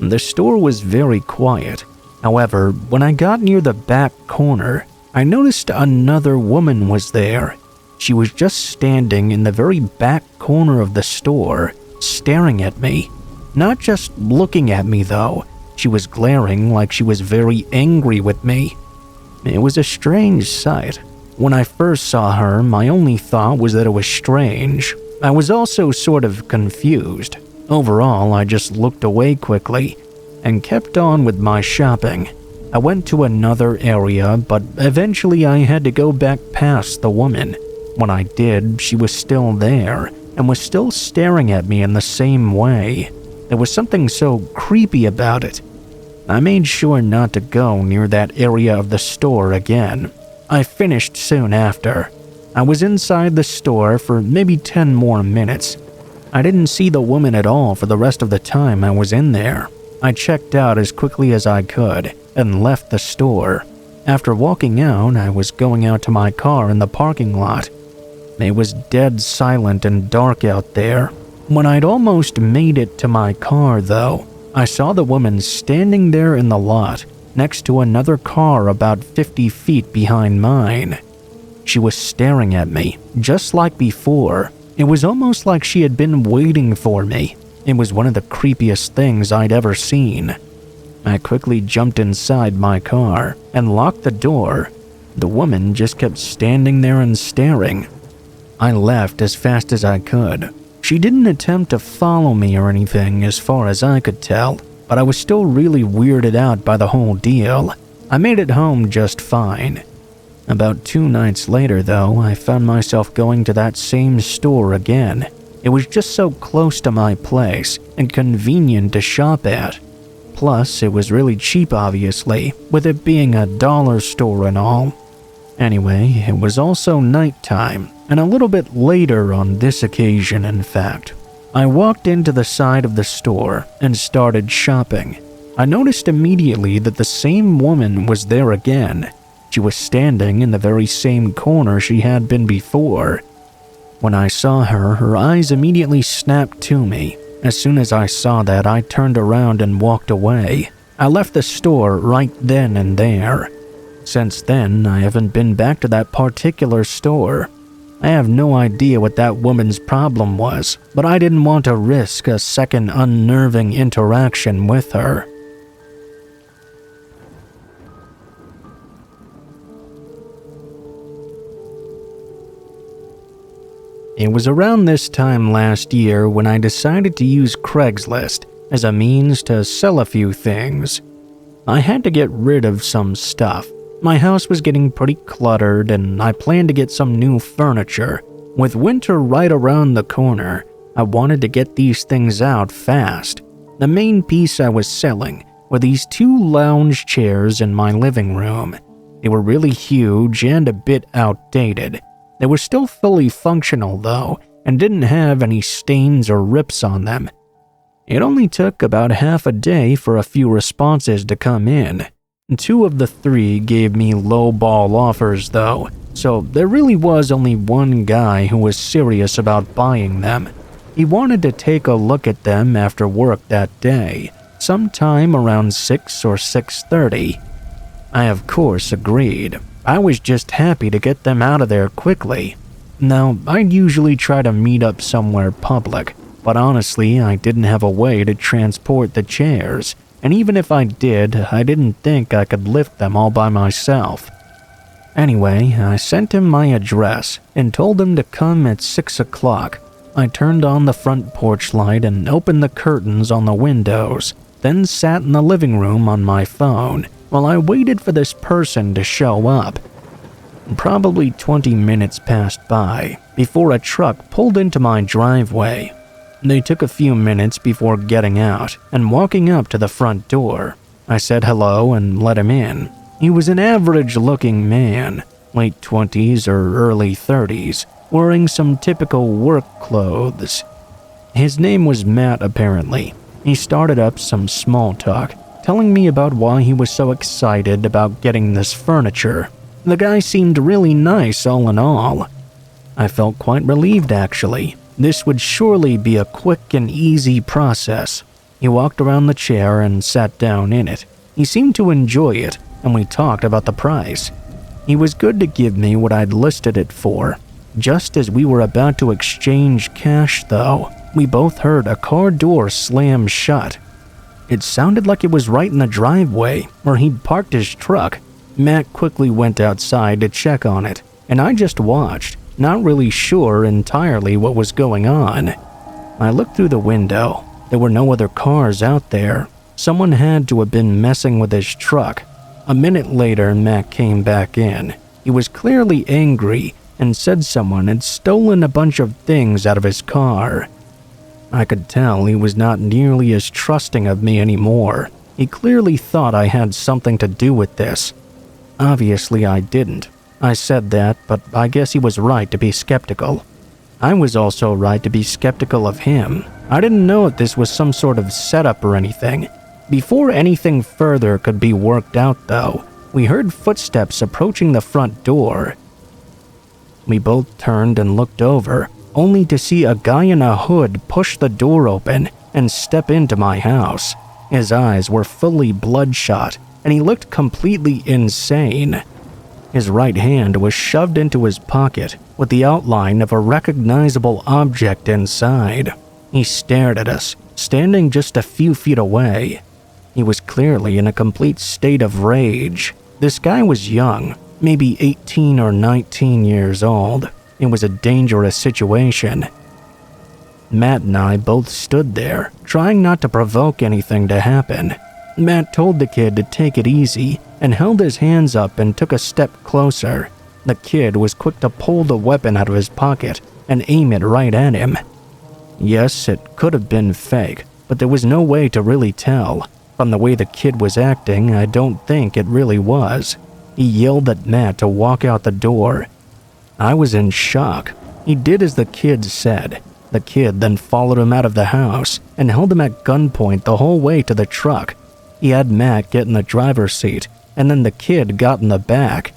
The store was very quiet. However, when I got near the back corner, I noticed another woman was there. She was just standing in the very back corner of the store, staring at me. Not just looking at me, though. She was glaring like she was very angry with me. It was a strange sight. When I first saw her, my only thought was that it was strange. I was also sort of confused. Overall, I just looked away quickly and kept on with my shopping. I went to another area, but eventually I had to go back past the woman. When I did, she was still there and was still staring at me in the same way. There was something so creepy about it. I made sure not to go near that area of the store again. I finished soon after. I was inside the store for maybe 10 more minutes. I didn't see the woman at all for the rest of the time I was in there. I checked out as quickly as I could and left the store. After walking out, I was going out to my car in the parking lot. It was dead silent and dark out there. When I'd almost made it to my car, though, I saw the woman standing there in the lot, next to another car about 50 feet behind mine. She was staring at me, just like before. It was almost like she had been waiting for me. It was one of the creepiest things I'd ever seen. I quickly jumped inside my car and locked the door. The woman just kept standing there and staring. I left as fast as I could. She didn't attempt to follow me or anything as far as I could tell, but I was still really weirded out by the whole deal. I made it home just fine. About 2 nights later, though, I found myself going to that same store again. It was just so close to my place and convenient to shop at. Plus, it was really cheap, obviously, with it being a dollar store and all. Anyway, it was also nighttime, and a little bit later on this occasion, in fact. I walked into the side of the store and started shopping. I noticed immediately that the same woman was there again. She was standing in the very same corner she had been before. When I saw her, her eyes immediately snapped to me. As soon as I saw that, I turned around and walked away. I left the store right then and there. Since then, I haven't been back to that particular store. I have no idea what that woman's problem was, but I didn't want to risk a second unnerving interaction with her. It was around this time last year when I decided to use Craigslist as a means to sell a few things. I had to get rid of some stuff. My house was getting pretty cluttered and I planned to get some new furniture. With winter right around the corner, I wanted to get these things out fast. The main piece I was selling were these 2 lounge chairs in my living room. They were really huge and a bit outdated. They were still fully functional though, and didn't have any stains or rips on them. It only took about half a day for a few responses to come in. 2 of the 3 gave me low-ball offers though, so there really was only one guy who was serious about buying them. He wanted to take a look at them after work that day, sometime around 6 or 6:30. I of course agreed. I was just happy to get them out of there quickly. Now, I'd usually try to meet up somewhere public, but honestly, I didn't have a way to transport the chairs, and even if I did, I didn't think I could lift them all by myself. Anyway, I sent him my address and told him to come at 6 o'clock. I turned on the front porch light and opened the curtains on the windows, then sat in the living room on my phone while I waited for this person to show up. Probably 20 minutes passed by before a truck pulled into my driveway. They took a few minutes before getting out and walking up to the front door. I said hello and let him in. He was an average-looking man, late 20s or early 30s, wearing some typical work clothes. His name was Matt, apparently. He started up some small talk, telling me about why he was so excited about getting this furniture. The guy seemed really nice all in all. I felt quite relieved, actually. This would surely be a quick and easy process. He walked around the chair and sat down in it. He seemed to enjoy it, and we talked about the price. He was good to give me what I'd listed it for. Just as we were about to exchange cash, though, we both heard a car door slam shut. It sounded like it was right in the driveway where he'd parked his truck. Matt quickly went outside to check on it, and I just watched, not really sure entirely what was going on. I looked through the window. There were no other cars out there. Someone had to have been messing with his truck. A minute later, Matt came back in. He was clearly angry and said someone had stolen a bunch of things out of his car. I could tell he was not nearly as trusting of me anymore. He clearly thought I had something to do with this. Obviously, I didn't. I said that, but I guess he was right to be skeptical. I was also right to be skeptical of him. I didn't know if this was some sort of setup or anything. Before anything further could be worked out, though, we heard footsteps approaching the front door. We both turned and looked over, only to see a guy in a hood push the door open and step into my house. His eyes were fully bloodshot, and he looked completely insane. His right hand was shoved into his pocket with the outline of a recognizable object inside. He stared at us, standing just a few feet away. He was clearly in a complete state of rage. This guy was young, maybe 18 or 19 years old. It was a dangerous situation. Matt and I both stood there, trying not to provoke anything to happen. Matt told the kid to take it easy and held his hands up and took a step closer. The kid was quick to pull the weapon out of his pocket and aim it right at him. Yes, it could have been fake, but there was no way to really tell. From the way the kid was acting, I don't think it really was. He yelled at Matt to walk out the door. I was in shock. He did as the kid said. The kid then followed him out of the house and held him at gunpoint the whole way to the truck. He had Matt get in the driver's seat, and then the kid got in the back.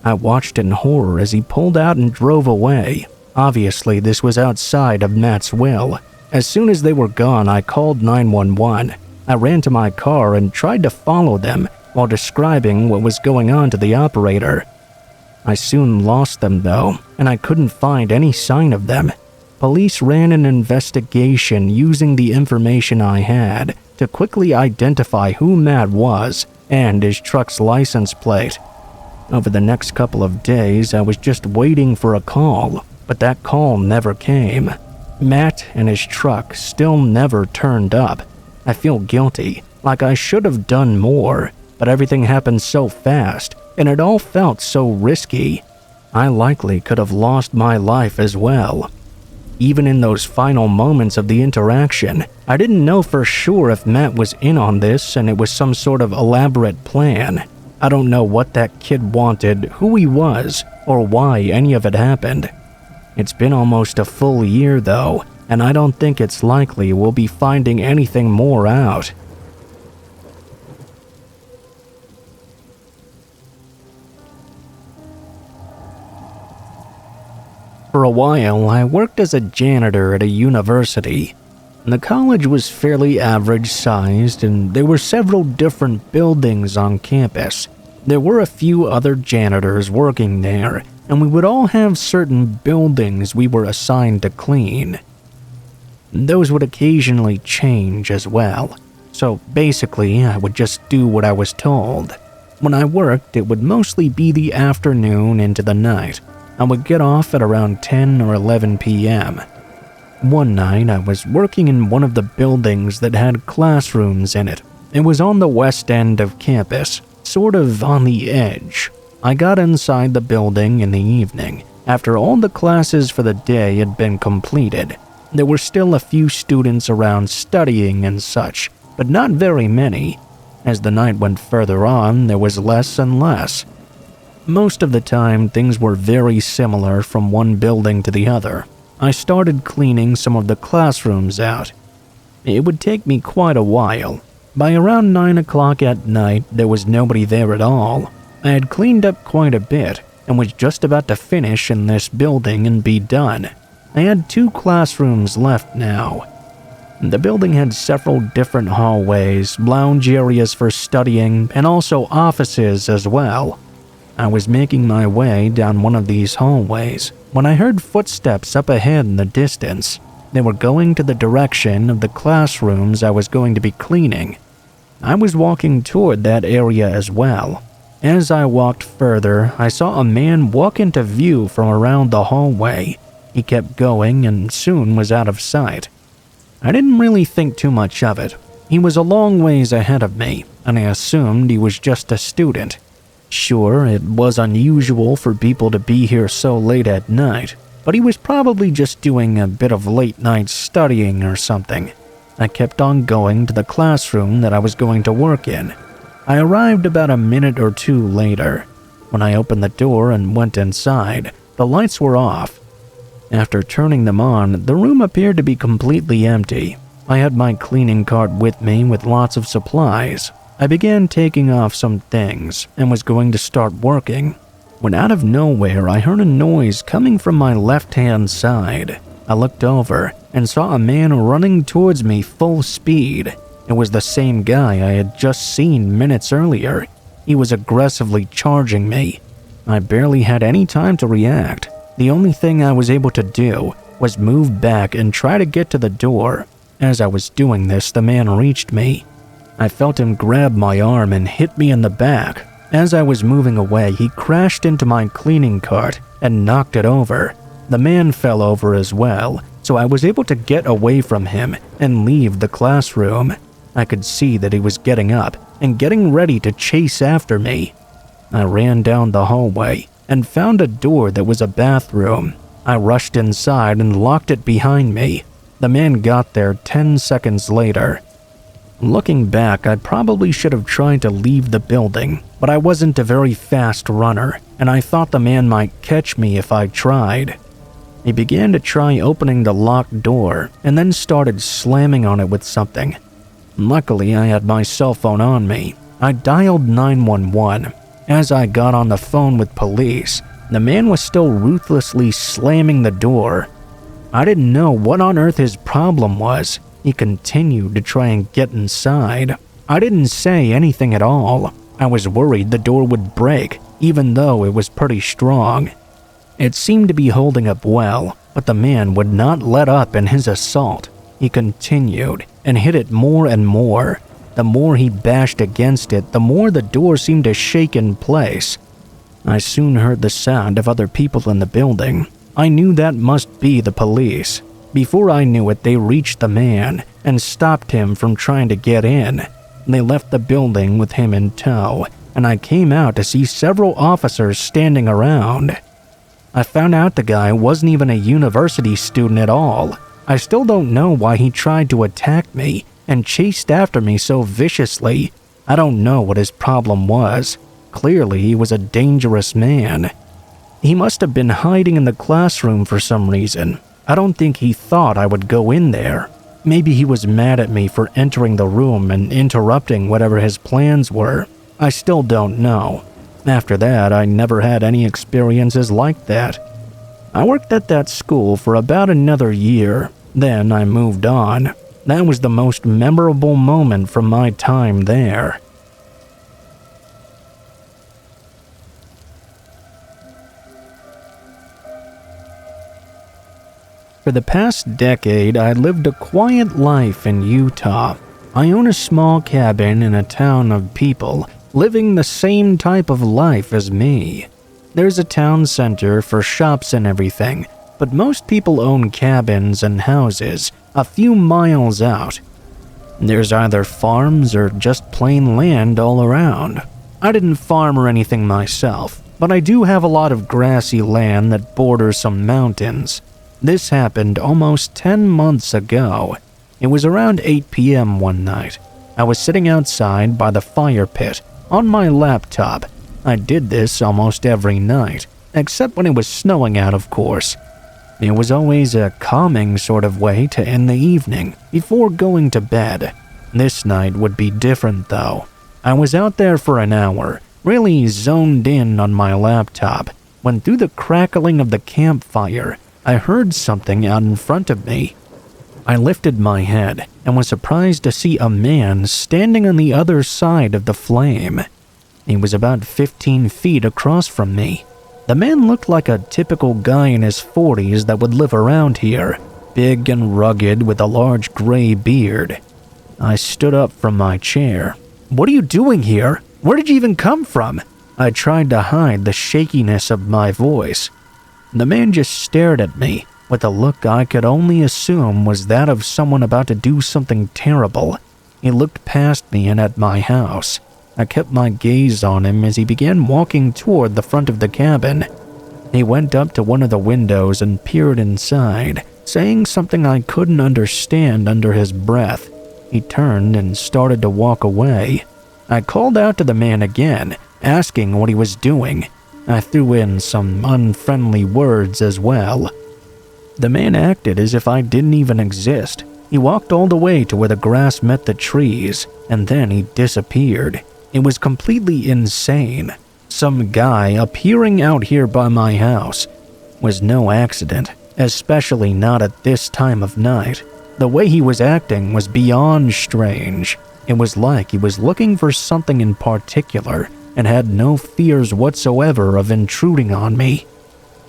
I watched in horror as he pulled out and drove away. Obviously, this was outside of Matt's will. As soon as they were gone, I called 911. I ran to my car and tried to follow them while describing what was going on to the operator. I soon lost them, though, and I couldn't find any sign of them. Police ran an investigation using the information I had to quickly identify who Matt was and his truck's license plate. Over the next couple of days, I was just waiting for a call, but that call never came. Matt and his truck still never turned up. I feel guilty, like I should have done more, but everything happened so fast, and it all felt so risky. I likely could have lost my life as well. Even in those final moments of the interaction, I didn't know for sure if Matt was in on this and it was some sort of elaborate plan. I don't know what that kid wanted, who he was, or why any of it happened. It's been almost a full year though, and I don't think it's likely we'll be finding anything more out. For a while, I worked as a janitor at a university. The college was fairly average-sized, and there were several different buildings on campus. There were a few other janitors working there, and we would all have certain buildings we were assigned to clean. Those would occasionally change as well. so basically I would just do what I was told. When I worked, it would mostly be the afternoon into the night. I would get off at around 10 or 11 p.m. One night, I was working in one of the buildings that had classrooms in it. It was on the west end of campus, sort of on the edge. I got inside the building in the evening, after all the classes for the day had been completed. There were still a few students around studying and such, but not very many. As the night went further on, there was less and less. Most of the time, things were very similar from one building to the other. I started cleaning some of the classrooms out. It would take me quite a while. By around 9 o'clock at night, there was nobody there at all. I had cleaned up quite a bit and was just about to finish in this building and be done. I had 2 classrooms left now. The building had several different hallways, lounge areas for studying, and also offices as well. I was making my way down one of these hallways when I heard footsteps up ahead in the distance. They were going to the direction of the classrooms I was going to be cleaning. I was walking toward that area as well. As I walked further, I saw a man walk into view from around the hallway. He kept going and soon was out of sight. I didn't really think too much of it. He was a long ways ahead of me, and I assumed he was just a student. Sure, it was unusual for people to be here so late at night, but he was probably just doing a bit of late-night studying or something. I kept on going to the classroom that I was going to work in. I arrived about a minute or 2 later. When I opened the door and went inside, the lights were off. After turning them on, the room appeared to be completely empty. I had my cleaning cart with me with lots of supplies. I began taking off some things and was going to start working, when out of nowhere I heard a noise coming from my left-hand side. I looked over and saw a man running towards me full speed. It was the same guy I had just seen minutes earlier. He was aggressively charging me. I barely had any time to react. The only thing I was able to do was move back and try to get to the door. As I was doing this, the man reached me. I felt him grab my arm and hit me in the back. As I was moving away, he crashed into my cleaning cart and knocked it over. The man fell over as well, so I was able to get away from him and leave the classroom. I could see that he was getting up and getting ready to chase after me. I ran down the hallway and found a door that was a bathroom. I rushed inside and locked it behind me. The man got there 10 seconds later. Looking back, I probably should have tried to leave the building, but I wasn't a very fast runner, and I thought the man might catch me if I tried. He began to try opening the locked door, and then started slamming on it with something. Luckily, I had my cell phone on me. I dialed 911. As I got on the phone with police, the man was still ruthlessly slamming the door. I didn't know what on earth his problem was. He continued to try and get inside. I didn't say anything at all. I was worried the door would break, even though it was pretty strong. It seemed to be holding up well, but the man would not let up in his assault. He continued and hit it more and more. The more he bashed against it, the more the door seemed to shake in place. I soon heard the sound of other people in the building. I knew that must be the police. Before I knew it, they reached the man and stopped him from trying to get in. They left the building with him in tow, and I came out to see several officers standing around. I found out the guy wasn't even a university student at all. I still don't know why he tried to attack me and chased after me so viciously. I don't know what his problem was. Clearly, he was a dangerous man. He must have been hiding in the classroom for some reason. I don't think he thought I would go in there. Maybe he was mad at me for entering the room and interrupting whatever his plans were. I still don't know. After that, I never had any experiences like that. I worked at that school for about another year. Then I moved on. That was the most memorable moment from my time there. For the past decade, I lived a quiet life in Utah. I own a small cabin in a town of people living the same type of life as me. There's a town center for shops and everything, but most people own cabins and houses a few miles out. There's either farms or just plain land all around. I didn't farm or anything myself, but I do have a lot of grassy land that borders some mountains. This happened almost 10 months ago. It was around 8 p.m. one night. I was sitting outside by the fire pit on my laptop. I did this almost every night, except when it was snowing out, of course. It was always a calming sort of way to end the evening before going to bed. This night would be different though. I was out there for an hour, really zoned in on my laptop, when through the crackling of the campfire, I heard something out in front of me. I lifted my head and was surprised to see a man standing on the other side of the flame. He was about 15 feet across from me. The man looked like a typical guy in his 40s that would live around here, big and rugged with a large gray beard. I stood up from my chair. "What are you doing here? Where did you even come from?" I tried to hide the shakiness of my voice. The man just stared at me with a look I could only assume was that of someone about to do something terrible. He looked past me and at my house. I kept my gaze on him as he began walking toward the front of the cabin. He went up to one of the windows and peered inside, saying something I couldn't understand under his breath. He turned and started to walk away. I called out to the man again, asking what he was doing. I threw in some unfriendly words as well. The man acted as if I didn't even exist. He walked all the way to where the grass met the trees, and then he disappeared. It was completely insane. Some guy appearing out here by my house was no accident, especially not at this time of night. The way he was acting was beyond strange. It was like he was looking for something in particular and had no fears whatsoever of intruding on me.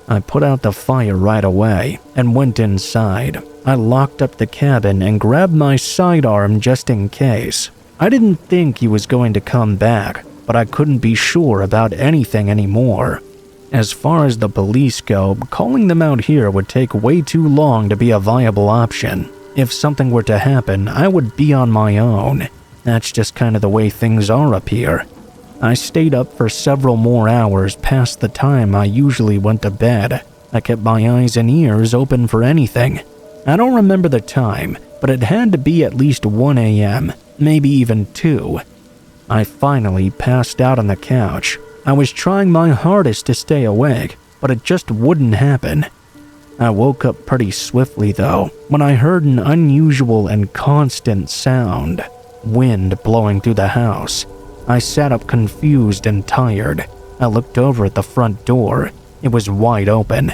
I put out the fire right away and went inside. I locked up the cabin and grabbed my sidearm just in case. I didn't think he was going to come back, but I couldn't be sure about anything anymore. As far as the police go, calling them out here would take way too long to be a viable option. If something were to happen, I would be on my own. That's just kind of the way things are up here. I stayed up for several more hours past the time I usually went to bed. I kept my eyes and ears open for anything. I don't remember the time, but it had to be at least 1 a.m., maybe even 2. I finally passed out on the couch. I was trying my hardest to stay awake, but it just wouldn't happen. I woke up pretty swiftly though, when I heard an unusual and constant sound. Wind blowing through the house. I sat up confused and tired. I looked over at the front door. It was wide open.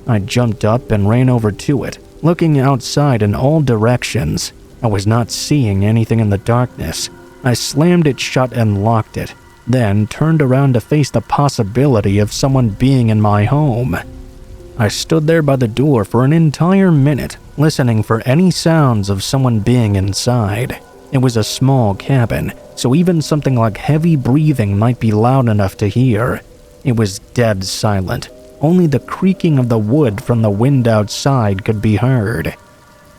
I jumped up and ran over to it, looking outside in all directions. I was not seeing anything in the darkness. I slammed it shut and locked it, then turned around to face the possibility of someone being in my home. I stood there by the door for an entire minute, listening for any sounds of someone being inside. It was a small cabin, so even something like heavy breathing might be loud enough to hear. It was dead silent. Only the creaking of the wood from the wind outside could be heard.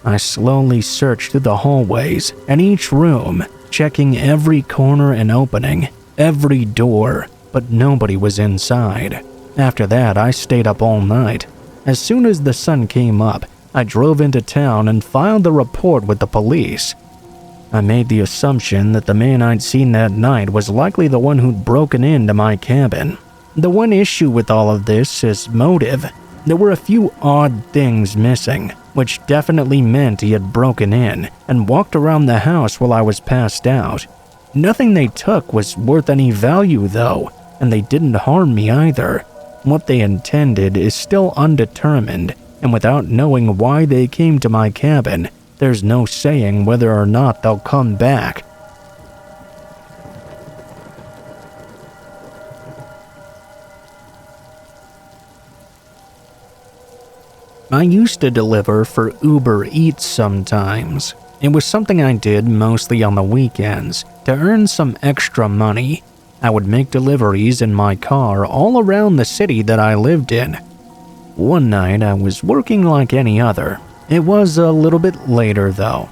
I slowly searched through the hallways and each room, checking every corner and opening, every door, but nobody was inside. After that, I stayed up all night. As soon as the sun came up, I drove into town and filed the report with the police. I made the assumption that the man I'd seen that night was likely the one who'd broken into my cabin. The one issue with all of this is motive. There were a few odd things missing, which definitely meant he had broken in and walked around the house while I was passed out. Nothing they took was worth any value though, and they didn't harm me either. What they intended is still undetermined, and without knowing why they came to my cabin, there's no saying whether or not they'll come back. I used to deliver for Uber Eats sometimes. It was something I did mostly on the weekends to earn some extra money. I would make deliveries in my car all around the city that I lived in. One night I was working like any other. It was a little bit later though.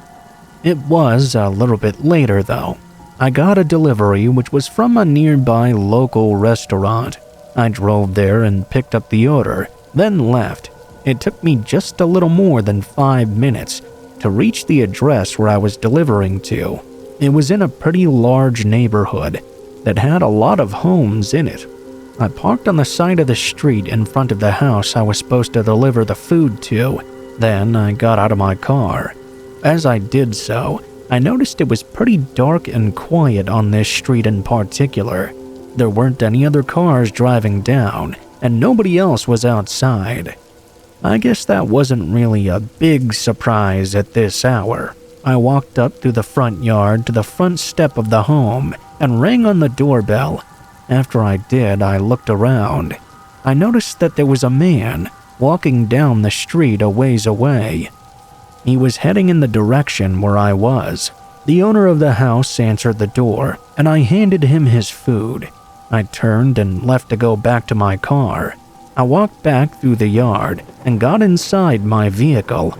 I got a delivery which was from a nearby local restaurant. I drove there and picked up the order, then left. It took me just a little more than 5 minutes to reach the address where I was delivering to. It was in a pretty large neighborhood that had a lot of homes in it. I parked on the side of the street in front of the house I was supposed to deliver the food to. Then I got out of my car. As I did so, I noticed it was pretty dark and quiet on this street in particular. There weren't any other cars driving down, and nobody else was outside. I guess that wasn't really a big surprise at this hour. I walked up through the front yard to the front step of the home and rang on the doorbell. After I did, I looked around. I noticed that there was a man walking down the street a ways away. He was heading in the direction where I was. The owner of the house answered the door, and I handed him his food. I turned and left to go back to my car. I walked back through the yard and got inside my vehicle.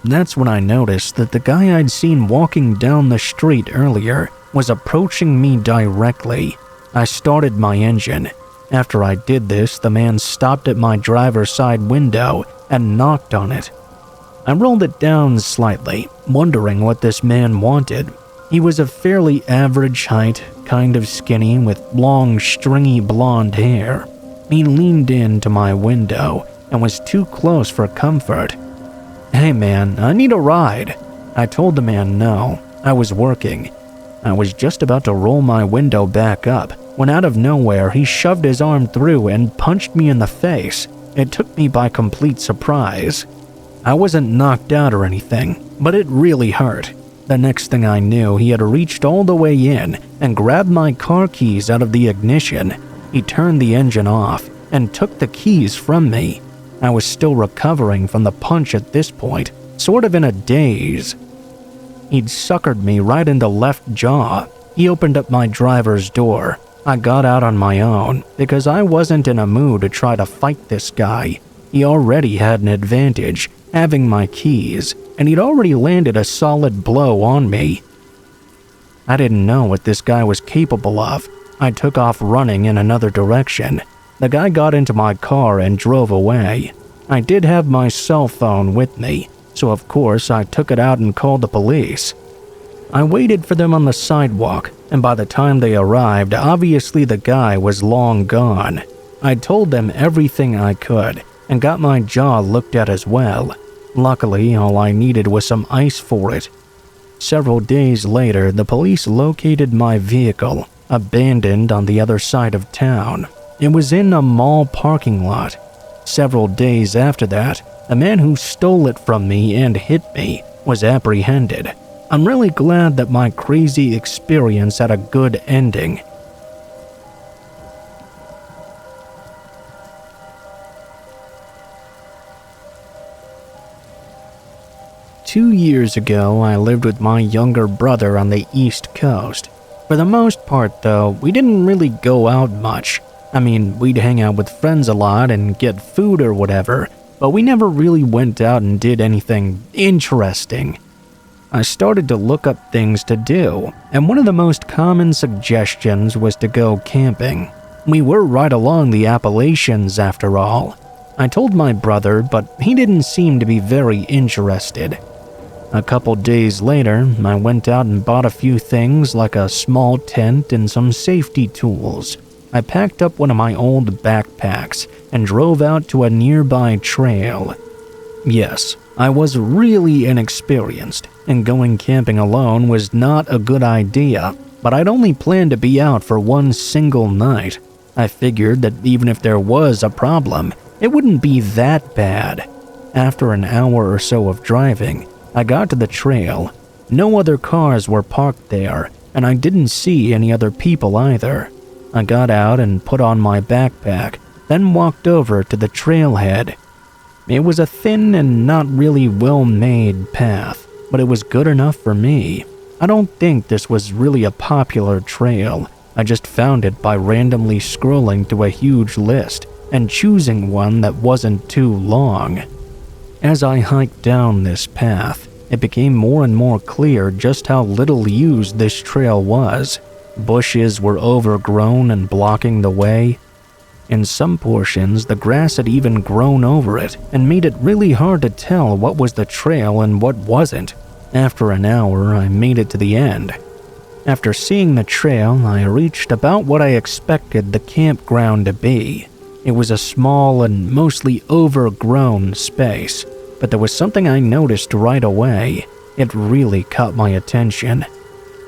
That's when I noticed that the guy I'd seen walking down the street earlier was approaching me directly. I started my engine. After I did this, the man stopped at my driver's side window and knocked on it. I rolled it down slightly, wondering what this man wanted. He was of fairly average height, kind of skinny with long, stringy blonde hair. He leaned into my window and was too close for comfort. "Hey man, I need a ride." I told the man no, I was working. I was just about to roll my window back up when out of nowhere he shoved his arm through and punched me in the face. It took me by complete surprise. I wasn't knocked out or anything, but it really hurt. The next thing I knew, he had reached all the way in and grabbed my car keys out of the ignition. He turned the engine off and took the keys from me. I was still recovering from the punch at this point, sort of in a daze. He'd suckered me right in the left jaw. He opened up my driver's door. I got out on my own because I wasn't in a mood to try to fight this guy. He already had an advantage, having my keys, and he'd already landed a solid blow on me. I didn't know what this guy was capable of. I took off running in another direction. The guy got into my car and drove away. I did have my cell phone with me, so of course I took it out and called the police. I waited for them on the sidewalk, and by the time they arrived, obviously the guy was long gone. I told them everything I could and got my jaw looked at as well. Luckily, all I needed was some ice for it. Several days later, the police located my vehicle, abandoned on the other side of town. It was in a mall parking lot. Several days after that, the man who stole it from me and hit me was apprehended. I'm really glad that my crazy experience had a good ending. Two years ago, I lived with my younger brother on the East Coast. For the most part, though, we didn't really go out much. I mean, we'd hang out with friends a lot and get food or whatever, but we never really went out and did anything interesting. I started to look up things to do, and one of the most common suggestions was to go camping. We were right along the Appalachians after all. I told my brother, but he didn't seem to be very interested. A couple days later, I went out and bought a few things like a small tent and some safety tools. I packed up one of my old backpacks and drove out to a nearby trail. Yes, I was really inexperienced, and going camping alone was not a good idea, but I'd only planned to be out for one single night. I figured that even if there was a problem, it wouldn't be that bad. After an hour or so of driving, I got to the trail. No other cars were parked there, and I didn't see any other people either. I got out and put on my backpack, then walked over to the trailhead. It was a thin and not really well-made path. but it was good enough for me. I don't think this was really a popular trail. I just found it by randomly scrolling through a huge list and choosing one that wasn't too long. As I hiked down this path, it became more and more clear just how little used this trail was. Bushes were overgrown and blocking the way. In some portions, the grass had even grown over it and made it really hard to tell what was the trail and what wasn't. After an hour, I made it to the end. After seeing the trail, I reached about what I expected the campground to be. It was a small and mostly overgrown space, but there was something I noticed right away. It really caught my attention.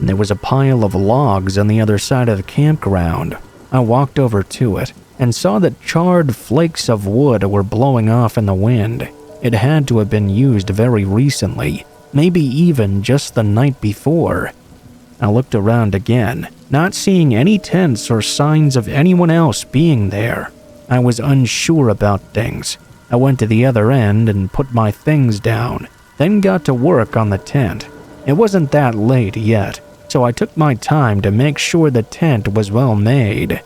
There was a pile of logs on the other side of the campground. I walked over to it and saw that charred flakes of wood were blowing off in the wind. It had to have been used very recently, maybe even just the night before. I looked around again, not seeing any tents or signs of anyone else being there. I was unsure about things. I went to the other end and put my things down, then got to work on the tent. It wasn't that late yet, so I took my time to make sure the tent was well made.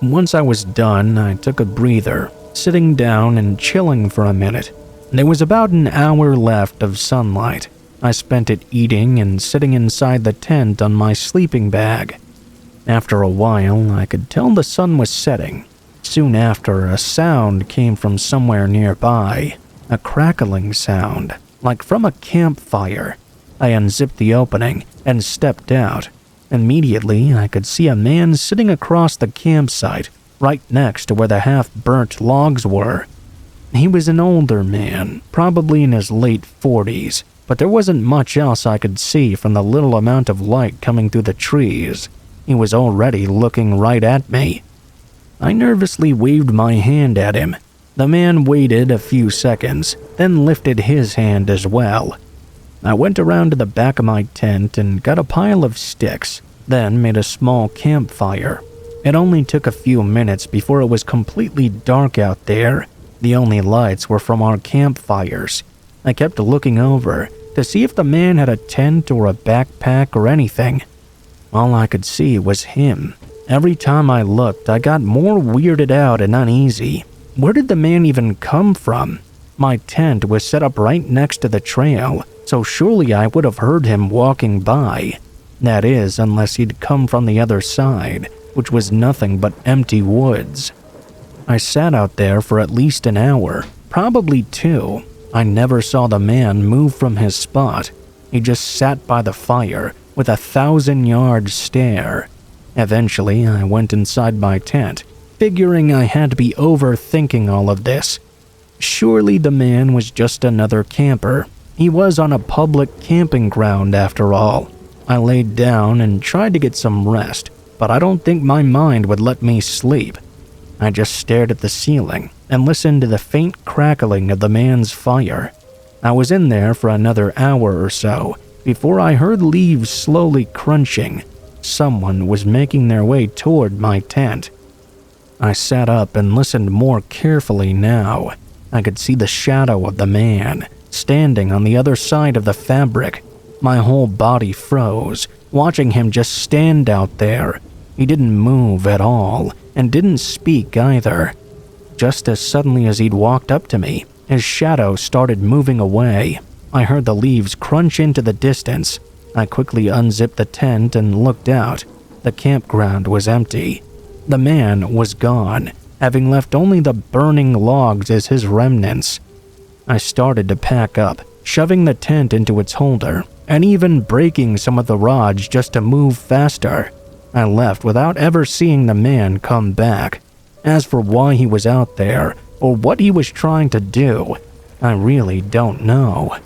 Once I was done, I took a breather, sitting down and chilling for a minute. There was about an hour left of sunlight. I spent it eating and sitting inside the tent on my sleeping bag. After a while, I could tell the sun was setting. Soon after, a sound came from somewhere nearby, a crackling sound, like from a campfire. I unzipped the opening and stepped out. Immediately, I could see a man sitting across the campsite, right next to where the half-burnt logs were. He was an older man, probably in his late 40s, but there wasn't much else I could see from the little amount of light coming through the trees. He was already looking right at me. I nervously waved my hand at him. The man waited a few seconds, then lifted his hand as well. I went around to the back of my tent and got a pile of sticks, then made a small campfire. It only took a few minutes before it was completely dark out there. The only lights were from our campfires. I kept looking over to see if the man had a tent or a backpack or anything. All I could see was him. Every time I looked, I got more weirded out and uneasy. Where did the man even come from? My tent was set up right next to the trail, so surely I would have heard him walking by. That is, unless he'd come from the other side, which was nothing but empty woods. I sat out there for at least an hour, probably 2. I never saw the man move from his spot. He just sat by the fire with a 1,000-yard stare. Eventually, I went inside my tent, figuring I had to be overthinking all of this. Surely the man was just another camper. He was on a public camping ground after all. I laid down and tried to get some rest, but I don't think my mind would let me sleep. I just stared at the ceiling and listened to the faint crackling of the man's fire. I was in there for another hour or so before I heard leaves slowly crunching. Someone was making their way toward my tent. I sat up and listened more carefully now. I could see the shadow of the man standing on the other side of the fabric. My whole body froze, watching him just stand out there. He didn't move at all, and didn't speak either. Just as suddenly as he'd walked up to me, his shadow started moving away. I heard the leaves crunch into the distance. I quickly unzipped the tent and looked out. The campground was empty. The man was gone, having left only the burning logs as his remnants. I started to pack up, shoving the tent into its holder, and even breaking some of the rods just to move faster. I left without ever seeing the man come back. As for why he was out there, or what he was trying to do, I really don't know.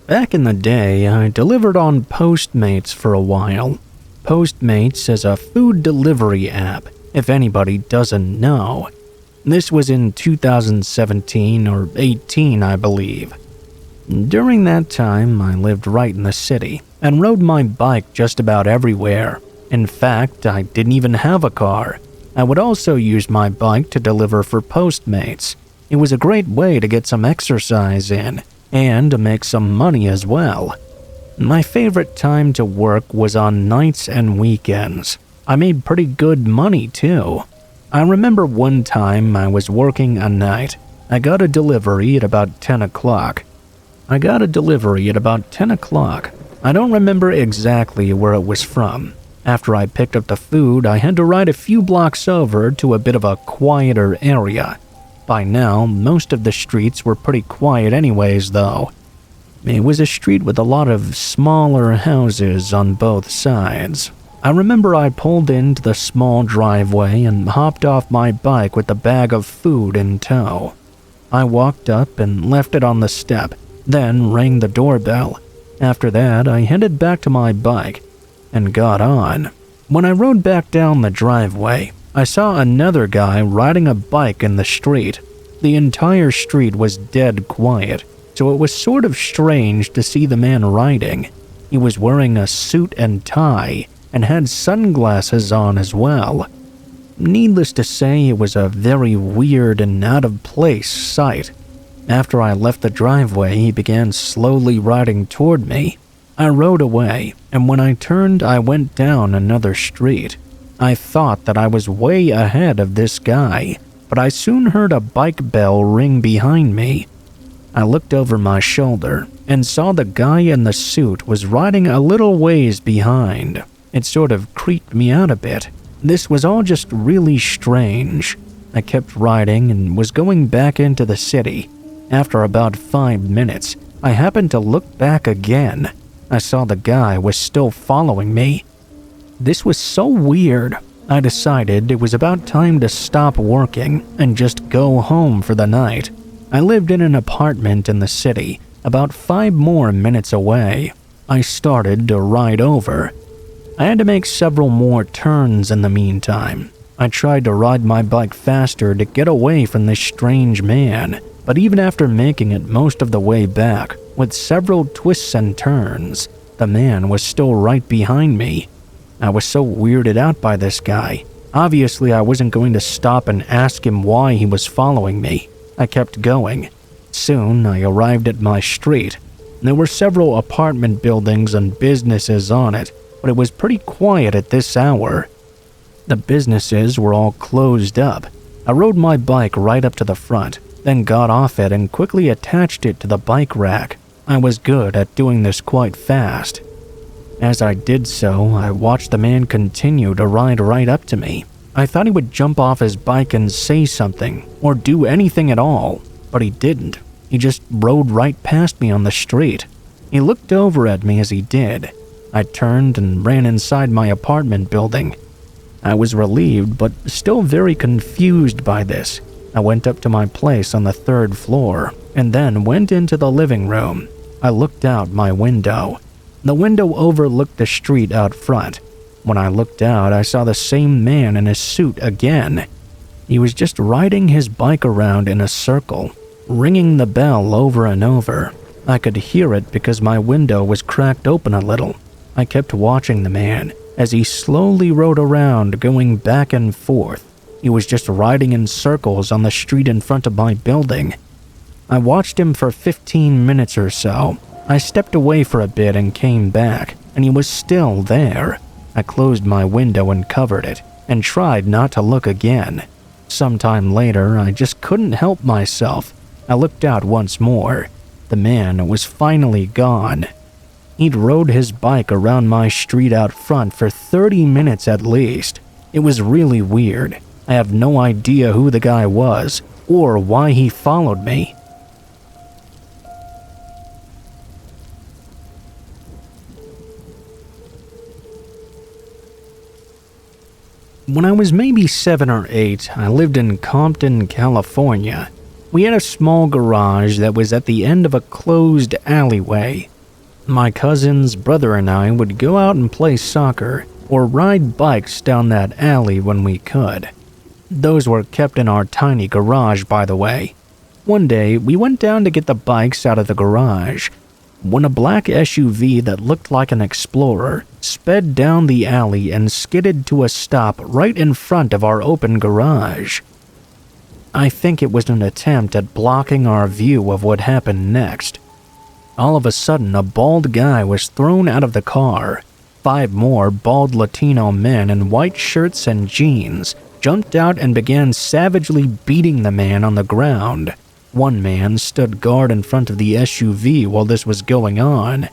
Back in the day, I delivered on Postmates for a while. Postmates is a food delivery app, if anybody doesn't know. This was in 2017 or 18, I believe. During that time, I lived right in the city and rode my bike just about everywhere. In fact, I didn't even have a car. I would also use my bike to deliver for Postmates. It was a great way to get some exercise in and to make some money as well. My favorite time to work was on nights and weekends. I made pretty good money too. I remember one time I was working a night. I got a delivery at about 10 o'clock. I don't remember exactly where it was from. After I picked up the food, I had to ride a few blocks over to a bit of a quieter area. By now, most of the streets were pretty quiet anyways, though. It was a street with a lot of smaller houses on both sides. I remember I pulled into the small driveway and hopped off my bike with the bag of food in tow. I walked up and left it on the step, then rang the doorbell. After that, I headed back to my bike and got on. When I rode back down the driveway, I saw another guy riding a bike in the street. The entire street was dead quiet, so it was sort of strange to see the man riding. He was wearing a suit and tie and had sunglasses on as well. Needless to say, it was a very weird and out-of-place sight. After I left the driveway, he began slowly riding toward me. I rode away, and when I turned, I went down another street. I thought that I was way ahead of this guy, but I soon heard a bike bell ring behind me. I looked over my shoulder and saw the guy in the suit was riding a little ways behind. It sort of creeped me out a bit. This was all just really strange. I kept riding and was going back into the city. After about 5 minutes, I happened to look back again. I saw the guy was still following me. This was so weird. I decided it was about time to stop working and just go home for the night. I lived in an apartment in the city, about 5 more minutes away. I started to ride over. I had to make several more turns in the meantime. I tried to ride my bike faster to get away from this strange man, but even after making it most of the way back, with several twists and turns, the man was still right behind me. I was so weirded out by this guy. Obviously, I wasn't going to stop and ask him why he was following me. I kept going. Soon, I arrived at my street. There were several apartment buildings and businesses on it, but it was pretty quiet at this hour. The businesses were all closed up. I rode my bike right up to the front, then got off it and quickly attached it to the bike rack. I was good at doing this quite fast. As I did so, I watched the man continue to ride right up to me. I thought he would jump off his bike and say something, or do anything at all, but he didn't. He just rode right past me on the street. He looked over at me as he did. I turned and ran inside my apartment building. I was relieved, but still very confused by this. I went up to my place on the 3rd floor, and then went into the living room. I looked out my window. The window overlooked the street out front. When I looked out, I saw the same man in his suit again. He was just riding his bike around in a circle, ringing the bell over and over. I could hear it because my window was cracked open a little. I kept watching the man as he slowly rode around, going back and forth. He was just riding in circles on the street in front of my building. I watched him for 15 minutes or so. I stepped away for a bit and came back, and he was still there. I closed my window and covered it, and tried not to look again. Sometime later, I just couldn't help myself. I looked out once more. The man was finally gone. He'd rode his bike around my street out front for 30 minutes at least. It was really weird. I have no idea who the guy was, or why he followed me. When I was maybe 7 or 8, I lived in Compton, California. We had a small garage that was at the end of a closed alleyway. My cousin's brother and I would go out and play soccer or ride bikes down that alley when we could. Those were kept in our tiny garage, by the way. One day, we went down to get the bikes out of the garage. when a black SUV that looked like an Explorer sped down the alley and skidded to a stop right in front of our open garage. I think it was an attempt at blocking our view of what happened next. All of a sudden, a bald guy was thrown out of the car. 5 more bald Latino men in white shirts and jeans jumped out and began savagely beating the man on the ground. One man stood guard in front of the SUV while this was going on.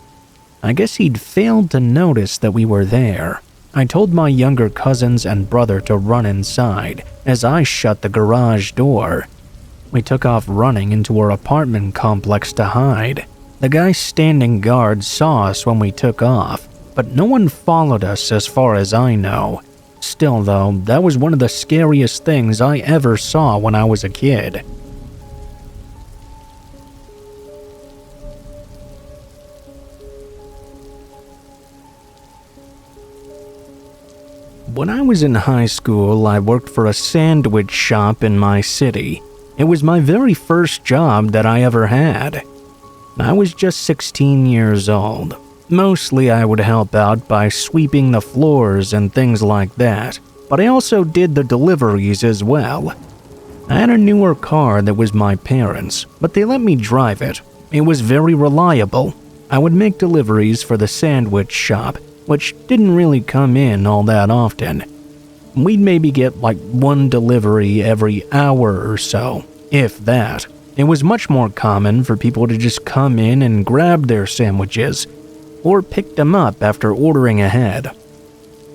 I guess he'd failed to notice that we were there. I told my younger cousins and brother to run inside as I shut the garage door. We took off running into our apartment complex to hide. The guy standing guard saw us when we took off, but no one followed us as far as I know. Still though, that was one of the scariest things I ever saw when I was a kid. When I was in high school, I worked for a sandwich shop in my city. It was my very first job that I ever had. I was just 16 years old. Mostly I would help out by sweeping the floors and things like that, but I also did the deliveries as well. I had a newer car that was my parents', but they let me drive it. It was very reliable. I would make deliveries for the sandwich shop, which didn't really come in all that often. We'd maybe get like 1 delivery every hour or so, if that. It was much more common for people to just come in and grab their sandwiches, or pick them up after ordering ahead.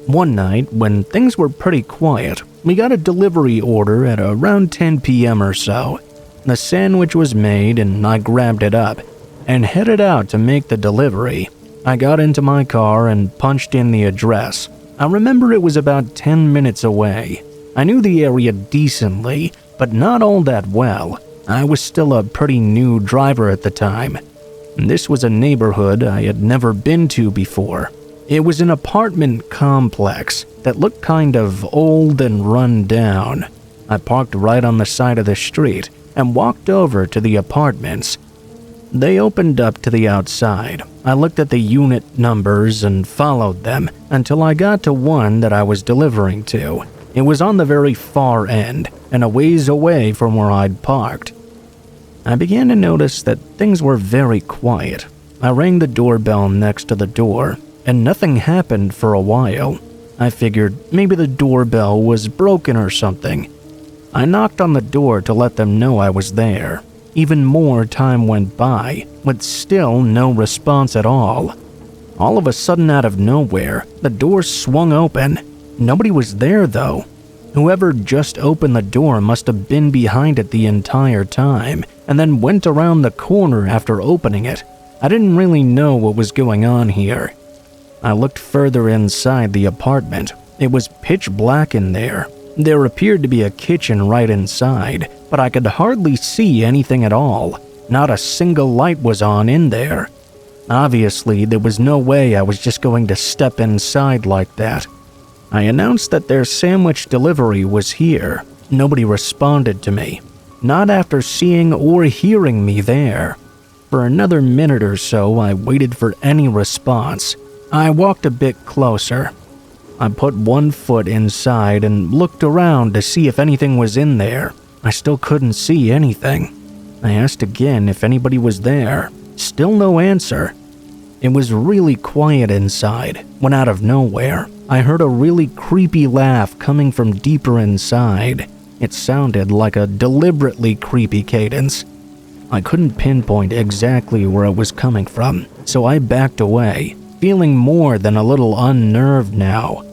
One night, when things were pretty quiet, we got a delivery order at around 10 p.m. or so. The sandwich was made and I grabbed it up and headed out to make the delivery. I got into my car and punched in the address. I remember it was about 10 minutes away. I knew the area decently, but not all that well. I was still a pretty new driver at the time. This was a neighborhood I had never been to before. It was an apartment complex that looked kind of old and run down. I parked right on the side of the street and walked over to the apartments. They opened up to the outside. I looked at the unit numbers and followed them until I got to one that I was delivering to. It was on the very far end and a ways away from where I'd parked. I began to notice that things were very quiet. I rang the doorbell next to the door, and nothing happened for a while. I figured maybe the doorbell was broken or something. I knocked on the door to let them know I was there. Even more time went by, with still no response at all. All of a sudden, out of nowhere, the door swung open. Nobody was there though. Whoever just opened the door must have been behind it the entire time, and then went around the corner after opening it. I didn't really know what was going on here. I looked further inside the apartment. It was pitch black in there. There appeared to be a kitchen right inside, but I could hardly see anything at all. Not a single light was on in there. Obviously, there was no way I was just going to step inside like that. I announced that their sandwich delivery was here. Nobody responded to me. Not after seeing or hearing me there. For another minute or so, I waited for any response. I walked a bit closer. I put one foot inside and looked around to see if anything was in there. I still couldn't see anything. I asked again if anybody was there. Still no answer. It was really quiet inside, when out of nowhere, I heard a really creepy laugh coming from deeper inside. It sounded like a deliberately creepy cadence. I couldn't pinpoint exactly where it was coming from, so I backed away, feeling more than a little unnerved now.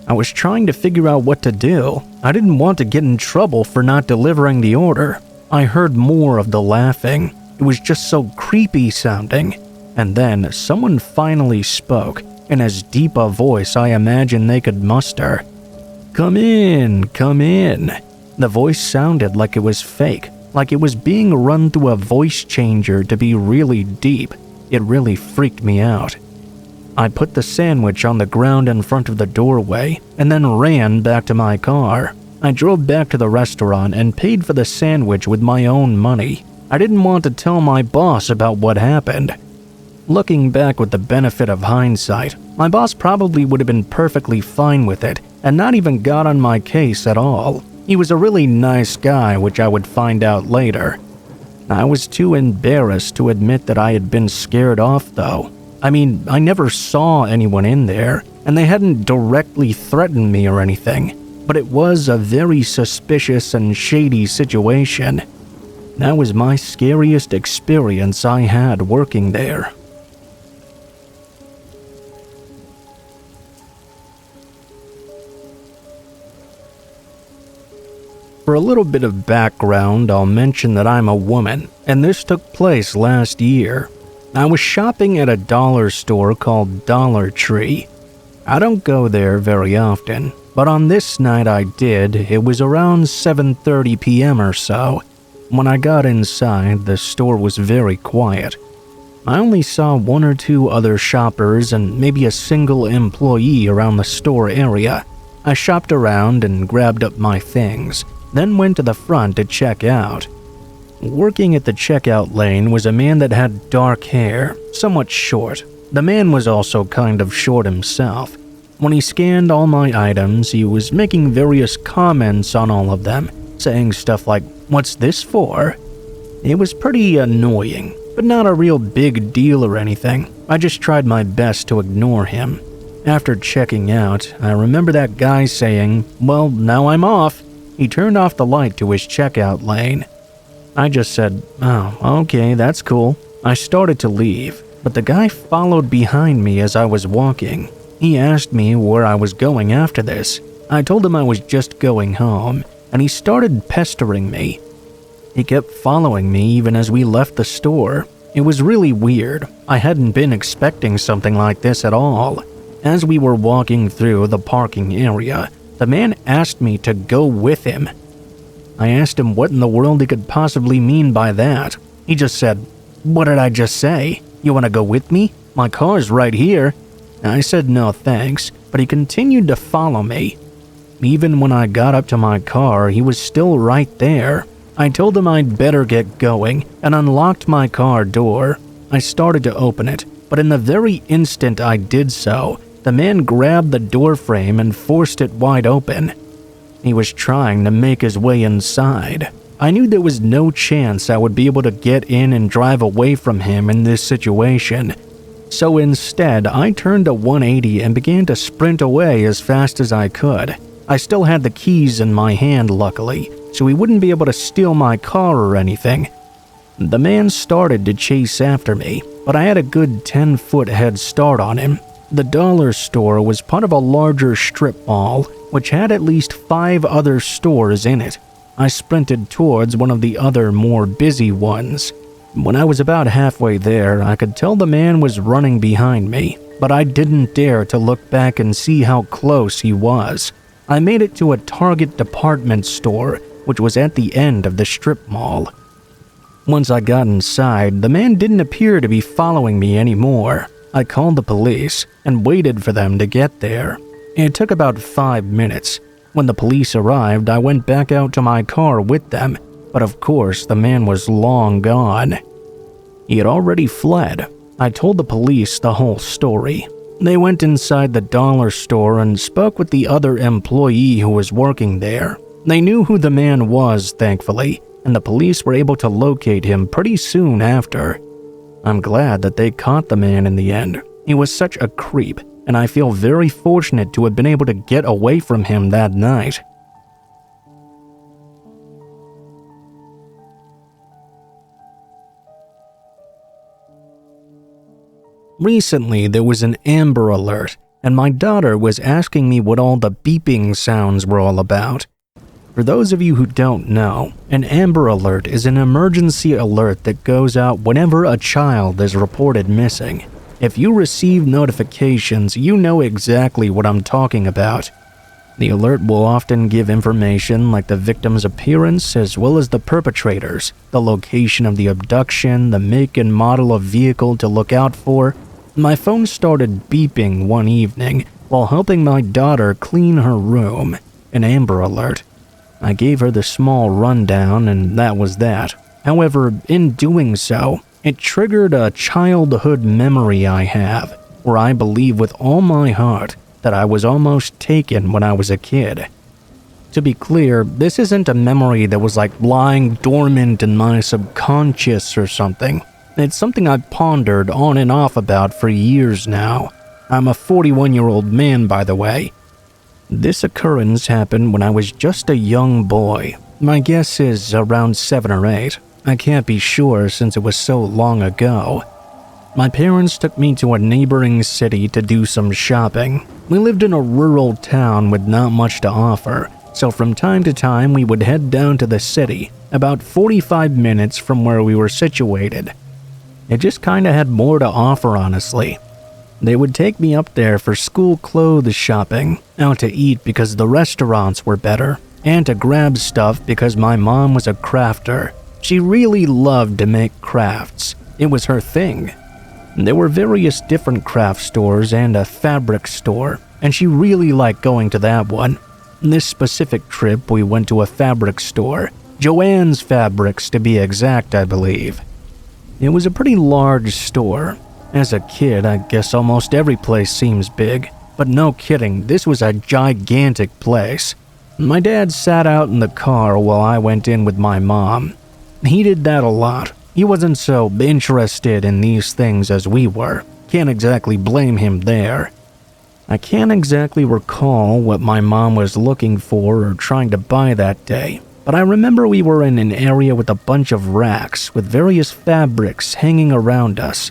I was trying to figure out what to do. I didn't want to get in trouble for not delivering the order. I heard more of the laughing. It was just so creepy sounding. And then someone finally spoke, in as deep a voice I imagined they could muster. "Come in, come in." The voice sounded like it was fake, like it was being run through a voice changer to be really deep. It really freaked me out. I put the sandwich on the ground in front of the doorway and then ran back to my car. I drove back to the restaurant and paid for the sandwich with my own money. I didn't want to tell my boss about what happened. Looking back with the benefit of hindsight, my boss probably would have been perfectly fine with it and not even got on my case at all. He was a really nice guy, which I would find out later. I was too embarrassed to admit that I had been scared off, though. I mean, I never saw anyone in there, and they hadn't directly threatened me or anything, but it was a very suspicious and shady situation. That was my scariest experience I had working there. For a little bit of background, I'll mention that I'm a woman, and this took place last year. I was shopping at a dollar store called Dollar Tree. I don't go there very often, but on this night I did. It was around 7:30 p.m. or so. When I got inside, the store was very quiet. I only saw one or two other shoppers and maybe a single employee around the store area. I shopped around and grabbed up my things, then went to the front to check out. Working at the checkout lane was a man that had dark hair, somewhat short. The man was also kind of short himself. When he scanned all my items, he was making various comments on all of them, saying stuff like, "What's this for?" It was pretty annoying, but not a real big deal or anything. I just tried my best to ignore him. After checking out, I remember that guy saying, "Well, now I'm off." He turned off the light to his checkout lane. I just said, "Oh, okay, that's cool." I started to leave, but the guy followed behind me as I was walking. He asked me where I was going after this. I told him I was just going home, and he started pestering me. He kept following me even as we left the store. It was really weird. I hadn't been expecting something like this at all. As we were walking through the parking area, the man asked me to go with him. I asked him what in the world he could possibly mean by that. He just said, "What did I just say? You want to go with me? My car's right here." I said no thanks, but he continued to follow me. Even when I got up to my car, he was still right there. I told him I'd better get going and unlocked my car door. I started to open it, but in the very instant I did so, the man grabbed the door frame and forced it wide open. He was trying to make his way inside. I knew there was no chance I would be able to get in and drive away from him in this situation. So instead, I turned a 180 and began to sprint away as fast as I could. I still had the keys in my hand, luckily, so he wouldn't be able to steal my car or anything. The man started to chase after me, but I had a good 10-foot head start on him. The dollar store was part of a larger strip mall, which had at least 5 other stores in it. I sprinted towards one of the other, more busy ones. When I was about halfway there, I could tell the man was running behind me, but I didn't dare to look back and see how close he was. I made it to a Target department store, which was at the end of the strip mall. Once I got inside, the man didn't appear to be following me anymore. I called the police and waited for them to get there. It took about 5 minutes. When the police arrived, I went back out to my car with them, but of course the man was long gone. He had already fled. I told the police the whole story. They went inside the dollar store and spoke with the other employee who was working there. They knew who the man was, thankfully, and the police were able to locate him pretty soon after. I'm glad that they caught the man in the end. He was such a creep, and I feel very fortunate to have been able to get away from him that night. Recently, there was an Amber Alert, and my daughter was asking me what all the beeping sounds were all about. For those of you who don't know, an Amber Alert is an emergency alert that goes out whenever a child is reported missing. If you receive notifications, you know exactly what I'm talking about. The alert will often give information like the victim's appearance as well as the perpetrators, the location of the abduction, the make and model of vehicle to look out for. My phone started beeping one evening while helping my daughter clean her room. An Amber Alert. I gave her the small rundown and that was that. However, in doing so, It triggered a childhood memory I have, where I believe with all my heart that I was almost taken when I was a kid. To be clear, this isn't a memory that was like lying dormant in my subconscious or something. It's something I've pondered on and off about for years now. I'm a 41-year-old man, by the way. This occurrence happened when I was just a young boy. My guess is around 7 or 8. I can't be sure since it was so long ago. My parents took me to a neighboring city to do some shopping. We lived in a rural town with not much to offer, so from time to time we would head down to the city, about 45 minutes from where we were situated. It just kinda had more to offer, honestly. They would take me up there for school clothes shopping, out to eat because the restaurants were better, and to grab stuff because my mom was a crafter. She really loved to make crafts. It was her thing. There were various different craft stores and a fabric store, and she really liked going to that one. This specific trip, we went to a fabric store, Joann's Fabrics to be exact, I believe. It was a pretty large store. As a kid, I guess almost every place seems big, but no kidding, this was a gigantic place. My dad sat out in the car while I went in with my mom. He did that a lot. He wasn't so interested in these things as we were. Can't exactly blame him there. I can't exactly recall what my mom was looking for or trying to buy that day, but I remember we were in an area with a bunch of racks with various fabrics hanging around us.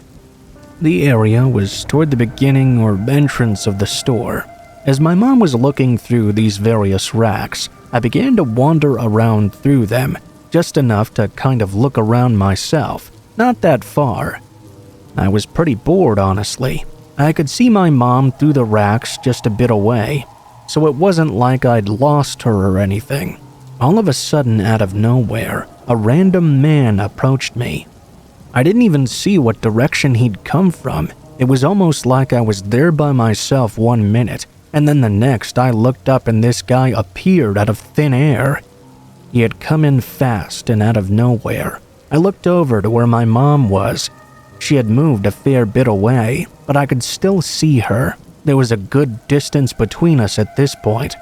The area was toward the beginning or entrance of the store. As my mom was looking through these various racks, I began to wander around through them, just enough to kind of look around myself, not that far. I was pretty bored, honestly. I could see my mom through the racks just a bit away, so it wasn't like I'd lost her or anything. All of a sudden, out of nowhere, a random man approached me. I didn't even see what direction he'd come from. It was almost like I was there by myself 1 minute, and then the next I looked up and this guy appeared out of thin air. He had come in fast and out of nowhere. I looked over to where my mom was. She had moved a fair bit away, but I could still see her. There was a good distance between us at this point.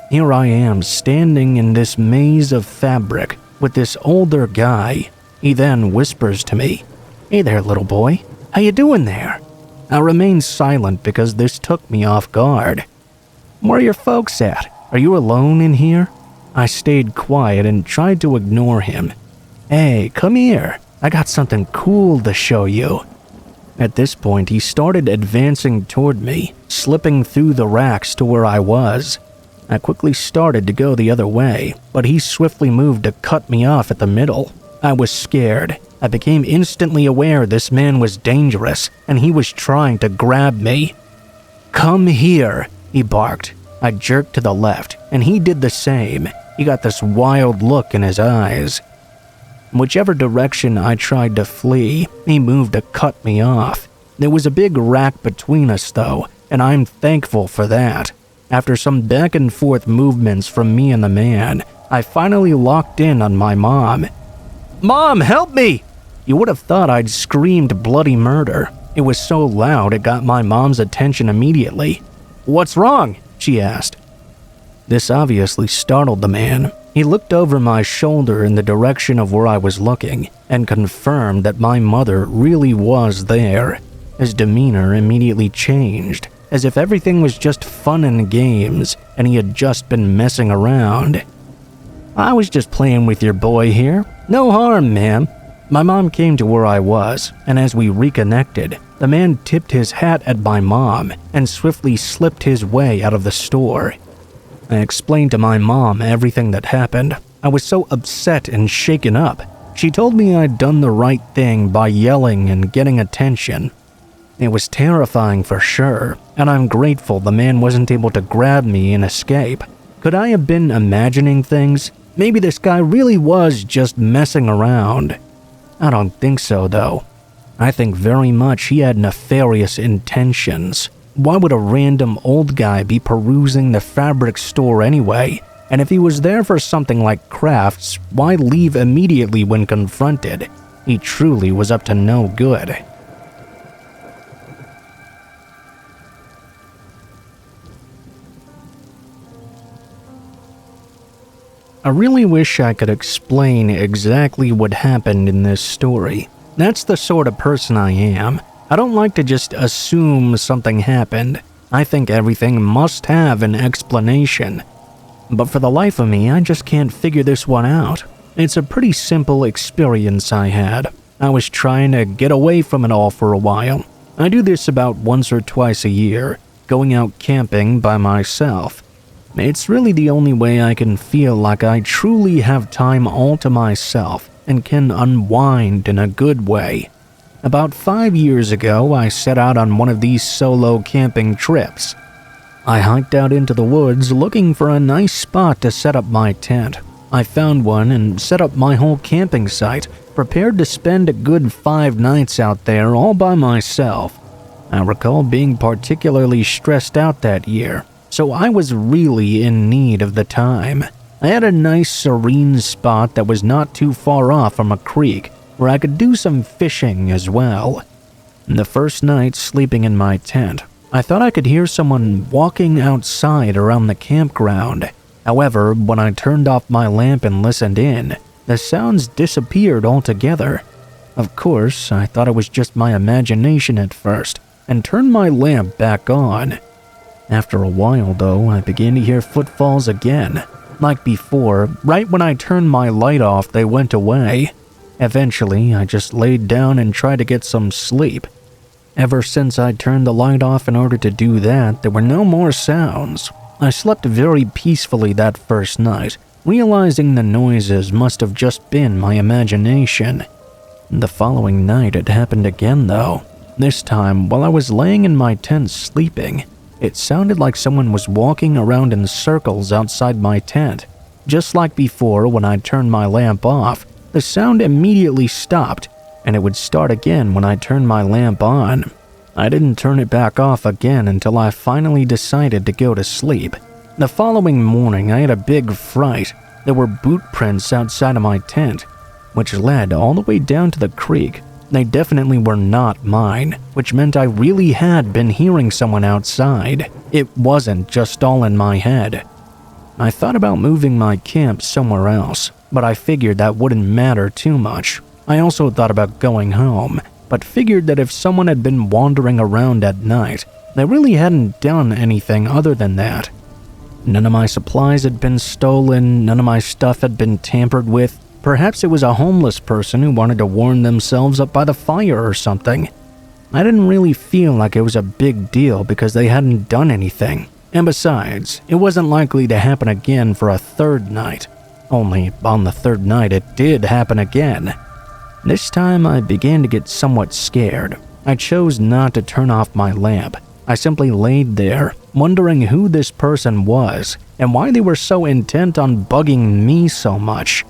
Here I am standing in this maze of fabric with this older guy. He then whispers to me, "Hey there, little boy. How you doing there?" I remained silent because this took me off guard. "Where are your folks at? Are you alone in here?" I stayed quiet and tried to ignore him. "Hey, come here. I got something cool to show you." At this point, he started advancing toward me, slipping through the racks to where I was. I quickly started to go the other way, but he swiftly moved to cut me off at the middle. I was scared. I became instantly aware this man was dangerous, and he was trying to grab me. "Come here," he barked. I jerked to the left, and he did the same. He got this wild look in his eyes. Whichever direction I tried to flee, he moved to cut me off. There was a big rack between us, though, and I'm thankful for that. After some back and forth movements from me and the man, I finally locked in on my mom. "Mom, help me!" You would have thought I'd screamed bloody murder. It was so loud it got my mom's attention immediately. "What's wrong?" she asked. This obviously startled the man. He looked over my shoulder in the direction of where I was looking and confirmed that my mother really was there. His demeanor immediately changed, as if everything was just fun and games and he had just been messing around. "I was just playing with your boy here. No harm, ma'am." My mom came to where I was, and as we reconnected, the man tipped his hat at my mom and swiftly slipped his way out of the store. I explained to my mom everything that happened. I was so upset and shaken up. She told me I'd done the right thing by yelling and getting attention. It was terrifying for sure, and I'm grateful the man wasn't able to grab me and escape. Could I have been imagining things? Maybe this guy really was just messing around. I don't think so, though. I think very much he had nefarious intentions. Why would a random old guy be perusing the fabric store anyway? And if he was there for something like crafts, why leave immediately when confronted? He truly was up to no good. I really wish I could explain exactly what happened in this story. That's the sort of person I am. I don't like to just assume something happened. I think everything must have an explanation. But for the life of me, I just can't figure this one out. It's a pretty simple experience I had. I was trying to get away from it all for a while. I do this about once or twice a year, going out camping by myself. It's really the only way I can feel like I truly have time all to myself and can unwind in a good way. About 5 years ago, I set out on one of these solo camping trips. I hiked out into the woods looking for a nice spot to set up my tent. I found one and set up my whole camping site, prepared to spend a good 5 nights out there all by myself. I recall being particularly stressed out that year, so I was really in need of the time. I had a nice serene spot that was not too far off from a creek where I could do some fishing as well. The first night sleeping in my tent, I thought I could hear someone walking outside around the campground. However, when I turned off my lamp and listened in, the sounds disappeared altogether. Of course, I thought it was just my imagination at first and turned my lamp back on. After a while, though, I began to hear footfalls again. Like before, right when I turned my light off, they went away. Eventually, I just laid down and tried to get some sleep. Ever since I turned the light off in order to do that, there were no more sounds. I slept very peacefully that first night, realizing the noises must have just been my imagination. The following night, it happened again, though. This time, while I was laying in my tent sleeping, it sounded like someone was walking around in circles outside my tent. Just like before, when I turned my lamp off, the sound immediately stopped, and it would start again when I turned my lamp on. I didn't turn it back off again until I finally decided to go to sleep. The following morning, I had a big fright. There were boot prints outside of my tent, which led all the way down to the creek. They definitely were not mine, which meant I really had been hearing someone outside. It wasn't just all in my head. I thought about moving my camp somewhere else, but I figured that wouldn't matter too much. I also thought about going home, but figured that if someone had been wandering around at night, they really hadn't done anything other than that. None of my supplies had been stolen, none of my stuff had been tampered with. Perhaps it was a homeless person who wanted to warm themselves up by the fire or something. I didn't really feel like it was a big deal because they hadn't done anything. And besides, it wasn't likely to happen again for a third night. Only on the third night it did happen again. This time I began to get somewhat scared. I chose not to turn off my lamp. I simply laid there, wondering who this person was and why they were so intent on bugging me so much.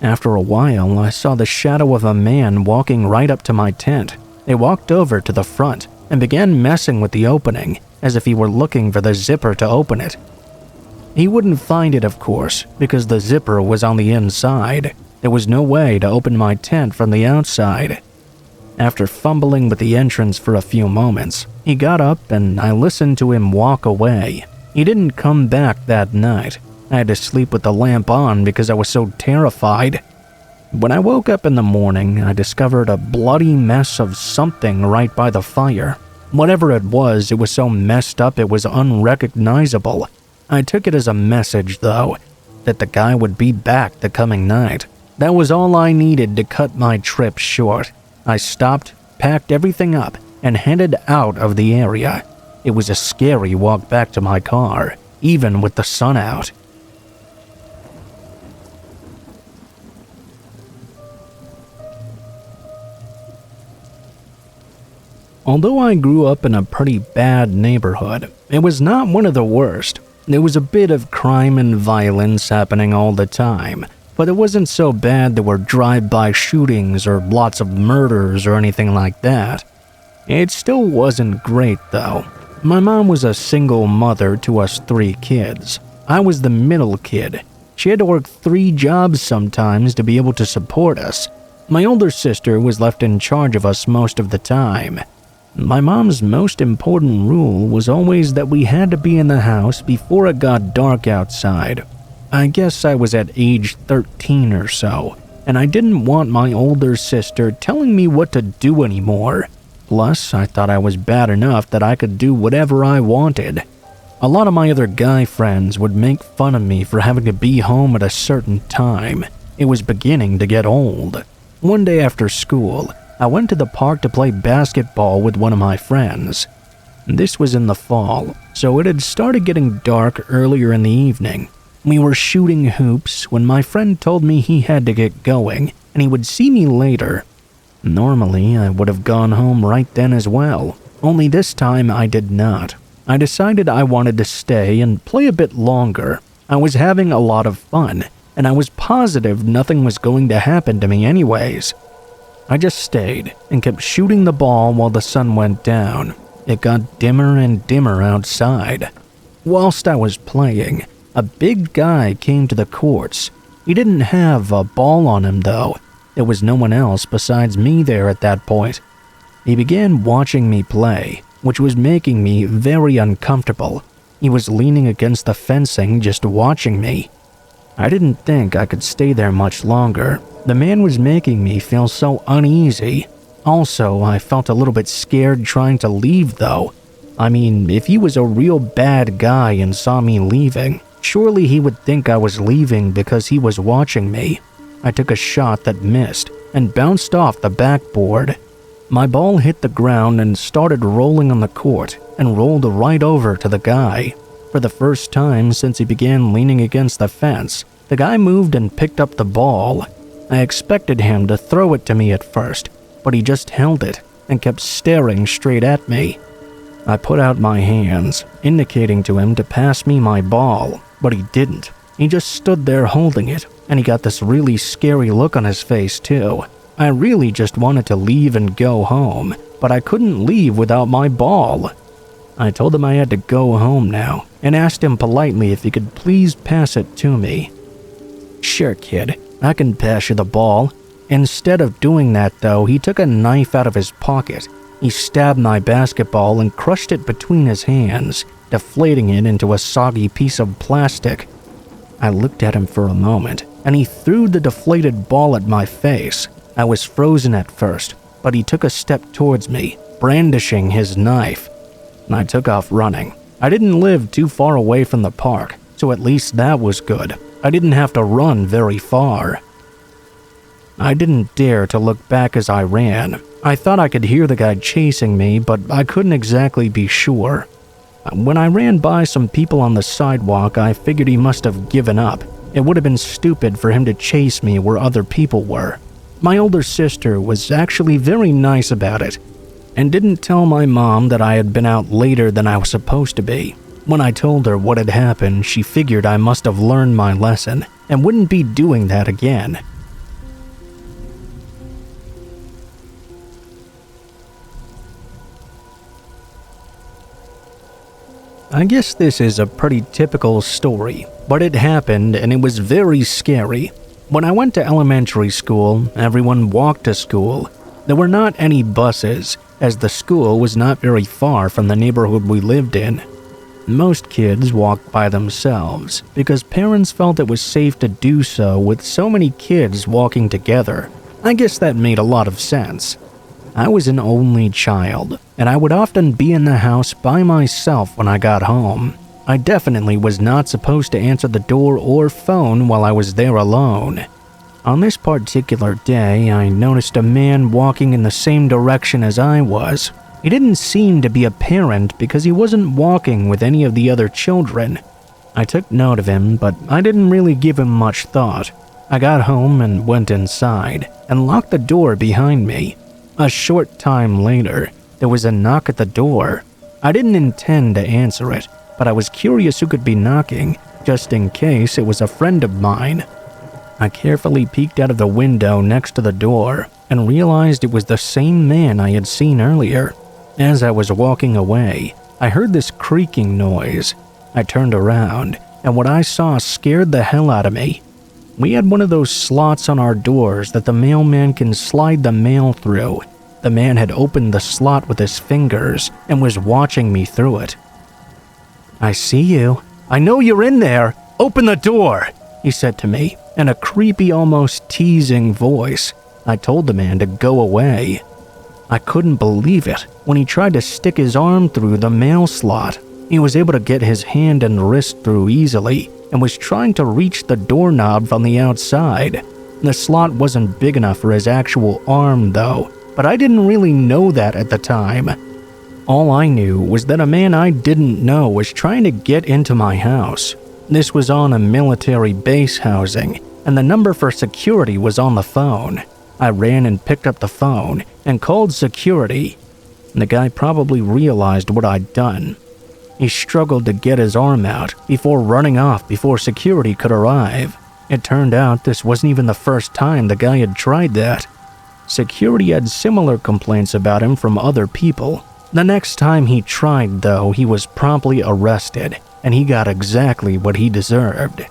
After a while, I saw the shadow of a man walking right up to my tent. They walked over to the front and began messing with the opening, as if he were looking for the zipper to open it. He wouldn't find it, of course, because the zipper was on the inside. There was no way to open my tent from the outside. After fumbling with the entrance for a few moments, he got up and I listened to him walk away. He didn't come back that night. I had to sleep with the lamp on because I was so terrified. When I woke up in the morning, I discovered a bloody mess of something right by the fire. Whatever it was so messed up it was unrecognizable. I took it as a message, though, that the guy would be back the coming night. That was all I needed to cut my trip short. I stopped, packed everything up, and headed out of the area. It was a scary walk back to my car, even with the sun out. Although I grew up in a pretty bad neighborhood, it was not one of the worst. There was a bit of crime and violence happening all the time, but it wasn't so bad there were drive-by shootings or lots of murders or anything like that. It still wasn't great, though. My mom was a single mother to us 3 kids. I was the middle kid. She had to work 3 jobs sometimes to be able to support us. My older sister was left in charge of us most of the time. My mom's most important rule was always that we had to be in the house before it got dark outside. I guess I was at age 13 or so, and I didn't want my older sister telling me what to do anymore. Plus, I thought I was bad enough that I could do whatever I wanted. A lot of my other guy friends would make fun of me for having to be home at a certain time. It was beginning to get old. One day after school, I went to the park to play basketball with one of my friends. This was in the fall, so it had started getting dark earlier in the evening. We were shooting hoops when my friend told me he had to get going and he would see me later. Normally, I would have gone home right then as well, only this time I did not. I decided I wanted to stay and play a bit longer. I was having a lot of fun, and I was positive nothing was going to happen to me anyways. I just stayed and kept shooting the ball while the sun went down. It got dimmer and dimmer outside. Whilst I was playing, a big guy came to the courts. He didn't have a ball on him though. There was no one else besides me there at that point. He began watching me play, which was making me very uncomfortable. He was leaning against the fencing just watching me. I didn't think I could stay there much longer. The man was making me feel so uneasy. Also, I felt a little bit scared trying to leave though. I mean, if he was a real bad guy and saw me leaving, surely he would think I was leaving because he was watching me. I took a shot that missed and bounced off the backboard. My ball hit the ground and started rolling on the court and rolled right over to the guy. For the first time since he began leaning against the fence, the guy moved and picked up the ball. I expected him to throw it to me at first, but he just held it and kept staring straight at me. I put out my hands, indicating to him to pass me my ball, but he didn't. He just stood there holding it, and he got this really scary look on his face too. I really just wanted to leave and go home, but I couldn't leave without my ball. I told him I had to go home now, and asked him politely if he could please pass it to me. "Sure, kid, I can pass you the ball." Instead of doing that though, he took a knife out of his pocket. He stabbed my basketball and crushed it between his hands, deflating it into a soggy piece of plastic. I looked at him for a moment, and he threw the deflated ball at my face. I was frozen at first, but he took a step towards me, brandishing his knife. I took off running. I didn't live too far away from the park, so at least that was good. I didn't have to run very far. I didn't dare to look back as I ran. I thought I could hear the guy chasing me, but I couldn't exactly be sure. When I ran by some people on the sidewalk, I figured he must have given up. It would have been stupid for him to chase me where other people were. My older sister was actually very nice about it, and didn't tell my mom that I had been out later than I was supposed to be. When I told her what had happened, she figured I must have learned my lesson and wouldn't be doing that again. I guess this is a pretty typical story, but it happened and it was very scary. When I went to elementary school, everyone walked to school. There were not any buses, as the school was not very far from the neighborhood we lived in. Most kids walked by themselves because parents felt it was safe to do so with so many kids walking together. I guess that made a lot of sense. I was an only child, and I would often be in the house by myself when I got home. I definitely was not supposed to answer the door or phone while I was there alone. On this particular day, I noticed a man walking in the same direction as I was. He didn't seem to be a parent because he wasn't walking with any of the other children. I took note of him, but I didn't really give him much thought. I got home and went inside and locked the door behind me. A short time later, there was a knock at the door. I didn't intend to answer it, but I was curious who could be knocking, just in case it was a friend of mine. I carefully peeked out of the window next to the door and realized it was the same man I had seen earlier. As I was walking away, I heard this creaking noise. I turned around, and what I saw scared the hell out of me. We had one of those slots on our doors that the mailman can slide the mail through. The man had opened the slot with his fingers and was watching me through it. "I see you. I know you're in there. Open the door," he said to me in a creepy, almost teasing voice. I told the man to go away. I couldn't believe it when he tried to stick his arm through the mail slot. He was able to get his hand and wrist through easily and was trying to reach the doorknob from the outside. The slot wasn't big enough for his actual arm though, but I didn't really know that at the time. All I knew was that a man I didn't know was trying to get into my house. This was on a military base housing, and the number for security was on the phone. I ran and picked up the phone and called security. The guy probably realized what I'd done. He struggled to get his arm out before running off before security could arrive. It turned out this wasn't even the first time the guy had tried that. Security had similar complaints about him from other people. The next time he tried, though, he was promptly arrested, and he got exactly what he deserved.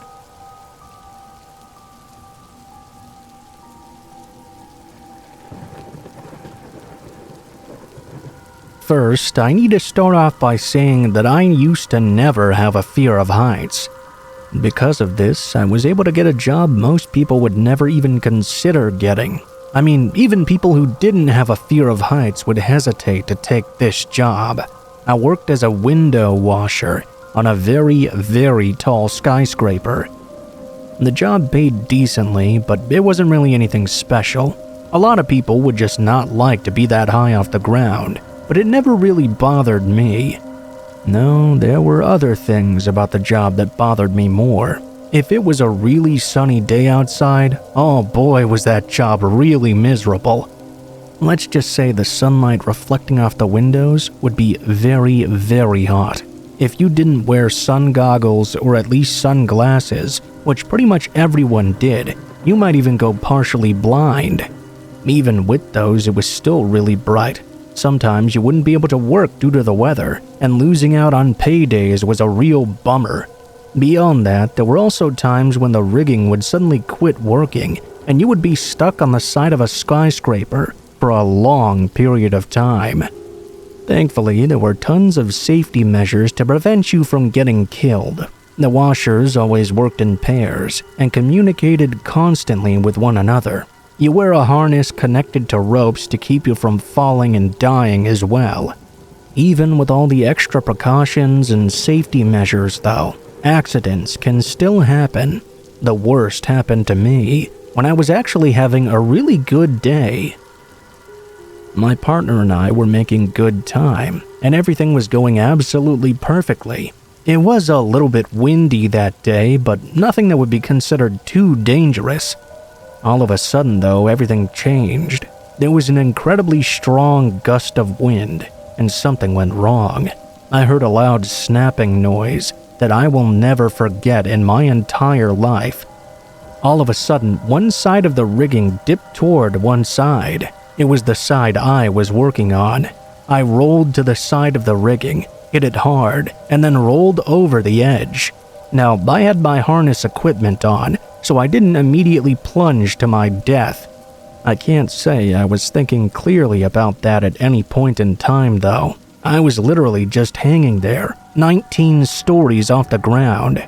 First, I need to start off by saying that I used to never have a fear of heights. Because of this, I was able to get a job most people would never even consider getting. I mean, even people who didn't have a fear of heights would hesitate to take this job. I worked as a window washer on a very, very tall skyscraper. The job paid decently, but it wasn't really anything special. A lot of people would just not like to be that high off the ground, but it never really bothered me. No, there were other things about the job that bothered me more. If it was a really sunny day outside, oh boy was that job really miserable. Let's just say the sunlight reflecting off the windows would be very, very hot. If you didn't wear sun goggles or at least sunglasses, which pretty much everyone did, you might even go partially blind. Even with those, it was still really bright. Sometimes you wouldn't be able to work due to the weather, and losing out on paydays was a real bummer. Beyond that, there were also times when the rigging would suddenly quit working, and you would be stuck on the side of a skyscraper for a long period of time. Thankfully, there were tons of safety measures to prevent you from getting killed. The washers always worked in pairs and communicated constantly with one another. You wear a harness connected to ropes to keep you from falling and dying as well. Even with all the extra precautions and safety measures though, accidents can still happen. The worst happened to me when I was actually having a really good day. My partner and I were making good time, and everything was going absolutely perfectly. It was a little bit windy that day, but nothing that would be considered too dangerous. All of a sudden, though, everything changed. There was an incredibly strong gust of wind, and something went wrong. I heard a loud snapping noise that I will never forget in my entire life. All of a sudden, one side of the rigging dipped toward one side. It was the side I was working on. I rolled to the side of the rigging, hit it hard, and then rolled over the edge. Now, I had my harness equipment on, so I didn't immediately plunge to my death. I can't say I was thinking clearly about that at any point in time, though. I was literally just hanging there, 19 stories off the ground.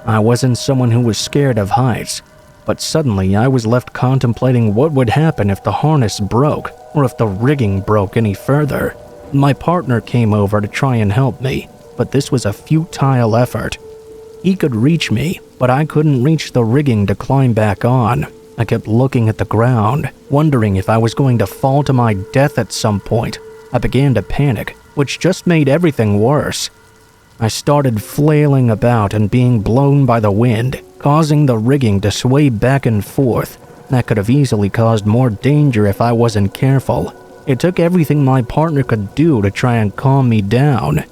I wasn't someone who was scared of heights, but suddenly I was left contemplating what would happen if the harness broke, or if the rigging broke any further. My partner came over to try and help me, but this was a futile effort. He could reach me, but I couldn't reach the rigging to climb back on. I kept looking at the ground, wondering if I was going to fall to my death at some point. I began to panic, which just made everything worse. I started flailing about and being blown by the wind, causing the rigging to sway back and forth. That could have easily caused more danger if I wasn't careful. It took everything my partner could do to try and calm me down.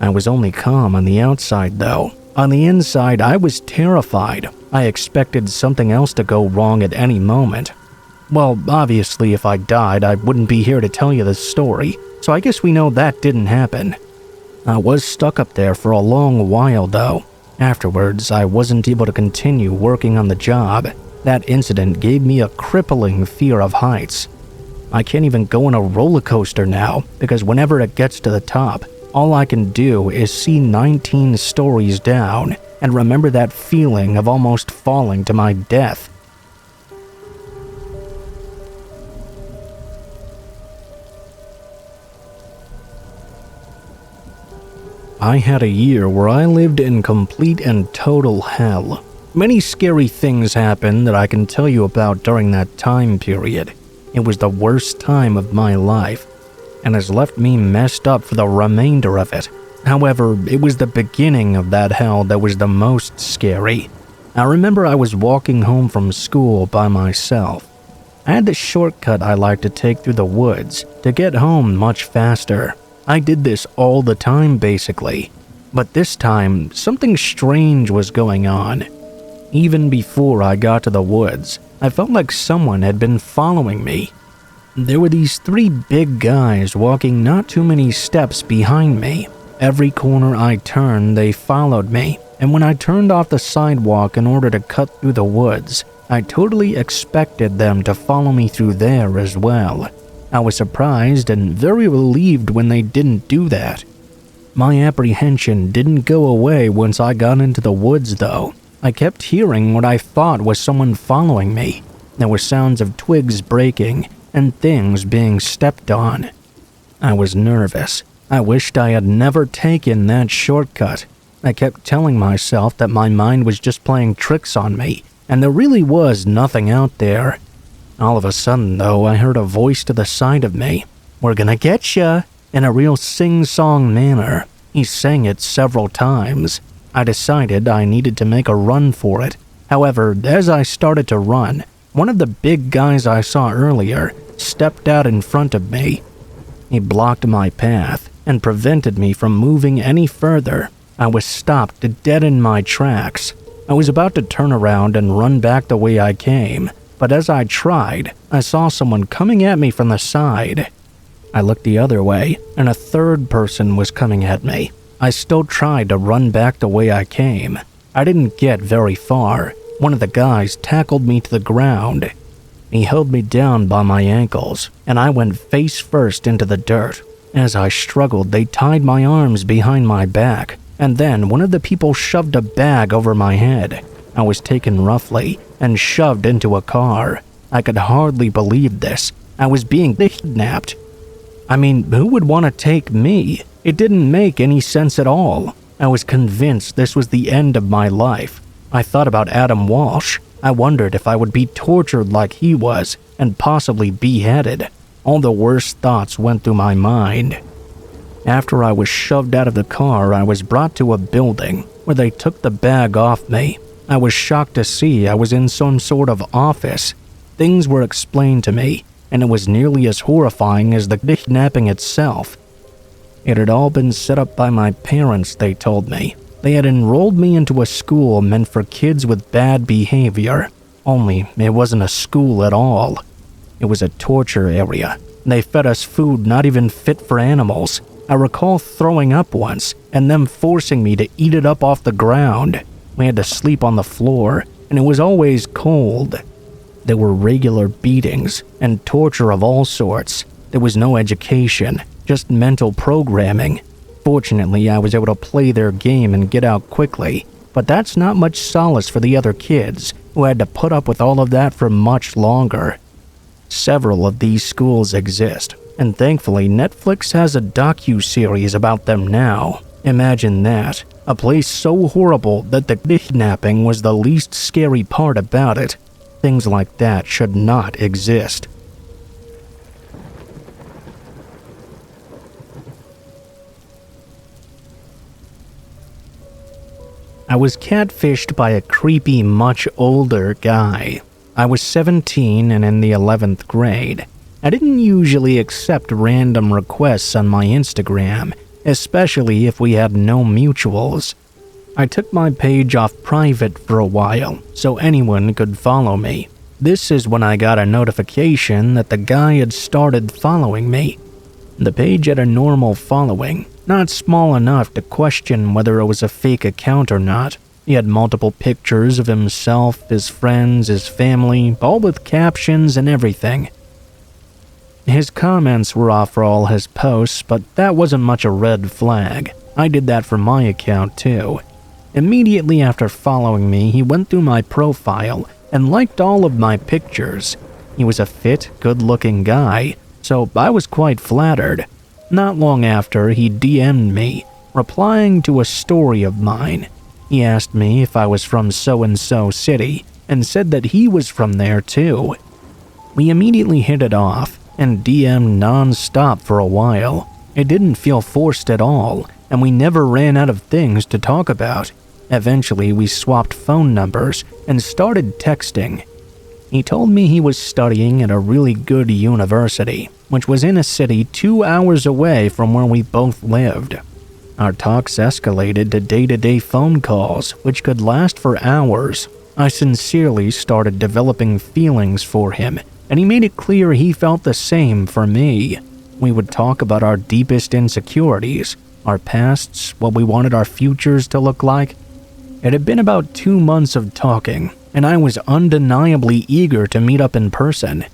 I was only calm on the outside, though. On the inside, I was terrified. I expected something else to go wrong at any moment. Well, obviously, if I died, I wouldn't be here to tell you this story, so I guess we know that didn't happen. I was stuck up there for a long while, though. Afterwards, I wasn't able to continue working on the job. That incident gave me a crippling fear of heights. I can't even go on a roller coaster now because whenever it gets to the top, all I can do is see 19 stories down and remember that feeling of almost falling to my death. I had a year where I lived in complete and total hell. Many scary things happened that I can tell you about during that time period. It was the worst time of my life, and has left me messed up for the remainder of it. However, it was the beginning of that hell that was the most scary. I remember I was walking home from school by myself. I had this shortcut I like to take through the woods to get home much faster. I did this all the time basically, but this time something strange was going on. Even before I got to the woods, I felt like someone had been following me. There were these 3 big guys walking not too many steps behind me. Every corner I turned, they followed me, and when I turned off the sidewalk in order to cut through the woods, I totally expected them to follow me through there as well. I was surprised and very relieved when they didn't do that. My apprehension didn't go away once I got into the woods though. I kept hearing what I thought was someone following me. There were sounds of twigs breaking and things being stepped on. I was nervous. I wished I had never taken that shortcut. I kept telling myself that my mind was just playing tricks on me, and there really was nothing out there. All of a sudden, though, I heard a voice to the side of me. "We're gonna get ya," in a real sing-song manner. He sang it several times. I decided I needed to make a run for it. However, as I started to run, one of the big guys I saw earlier stepped out in front of me. He blocked my path and prevented me from moving any further. I was stopped dead in my tracks. I was about to turn around and run back the way I came, but as I tried, I saw someone coming at me from the side. I looked the other way, and a third person was coming at me. I still tried to run back the way I came. I didn't get very far. One of the guys tackled me to the ground. He held me down by my ankles, and I went face first into the dirt. As I struggled, they tied my arms behind my back, and then one of the people shoved a bag over my head. I was taken roughly and shoved into a car. I could hardly believe this. I was being kidnapped. I mean, who would want to take me? It didn't make any sense at all. I was convinced this was the end of my life. I thought about Adam Walsh. I wondered if I would be tortured like he was and possibly beheaded. All the worst thoughts went through my mind. After I was shoved out of the car, I was brought to a building where they took the bag off me. I was shocked to see I was in some sort of office. Things were explained to me, and it was nearly as horrifying as the kidnapping itself. It had all been set up by my parents, they told me. They had enrolled me into a school meant for kids with bad behavior. Only it wasn't a school at all. It was a torture area. They fed us food not even fit for animals. I recall throwing up once, and them forcing me to eat it up off the ground. We had to sleep on the floor, and it was always cold. There were regular beatings and torture of all sorts. There was no education, just mental programming. Fortunately, I was able to play their game and get out quickly, but that's not much solace for the other kids who had to put up with all of that for much longer. Several of these schools exist, and thankfully Netflix has a docu-series about them now. Imagine that, a place so horrible that the kidnapping was the least scary part about it. Things like that should not exist. I was catfished by a creepy, much older guy. I was 17 and in the 11th grade. I didn't usually accept random requests on my Instagram, especially if we had no mutuals. I took my page off private for a while, so anyone could follow me. This is when I got a notification that the guy had started following me. The page had a normal following, not small enough to question whether it was a fake account or not. He had multiple pictures of himself, his friends, his family, all with captions and everything. His comments were off for all his posts, but that wasn't much a red flag. I did that for my account too. Immediately after following me, he went through my profile and liked all of my pictures. He was a fit, good-looking guy, so I was quite flattered. Not long after, he DM'd me, replying to a story of mine. He asked me if I was from so-and-so city, and said that he was from there too. We immediately hit it off, and DM'd non-stop for a while. It didn't feel forced at all, and we never ran out of things to talk about. Eventually, we swapped phone numbers and started texting. He told me he was studying at a really good university, which was in a city 2 hours away from where we both lived. Our talks escalated to day-to-day phone calls, which could last for hours. I sincerely started developing feelings for him, and he made it clear he felt the same for me. We would talk about our deepest insecurities, our pasts, what we wanted our futures to look like. It had been about 2 months of talking, and I was undeniably eager to meet up in person.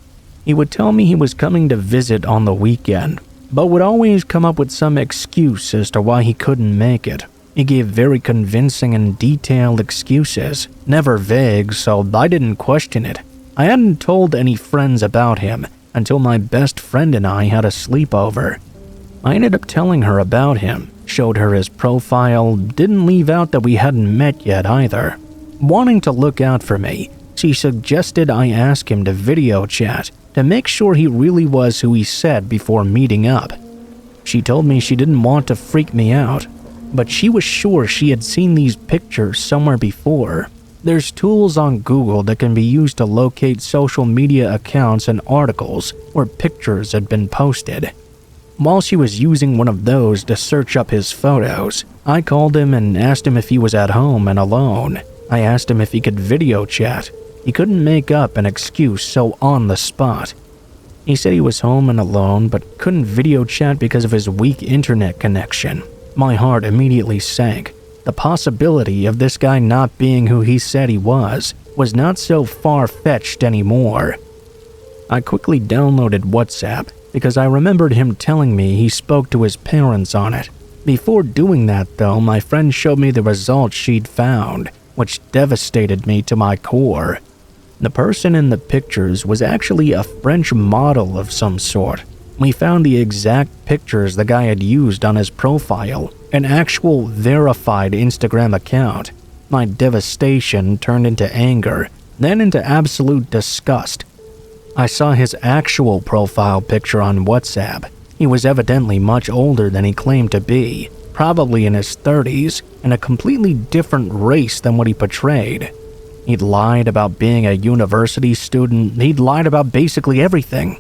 He would tell me he was coming to visit on the weekend, but would always come up with some excuse as to why he couldn't make it. He gave very convincing and detailed excuses, never vague, so I didn't question it. I hadn't told any friends about him until my best friend and I had a sleepover. I ended up telling her about him, showed her his profile, didn't leave out that we hadn't met yet either. Wanting to look out for me, she suggested I ask him to video chat to make sure he really was who he said before meeting up. She told me she didn't want to freak me out, but she was sure she had seen these pictures somewhere before. There's tools on Google that can be used to locate social media accounts and articles where pictures had been posted. While she was using one of those to search up his photos, I called him and asked him if he was at home and alone. I asked him if he could video chat. He couldn't make up an excuse so on the spot. He said he was home and alone but couldn't video chat because of his weak internet connection. My heart immediately sank. The possibility of this guy not being who he said he was not so far-fetched anymore. I quickly downloaded WhatsApp because I remembered him telling me he spoke to his parents on it. Before doing that though, my friend showed me the results she'd found, which devastated me to my core. The person in the pictures was actually a French model of some sort. We found the exact pictures the guy had used on his profile, an actual verified Instagram account. My devastation turned into anger, then into absolute disgust. I saw his actual profile picture on WhatsApp. He was evidently much older than he claimed to be, probably in his 30s, and a completely different race than what he portrayed. He'd lied about being a university student. He'd lied about basically everything.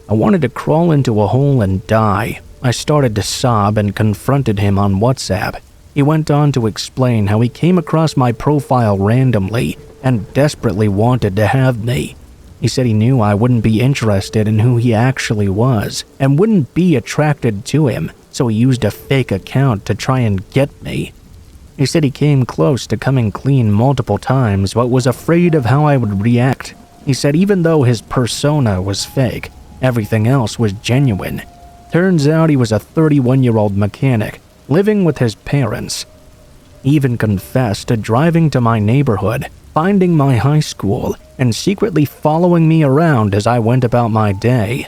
I wanted to crawl into a hole and die. I started to sob and confronted him on WhatsApp. He went on to explain how he came across my profile randomly and desperately wanted to have me. He said he knew I wouldn't be interested in who he actually was and wouldn't be attracted to him, so he used a fake account to try and get me. He said he came close to coming clean multiple times but was afraid of how I would react. He said even though his persona was fake, everything else was genuine. Turns out he was a 31-year-old mechanic, living with his parents. He even confessed to driving to my neighborhood, finding my high school, and secretly following me around as I went about my day.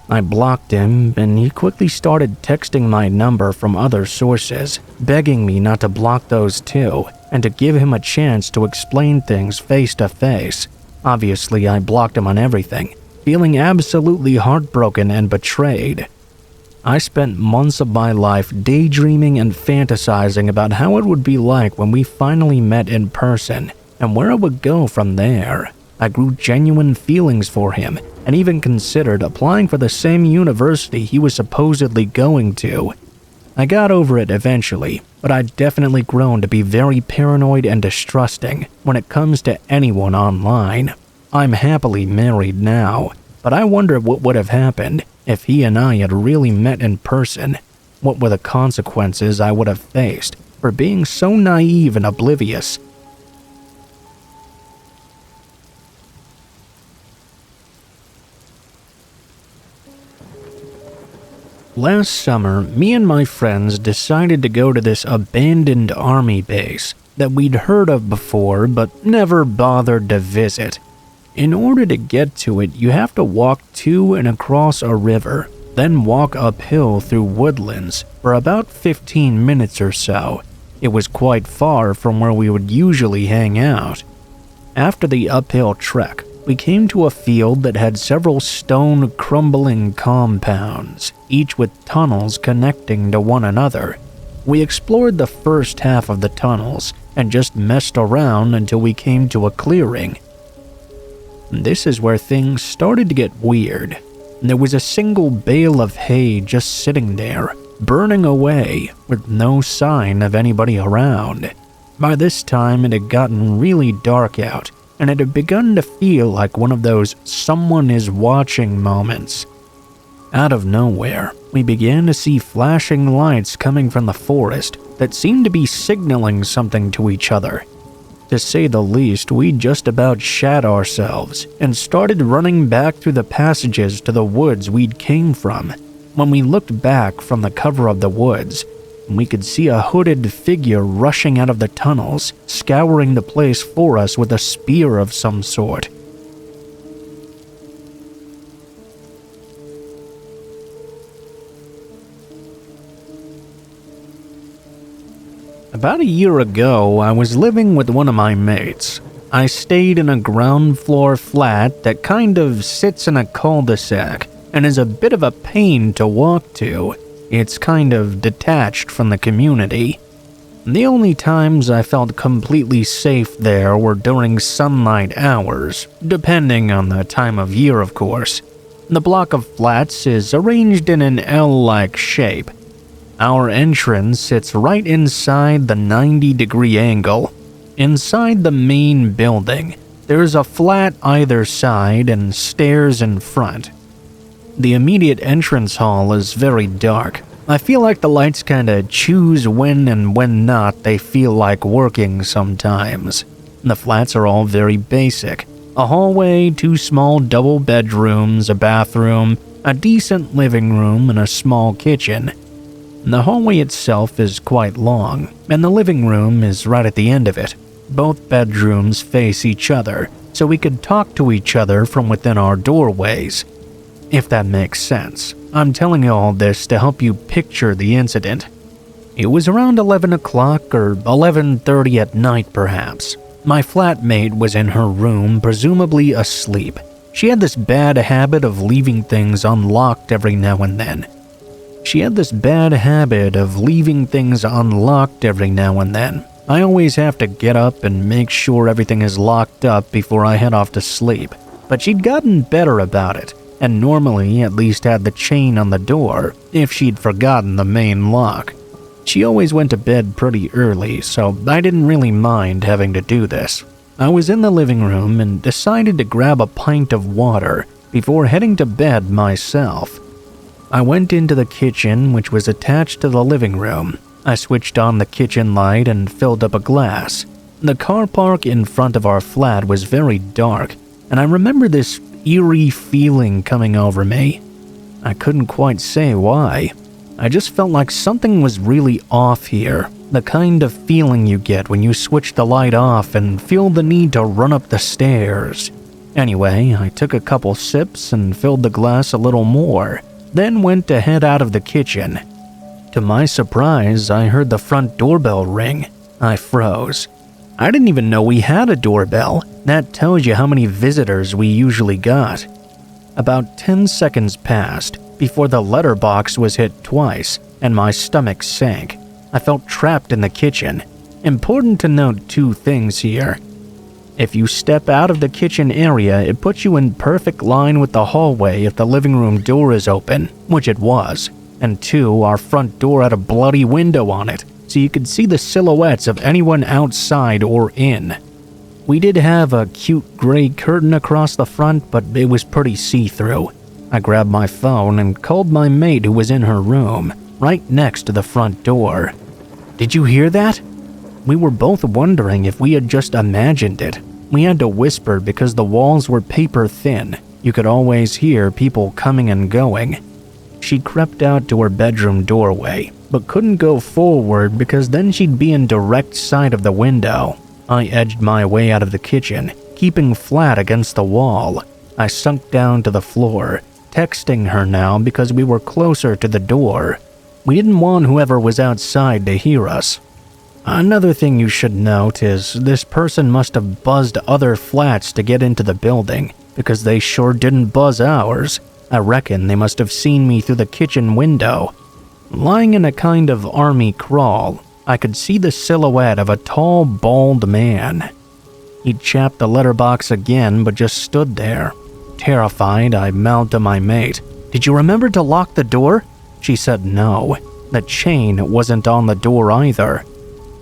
I blocked him, and he quickly started texting my number from other sources, begging me not to block those too, and to give him a chance to explain things face to face. Obviously, I blocked him on everything, feeling absolutely heartbroken and betrayed. I spent months of my life daydreaming and fantasizing about how it would be like when we finally met in person, and where it would go from there. I grew genuine feelings for him, and even considered applying for the same university he was supposedly going to. I got over it eventually, but I'd definitely grown to be very paranoid and distrusting when it comes to anyone online. I'm happily married now, but I wonder what would have happened if he and I had really met in person. What were the consequences I would have faced for being so naive and oblivious Last summer, me and my friends decided to go to this abandoned army base that we'd heard of before but never bothered to visit. In order to get to it, you have to walk to and across a river, then walk uphill through woodlands for about 15 minutes or so. It was quite far from where we would usually hang out. After the uphill trek, we came to a field that had several stone crumbling compounds, each with tunnels connecting to one another. We explored the first half of the tunnels and just messed around until we came to a clearing. This is where things started to get weird. There was a single bale of hay just sitting there, burning away, with no sign of anybody around. By this time, it had gotten really dark out, and it had begun to feel like one of those someone is watching moments. Out of nowhere, we began to see flashing lights coming from the forest that seemed to be signaling something to each other. To say the least, we just about shat ourselves and started running back through the passages to the woods we'd came from. When we looked back from the cover of the woods, we could see a hooded figure rushing out of the tunnels, scouring the place for us with a spear of some sort. About a year ago, I was living with one of my mates. I stayed in a ground floor flat that kind of sits in a cul-de-sac and is a bit of a pain to walk to. It's kind of detached from the community. The only times I felt completely safe there were during sunlight hours, depending on the time of year, of course. The block of flats is arranged in an L-like shape. Our entrance sits right inside the 90-degree angle. Inside the main building, there's a flat either side and stairs in front. The immediate entrance hall is very dark. I feel like the lights kinda choose when and when not they feel like working sometimes. The flats are all very basic. A hallway, 2 small double bedrooms, a bathroom, a decent living room, and a small kitchen. The hallway itself is quite long, and the living room is right at the end of it. Both bedrooms face each other, so we could talk to each other from within our doorways. If that makes sense. I'm telling you all this to help you picture the incident. It was around 11 o'clock or 11:30 at night perhaps. My flatmate was in her room, presumably asleep. She had this bad habit of leaving things unlocked every now and then. I always have to get up and make sure everything is locked up before I head off to sleep. But she'd gotten better about it, and normally at least had the chain on the door if she'd forgotten the main lock. She always went to bed pretty early, so I didn't really mind having to do this. I was in the living room and decided to grab a pint of water before heading to bed myself. I went into the kitchen, which was attached to the living room. I switched on the kitchen light and filled up a glass. The car park in front of our flat was very dark, and I remember this eerie feeling coming over me. I couldn't quite say why. I just felt like something was really off here, the kind of feeling you get when you switch the light off and feel the need to run up the stairs. Anyway, I took a couple sips and filled the glass a little more, then went to head out of the kitchen. To my surprise, I heard the front doorbell ring. I froze. I didn't even know we had a doorbell. That tells you how many visitors we usually got. About 10 seconds passed before the letterbox was hit twice and my stomach sank. I felt trapped in the kitchen. Important to note 2 things here. If you step out of the kitchen area, it puts you in perfect line with the hallway if the living room door is open, which it was. And 2, our front door had a bloody window on it, so you could see the silhouettes of anyone outside or in. We did have a cute gray curtain across the front, but it was pretty see-through. I grabbed my phone and called my mate who was in her room, right next to the front door. "Did you hear that?" We were both wondering if we had just imagined it. We had to whisper because the walls were paper thin. You could always hear people coming and going. She crept out to her bedroom doorway, but couldn't go forward because then she'd be in direct sight of the window. I edged my way out of the kitchen, keeping flat against the wall. I sunk down to the floor, texting her now because we were closer to the door. We didn't want whoever was outside to hear us. Another thing you should note is this person must have buzzed other flats to get into the building, because they sure didn't buzz ours. I reckon they must have seen me through the kitchen window. Lying in a kind of army crawl, I could see the silhouette of a tall, bald man. He chapped the letterbox again, but just stood there. Terrified, I mouthed to my mate, "Did you remember to lock the door?" She said no. The chain wasn't on the door either.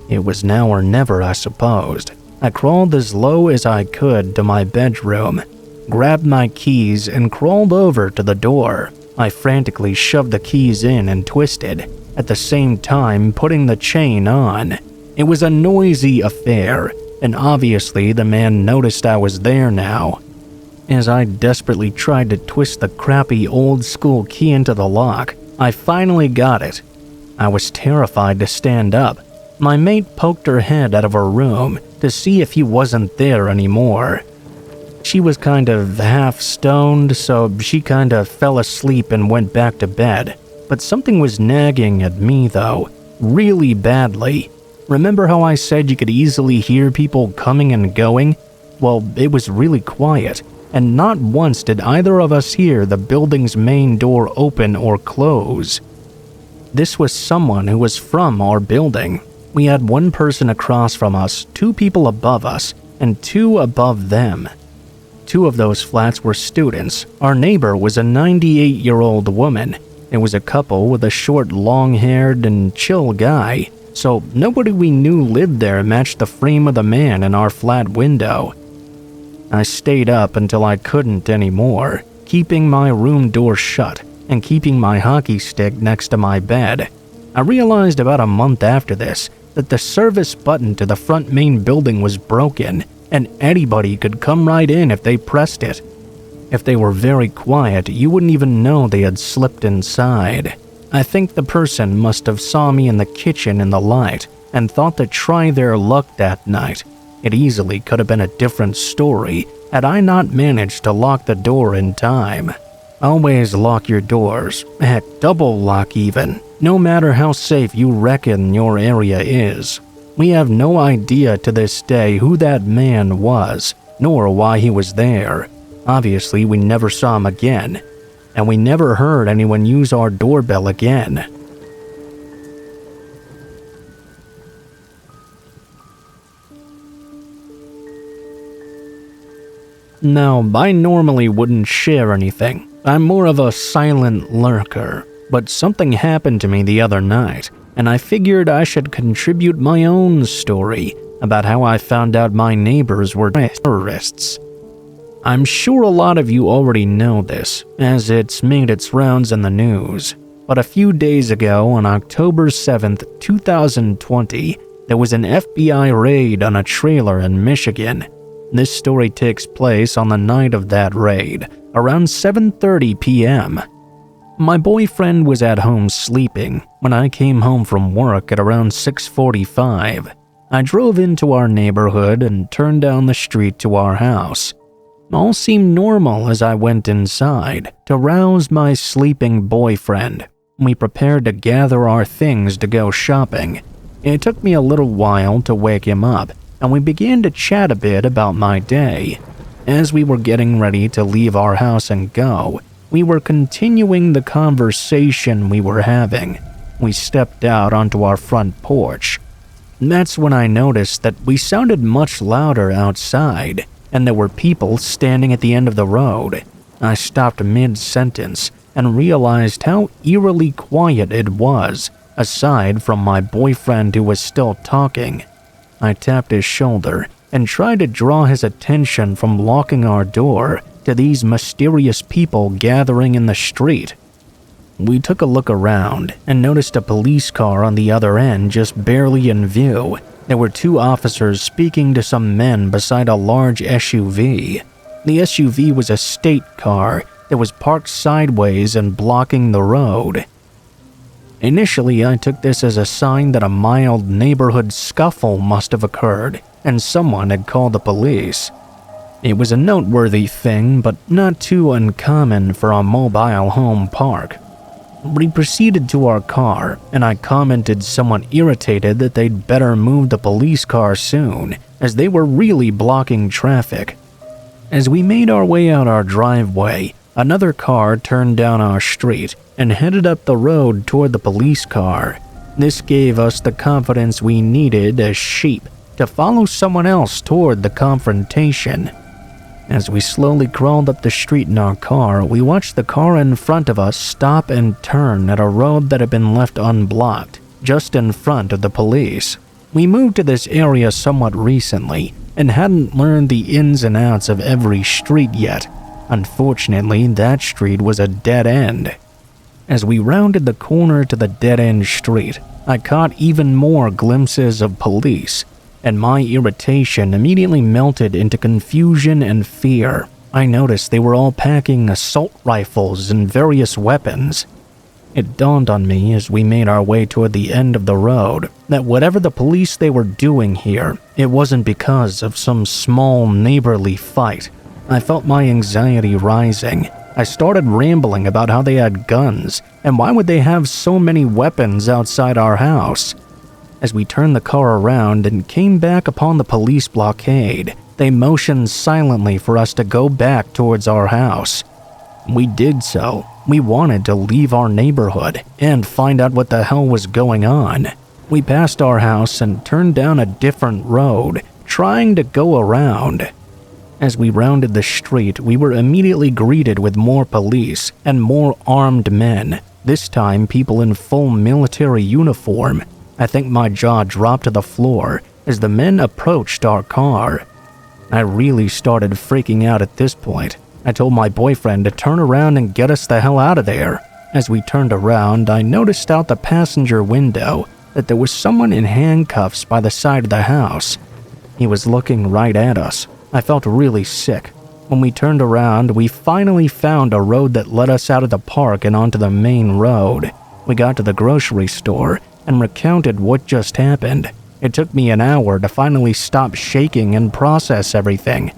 It was now or never, I supposed. I crawled as low as I could to my bedroom, grabbed my keys, and crawled over to the door. I frantically shoved the keys in and twisted, at the same time putting the chain on. It was a noisy affair, and obviously the man noticed I was there now. As I desperately tried to twist the crappy old-school key into the lock, I finally got it. I was terrified to stand up. My mate poked her head out of her room to see if he wasn't there anymore. She was kind of half-stoned, so she kind of fell asleep and went back to bed. But something was nagging at me, though, really badly. Remember how I said you could easily hear people coming and going? Well, it was really quiet, and not once did either of us hear the building's main door open or close. This was someone who was from our building. We had one person across from us, two people above us, and two above them. Two of those flats were students. Our neighbor was a 98-year-old woman. It was a couple with a short, long-haired and chill guy, so nobody we knew lived there matched the frame of the man in our flat window. I stayed up until I couldn't anymore, keeping my room door shut and keeping my hockey stick next to my bed. I realized about a month after this that the service button to the front main building was broken, and anybody could come right in if they pressed it. If they were very quiet, you wouldn't even know they had slipped inside. I think the person must have saw me in the kitchen in the light and thought to try their luck that night. It easily could have been a different story had I not managed to lock the door in time. Always lock your doors, heck, double lock even, no matter how safe you reckon your area is. We have no idea to this day who that man was, nor why he was there. Obviously, we never saw him again, and we never heard anyone use our doorbell again. Now, I normally wouldn't share anything. I'm more of a silent lurker, but something happened to me the other night, and I figured I should contribute my own story about how I found out my neighbors were terrorists. I'm sure a lot of you already know this, as it's made its rounds in the news, but a few days ago on October 7th, 2020, there was an FBI raid on a trailer in Michigan. This story takes place on the night of that raid, around 7:30 p.m. My boyfriend was at home sleeping when I came home from work at around 6:45. I drove into our neighborhood and turned down the street to our house. All seemed normal as I went inside to rouse my sleeping boyfriend. We prepared to gather our things to go shopping. It took me a little while to wake him up, and we began to chat a bit about my day. As we were getting ready to leave our house and go, we were continuing the conversation we were having. We stepped out onto our front porch. That's when I noticed that we sounded much louder outside, and there were people standing at the end of the road. I stopped mid-sentence and realized how eerily quiet it was, aside from my boyfriend who was still talking. I tapped his shoulder and tried to draw his attention from locking our door to these mysterious people gathering in the street. We took a look around and noticed a police car on the other end just barely in view. There were two officers speaking to some men beside a large SUV. The SUV was a state car that was parked sideways and blocking the road. Initially, I took this as a sign that a mild neighborhood scuffle must have occurred and someone had called the police. It was a noteworthy thing, but not too uncommon for a mobile home park. We proceeded to our car, and I commented somewhat irritated that they'd better move the police car soon, as they were really blocking traffic. As we made our way out our driveway, another car turned down our street and headed up the road toward the police car. This gave us the confidence we needed as sheep to follow someone else toward the confrontation. As we slowly crawled up the street in our car, we watched the car in front of us stop and turn at a road that had been left unblocked, just in front of the police. We moved to this area somewhat recently and hadn't learned the ins and outs of every street yet. Unfortunately, that street was a dead end. As we rounded the corner to the dead-end street, I caught even more glimpses of police, and my irritation immediately melted into confusion and fear. I noticed they were all packing assault rifles and various weapons. It dawned on me as we made our way toward the end of the road that whatever the police they were doing here, it wasn't because of some small neighborly fight. I felt my anxiety rising. I started rambling about how they had guns, and why would they have so many weapons outside our house? As we turned the car around and came back upon the police blockade, they motioned silently for us to go back towards our house. We did so. We wanted to leave our neighborhood and find out what the hell was going on. We passed our house and turned down a different road, trying to go around. As we rounded the street, we were immediately greeted with more police and more armed men, this time people in full military uniform. I think my jaw dropped to the floor as the men approached our car. I really started freaking out at this point. I told my boyfriend to turn around and get us the hell out of there. As we turned around, I noticed out the passenger window that there was someone in handcuffs by the side of the house. He was looking right at us. I felt really sick. When we turned around, we finally found a road that led us out of the park and onto the main road. We got to the grocery store and recounted what just happened. It took me an hour to finally stop shaking and process everything.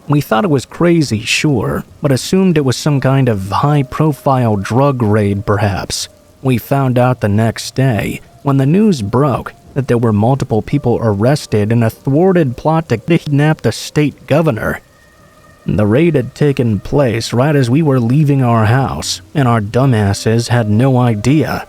We thought it was crazy, sure, but assumed it was some kind of high-profile drug raid perhaps. We found out the next day, when the news broke, that there were multiple people arrested in a thwarted plot to kidnap the state governor. The raid had taken place right as we were leaving our house, and our dumbasses had no idea.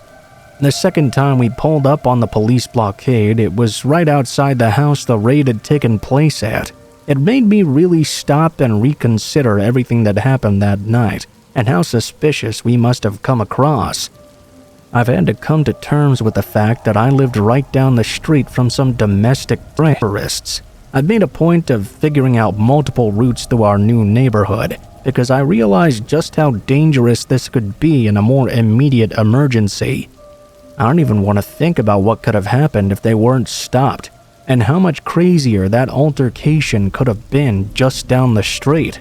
The second time we pulled up on the police blockade, it was right outside the house the raid had taken place at. It made me really stop and reconsider everything that happened that night, and how suspicious we must have come across. I've had to come to terms with the fact that I lived right down the street from some domestic terrorists. I've made a point of figuring out multiple routes through our new neighborhood, because I realized just how dangerous this could be in a more immediate emergency. I don't even want to think about what could have happened if they weren't stopped, and how much crazier that altercation could have been just down the street.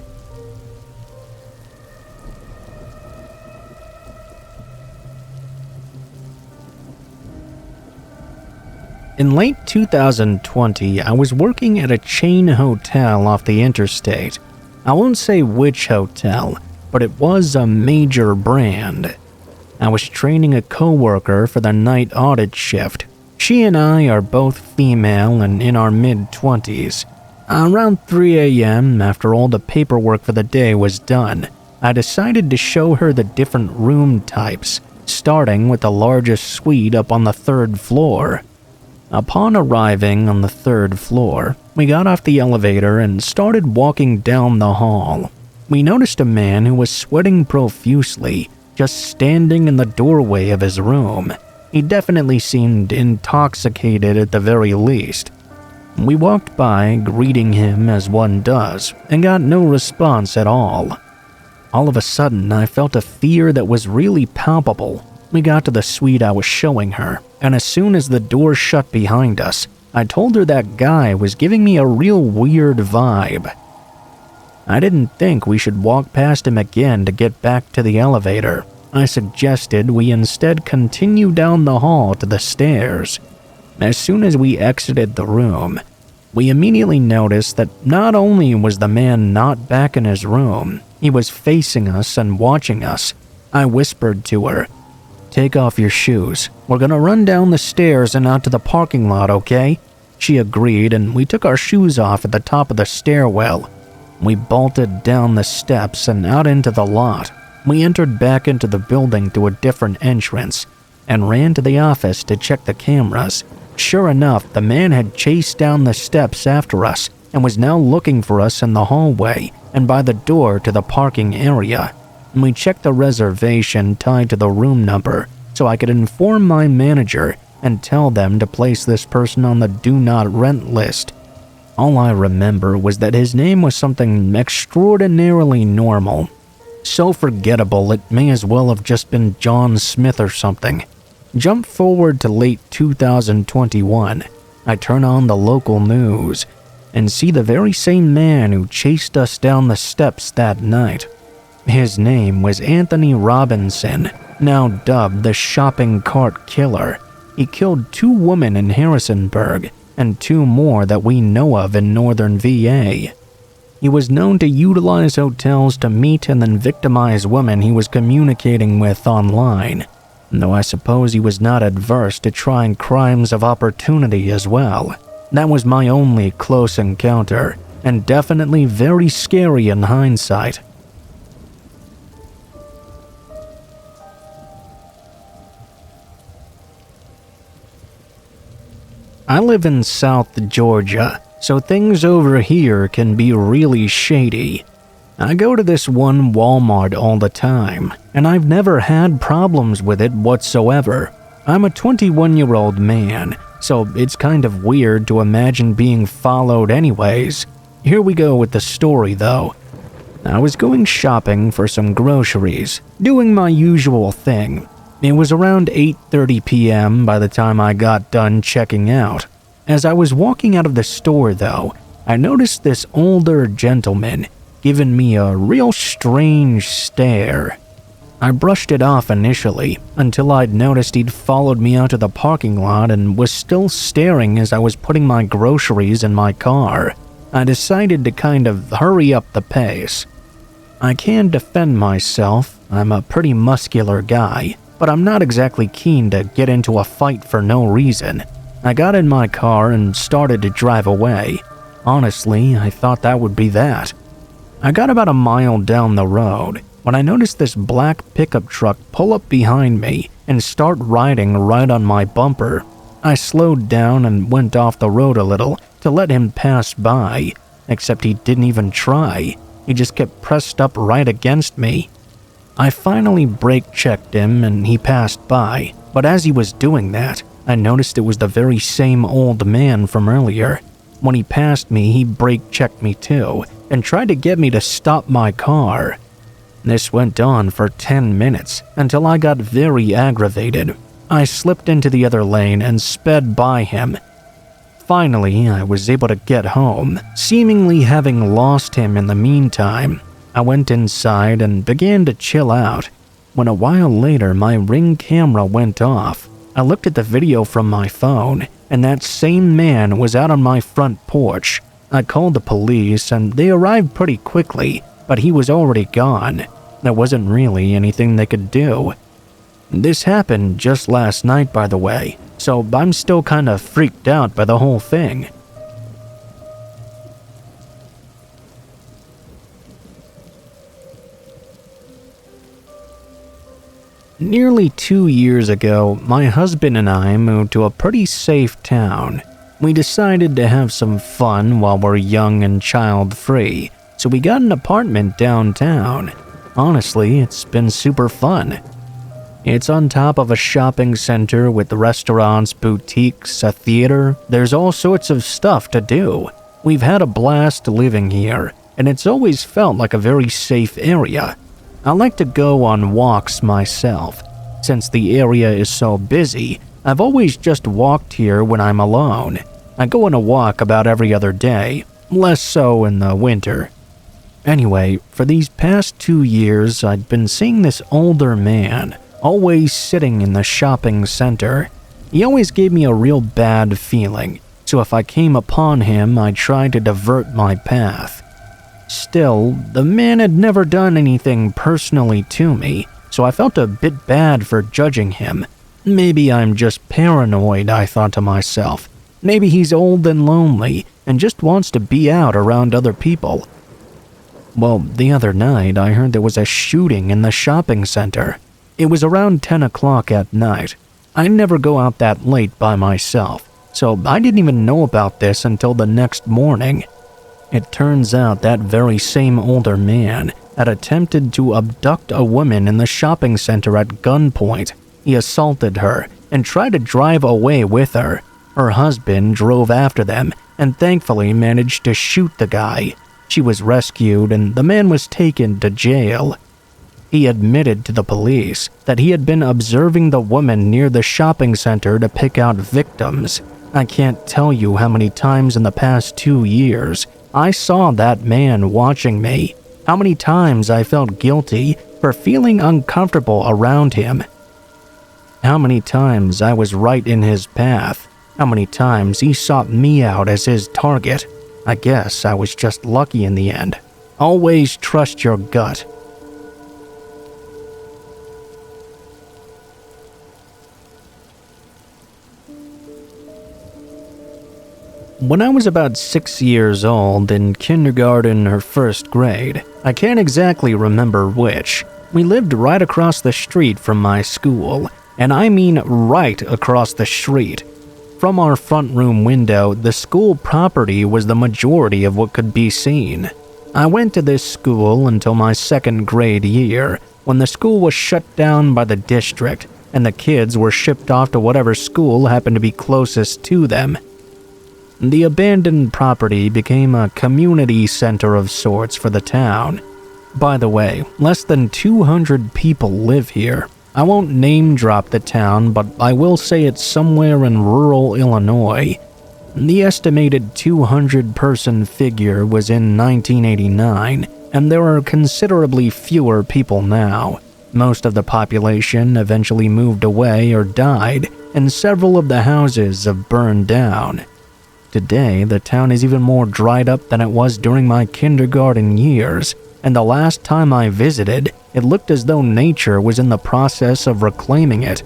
In late 2020, I was working at a chain hotel off the interstate. I won't say which hotel, but it was a major brand. I was training a coworker for the night audit shift. She and I are both female and in our mid-20s. Around 3 a.m., after all the paperwork for the day was done, I decided to show her the different room types, starting with the largest suite up on the 3rd floor. Upon arriving on the 3rd floor, we got off the elevator and started walking down the hall. We noticed a man who was sweating profusely, just standing in the doorway of his room. He definitely seemed intoxicated at the very least. We walked by, greeting him as one does, and got no response at all. All of a sudden, I felt a fear that was really palpable. We got to the suite I was showing her, and as soon as the door shut behind us, I told her that guy was giving me a real weird vibe. I didn't think we should walk past him again to get back to the elevator. I suggested we instead continue down the hall to the stairs. As soon as we exited the room, we immediately noticed that not only was the man not back in his room, he was facing us and watching us. I whispered to her, "Take off your shoes. We're gonna run down the stairs and out to the parking lot, okay?" She agreed, and we took our shoes off at the top of the stairwell. We bolted down the steps and out into the lot. We entered back into the building through a different entrance and ran to the office to check the cameras. Sure enough, the man had chased down the steps after us and was now looking for us in the hallway and by the door to the parking area. We checked the reservation tied to the room number so I could inform my manager and tell them to place this person on the do not rent list. All I remember was that his name was something extraordinarily normal. So forgettable it may as well have just been John Smith or something. Jump forward to late 2021. I turn on the local news and see the very same man who chased us down the steps that night. His name was Anthony Robinson, now dubbed the shopping cart killer. He killed 2 women in Harrisonburg and 2 more that we know of in northern VA. He was known to utilize hotels to meet and then victimize women he was communicating with online, though I suppose he was not adverse to trying crimes of opportunity as well. That was my only close encounter, and definitely very scary in hindsight. I live in South Georgia, so things over here can be really shady. I go to this one Walmart all the time, and I've never had problems with it whatsoever. I'm a 21-year-old man, so it's kind of weird to imagine being followed anyways. Here we go with the story though. I was going shopping for some groceries, doing my usual thing. It was around 8:30 p.m. by the time I got done checking out. As I was walking out of the store though, I noticed this older gentleman giving me a real strange stare. I brushed it off initially until I'd noticed he'd followed me out to the parking lot and was still staring as I was putting my groceries in my car. I decided to kind of hurry up the pace. I can defend myself, I'm a pretty muscular guy, but I'm not exactly keen to get into a fight for no reason. I got in my car and started to drive away. Honestly, I thought that would be that. I got about a mile down the road when I noticed this black pickup truck pull up behind me and start riding right on my bumper. I slowed down and went off the road a little to let him pass by, except he didn't even try. He just kept pressed up right against me. I finally brake checked him and he passed by, but as he was doing that, I noticed it was the very same old man from earlier. When he passed me, he brake checked me too and tried to get me to stop my car. This went on for 10 minutes until I got very aggravated. I slipped into the other lane and sped by him. Finally, I was able to get home, seemingly having lost him in the meantime. I went inside and began to chill out, when a while later my Ring camera went off. I looked at the video from my phone, and that same man was out on my front porch. I called the police and they arrived pretty quickly, but he was already gone. There wasn't really anything they could do. This happened just last night, by the way, so I'm still kinda freaked out by the whole thing. Nearly 2 years ago, my husband and I moved to a pretty safe town. We decided to have some fun while we're young and child-free, so we got an apartment downtown. Honestly, it's been super fun. It's on top of a shopping center with restaurants, boutiques, a theater. There's all sorts of stuff to do. We've had a blast living here, and it's always felt like a very safe area. I like to go on walks myself. Since the area is so busy, I've always just walked here when I'm alone. I go on a walk about every other day, less so in the winter. Anyway, for these past 2 years, I'd been seeing this older man, always sitting in the shopping center. He always gave me a real bad feeling, so if I came upon him, I tried to divert my path. Still, the man had never done anything personally to me, so I felt a bit bad for judging him. Maybe I'm just paranoid, I thought to myself. Maybe he's old and lonely and just wants to be out around other people. Well, the other night I heard there was a shooting in the shopping center. It was around 10 o'clock at night. I never go out that late by myself, so I didn't even know about this until the next morning. It turns out that very same older man had attempted to abduct a woman in the shopping center at gunpoint. He assaulted her and tried to drive away with her. Her husband drove after them and thankfully managed to shoot the guy. She was rescued and the man was taken to jail. He admitted to the police that he had been observing the woman near the shopping center to pick out victims. I can't tell you how many times in the past 2 years I saw that man watching me. How many times I felt guilty for feeling uncomfortable around him. How many times I was right in his path. How many times he sought me out as his target. I guess I was just lucky in the end. Always trust your gut. When I was about 6 years old, in kindergarten or first grade, I can't exactly remember which, we lived right across the street from my school, and I mean right across the street. From our front room window, the school property was the majority of what could be seen. I went to this school until my second grade year, when the school was shut down by the district, and the kids were shipped off to whatever school happened to be closest to them. The abandoned property became a community center of sorts for the town. By the way, less than 200 people live here. I won't name drop the town, but I will say it's somewhere in rural Illinois. The estimated 200-person figure was in 1989, and there are considerably fewer people now. Most of the population eventually moved away or died, and several of the houses have burned down. Today, the town is even more dried up than it was during my kindergarten years, and the last time I visited, it looked as though nature was in the process of reclaiming it.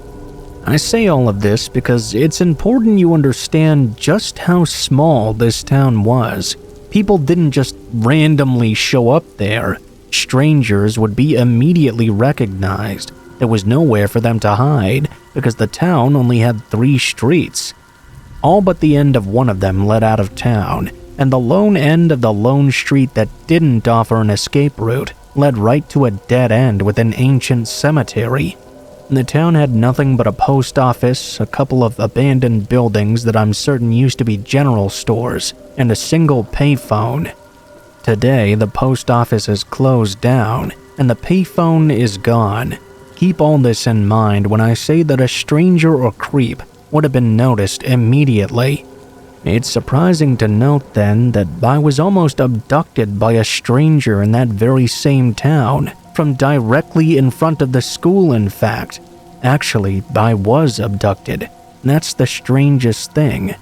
I say all of this because it's important you understand just how small this town was. People didn't just randomly show up there. Strangers would be immediately recognized. There was nowhere for them to hide because the town only had 3 streets. All but the end of one of them led out of town, and the lone end of the lone street that didn't offer an escape route led right to a dead end with an ancient cemetery. The town had nothing but a post office, a couple of abandoned buildings that I'm certain used to be general stores, and a single payphone. Today, the post office is closed down, and the payphone is gone. Keep all this in mind when I say that a stranger or creep would have been noticed immediately. It's surprising to note then that I was almost abducted by a stranger in that very same town, from directly in front of the school in fact. Actually, I was abducted. That's the strangest thing.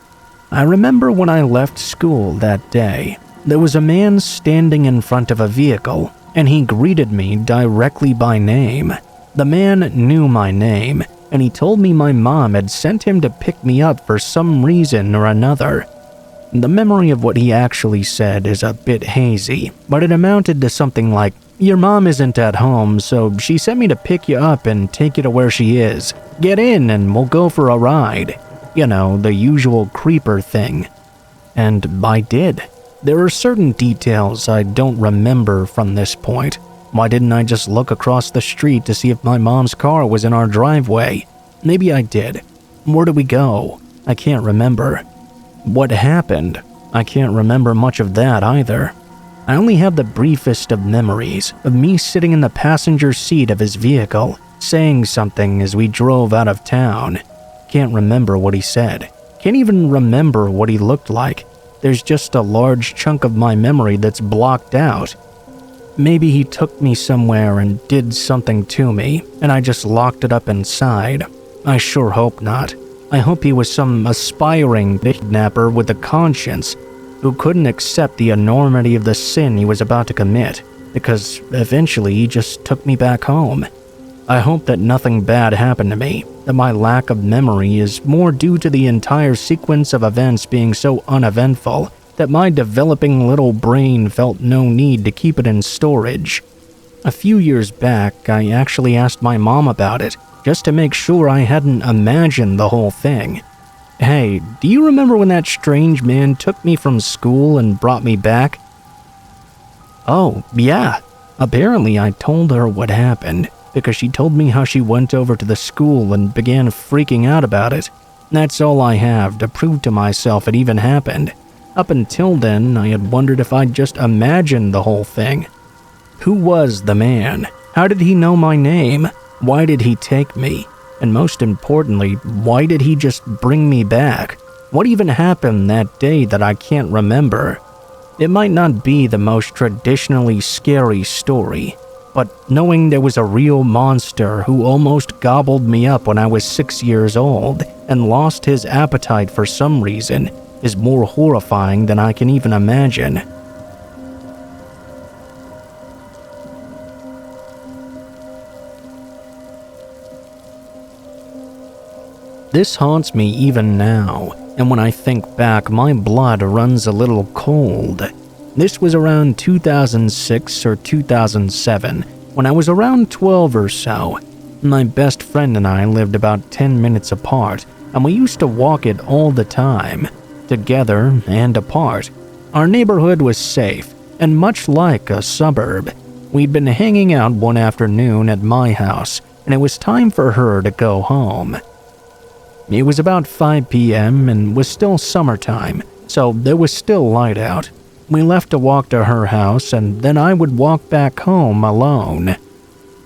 I remember when I left school that day, there was a man standing in front of a vehicle, and he greeted me directly by name. The man knew my name, and he told me my mom had sent him to pick me up for some reason or another. The memory of what he actually said is a bit hazy, but it amounted to something like, "Your mom isn't at home, so she sent me to pick you up and take you to where she is. Get in and we'll go for a ride." You know, the usual creeper thing. And I did. There are certain details I don't remember from this point. Why didn't I just look across the street to see if my mom's car was in our driveway? Maybe I did. Where did we go? I can't remember. What happened? I can't remember much of that either. I only have the briefest of memories of me sitting in the passenger seat of his vehicle, saying something as we drove out of town. Can't remember what he said. Can't even remember what he looked like. There's just a large chunk of my memory that's blocked out. Maybe he took me somewhere and did something to me, and I just locked it up inside. I sure hope not. I hope he was some aspiring kidnapper with a conscience who couldn't accept the enormity of the sin he was about to commit, because eventually he just took me back home. I hope that nothing bad happened to me, that my lack of memory is more due to the entire sequence of events being so uneventful that my developing little brain felt no need to keep it in storage. A few years back, I actually asked my mom about it, just to make sure I hadn't imagined the whole thing. Hey, do you remember when that strange man took me from school and brought me back? Oh, yeah. Apparently I told her what happened, because she told me how she went over to the school and began freaking out about it. That's all I have to prove to myself it even happened. Up until then, I had wondered if I'd just imagined the whole thing. Who was the man? How did he know my name? Why did he take me? And most importantly, why did he just bring me back? What even happened that day that I can't remember? It might not be the most traditionally scary story, but knowing there was a real monster who almost gobbled me up when I was 6 years old and lost his appetite for some reason is more horrifying than I can even imagine. This haunts me even now, and when I think back, my blood runs a little cold. This was around 2006 or 2007, when I was around 12 or so. My best friend and I lived about 10 minutes apart, and we used to walk it all the time, together and apart. Our neighborhood was safe, and much like a suburb. We'd been hanging out one afternoon at my house, and it was time for her to go home. It was about 5 p.m. and was still summertime, so there was still light out. We left to walk to her house, and then I would walk back home alone.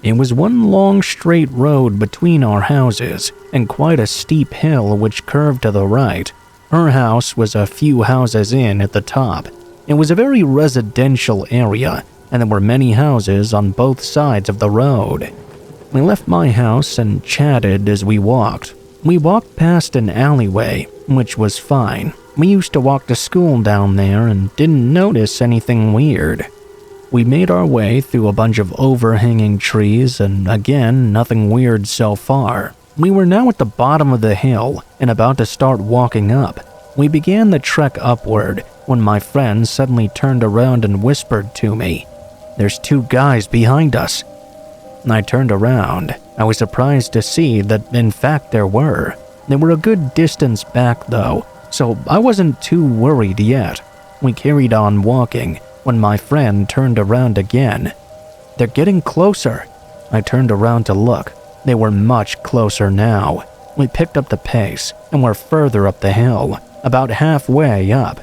It was one long straight road between our houses, and quite a steep hill which curved to the right. Her house was a few houses in at the top. It was a very residential area, and there were many houses on both sides of the road. We left my house and chatted as we walked. We walked past an alleyway, which was fine. We used to walk to school down there and didn't notice anything weird. We made our way through a bunch of overhanging trees, and again, nothing weird so far. We were now at the bottom of the hill and about to start walking up. We began the trek upward when my friend suddenly turned around and whispered to me, "There's 2 guys behind us." I turned around. I was surprised to see that in fact there were. They were a good distance back though, so I wasn't too worried yet. We carried on walking when my friend turned around again. "They're getting closer." I turned around to look. They were much closer now. We picked up the pace and were further up the hill, about halfway up.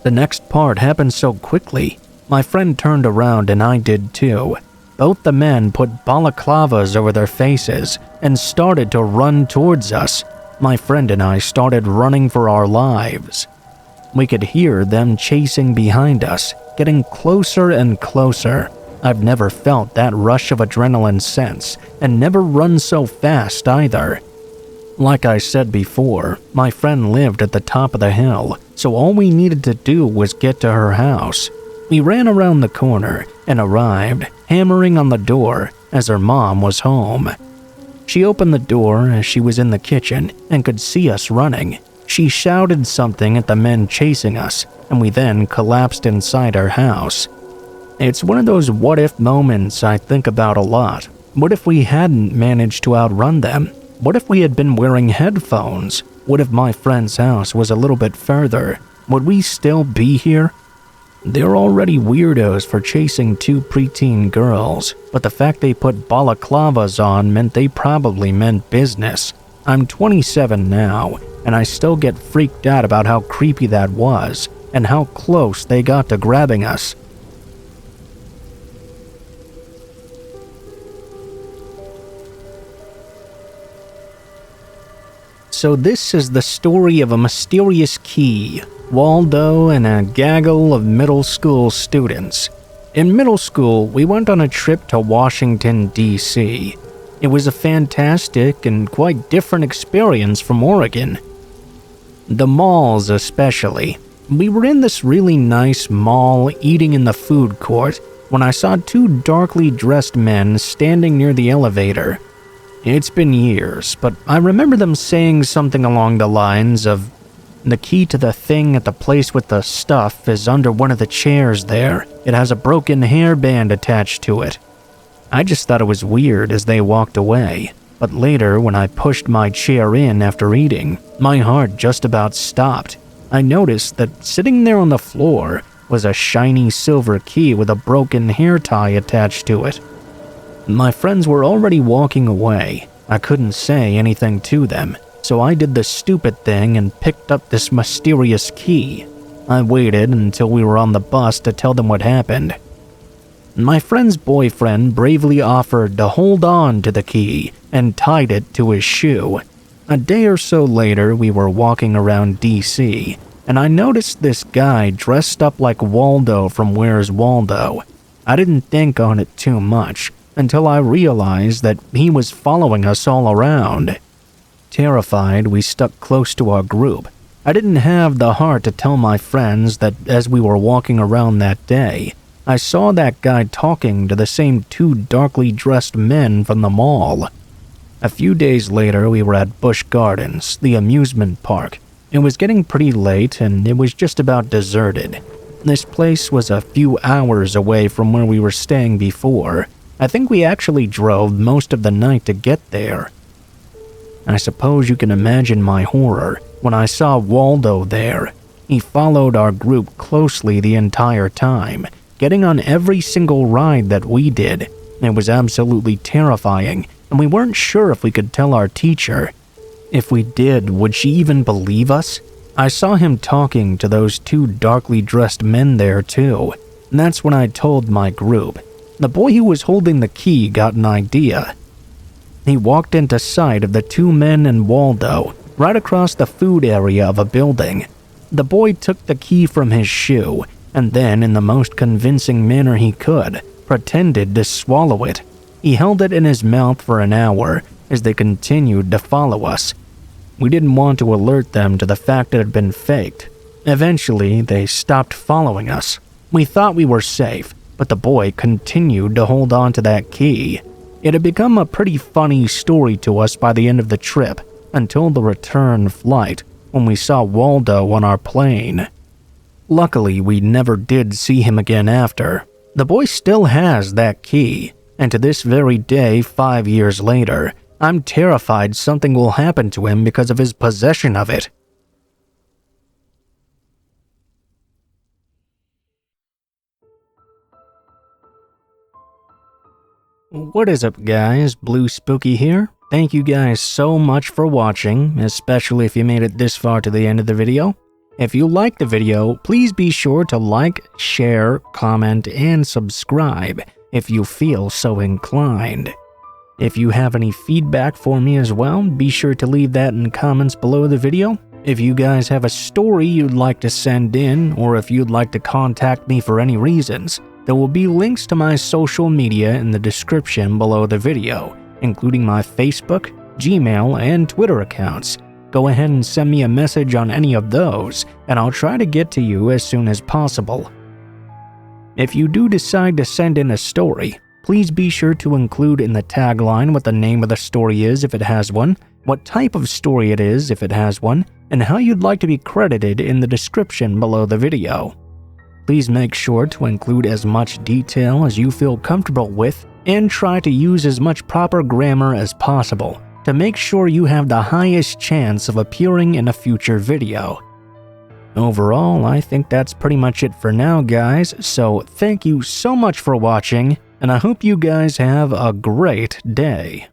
The next part happened so quickly. My friend turned around and I did too. Both the men put balaclavas over their faces and started to run towards us. My friend and I started running for our lives. We could hear them chasing behind us, getting closer and closer. I've never felt that rush of adrenaline since, and never run so fast either. Like I said before, my friend lived at the top of the hill, so all we needed to do was get to her house. We ran around the corner and arrived, hammering on the door as her mom was home. She opened the door as she was in the kitchen and could see us running. She shouted something at the men chasing us, and we then collapsed inside our house. It's one of those what-if moments I think about a lot. What if we hadn't managed to outrun them? What if we had been wearing headphones? What if my friend's house was a little bit further? Would we still be here? They're already weirdos for chasing 2 preteen girls, but the fact they put balaclavas on meant they probably meant business. I'm 27 now, and I still get freaked out about how creepy that was, and how close they got to grabbing us. So this is the story of a mysterious key, Waldo, and a gaggle of middle school students. In middle school, we went on a trip to Washington, D.C. It was a fantastic and quite different experience from Oregon. The malls especially. We were in this really nice mall eating in the food court when I saw two darkly dressed men standing near the elevator. It's been years, but I remember them saying something along the lines of, "The key to the thing at the place with the stuff is under one of the chairs there. It has a broken hairband attached to it." I just thought it was weird as they walked away, but later when I pushed my chair in after eating, my heart just about stopped. I noticed that sitting there on the floor was a shiny silver key with a broken hair tie attached to it. My friends were already walking away. I couldn't say anything to them, so I did the stupid thing and picked up this mysterious key. I waited until we were on the bus to tell them what happened. My friend's boyfriend bravely offered to hold on to the key and tied it to his shoe. A day or so later, we were walking around DC, and I noticed this guy dressed up like Waldo from Where's Waldo. I didn't think on it too much until I realized that he was following us all around. Terrified, we stuck close to our group. I didn't have the heart to tell my friends that as we were walking around that day, I saw that guy talking to the same two darkly dressed men from the mall. A few days later, we were at Busch Gardens, the amusement park. It was getting pretty late and it was just about deserted. This place was a few hours away from where we were staying before. I think we actually drove most of the night to get there. I suppose you can imagine my horror when I saw Waldo there. He followed our group closely the entire time, getting on every single ride that we did. It was absolutely terrifying, and we weren't sure if we could tell our teacher. If we did, would she even believe us? I saw him talking to those two darkly dressed men there too. And that's when I told my group. The boy who was holding the key got an idea. He walked into sight of the two men and Waldo, right across the food area of a building. The boy took the key from his shoe, and then, in the most convincing manner he could, pretended to swallow it. He held it in his mouth for an hour as they continued to follow us. We didn't want to alert them to the fact it had been faked. Eventually, they stopped following us. We thought we were safe, but the boy continued to hold on to that key. It had become a pretty funny story to us by the end of the trip, until the return flight, when we saw Waldo on our plane. Luckily, we never did see him again after. The boy still has that key, and to this very day, 5 years later, I'm terrified something will happen to him because of his possession of it. What is up, guys? Blue Spooky here. Thank you guys so much for watching, especially if you made it this far to the end of the video. If you liked the video, please be sure to like, share, comment, and subscribe if you feel so inclined. If you have any feedback for me as well, be sure to leave that in comments below the video. If you guys have a story you'd like to send in, or if you'd like to contact me for any reasons, there will be links to my social media in the description below the video, including my Facebook, Gmail, and Twitter accounts. Go ahead and send me a message on any of those, and I'll try to get to you as soon as possible. If you do decide to send in a story, please be sure to include in the tagline what the name of the story is if it has one, what type of story it is if it has one, and how you'd like to be credited in the description below the video. Please make sure to include as much detail as you feel comfortable with, and try to use as much proper grammar as possible to make sure you have the highest chance of appearing in a future video. Overall, I think that's pretty much it for now, guys, so thank you so much for watching, and I hope you guys have a great day.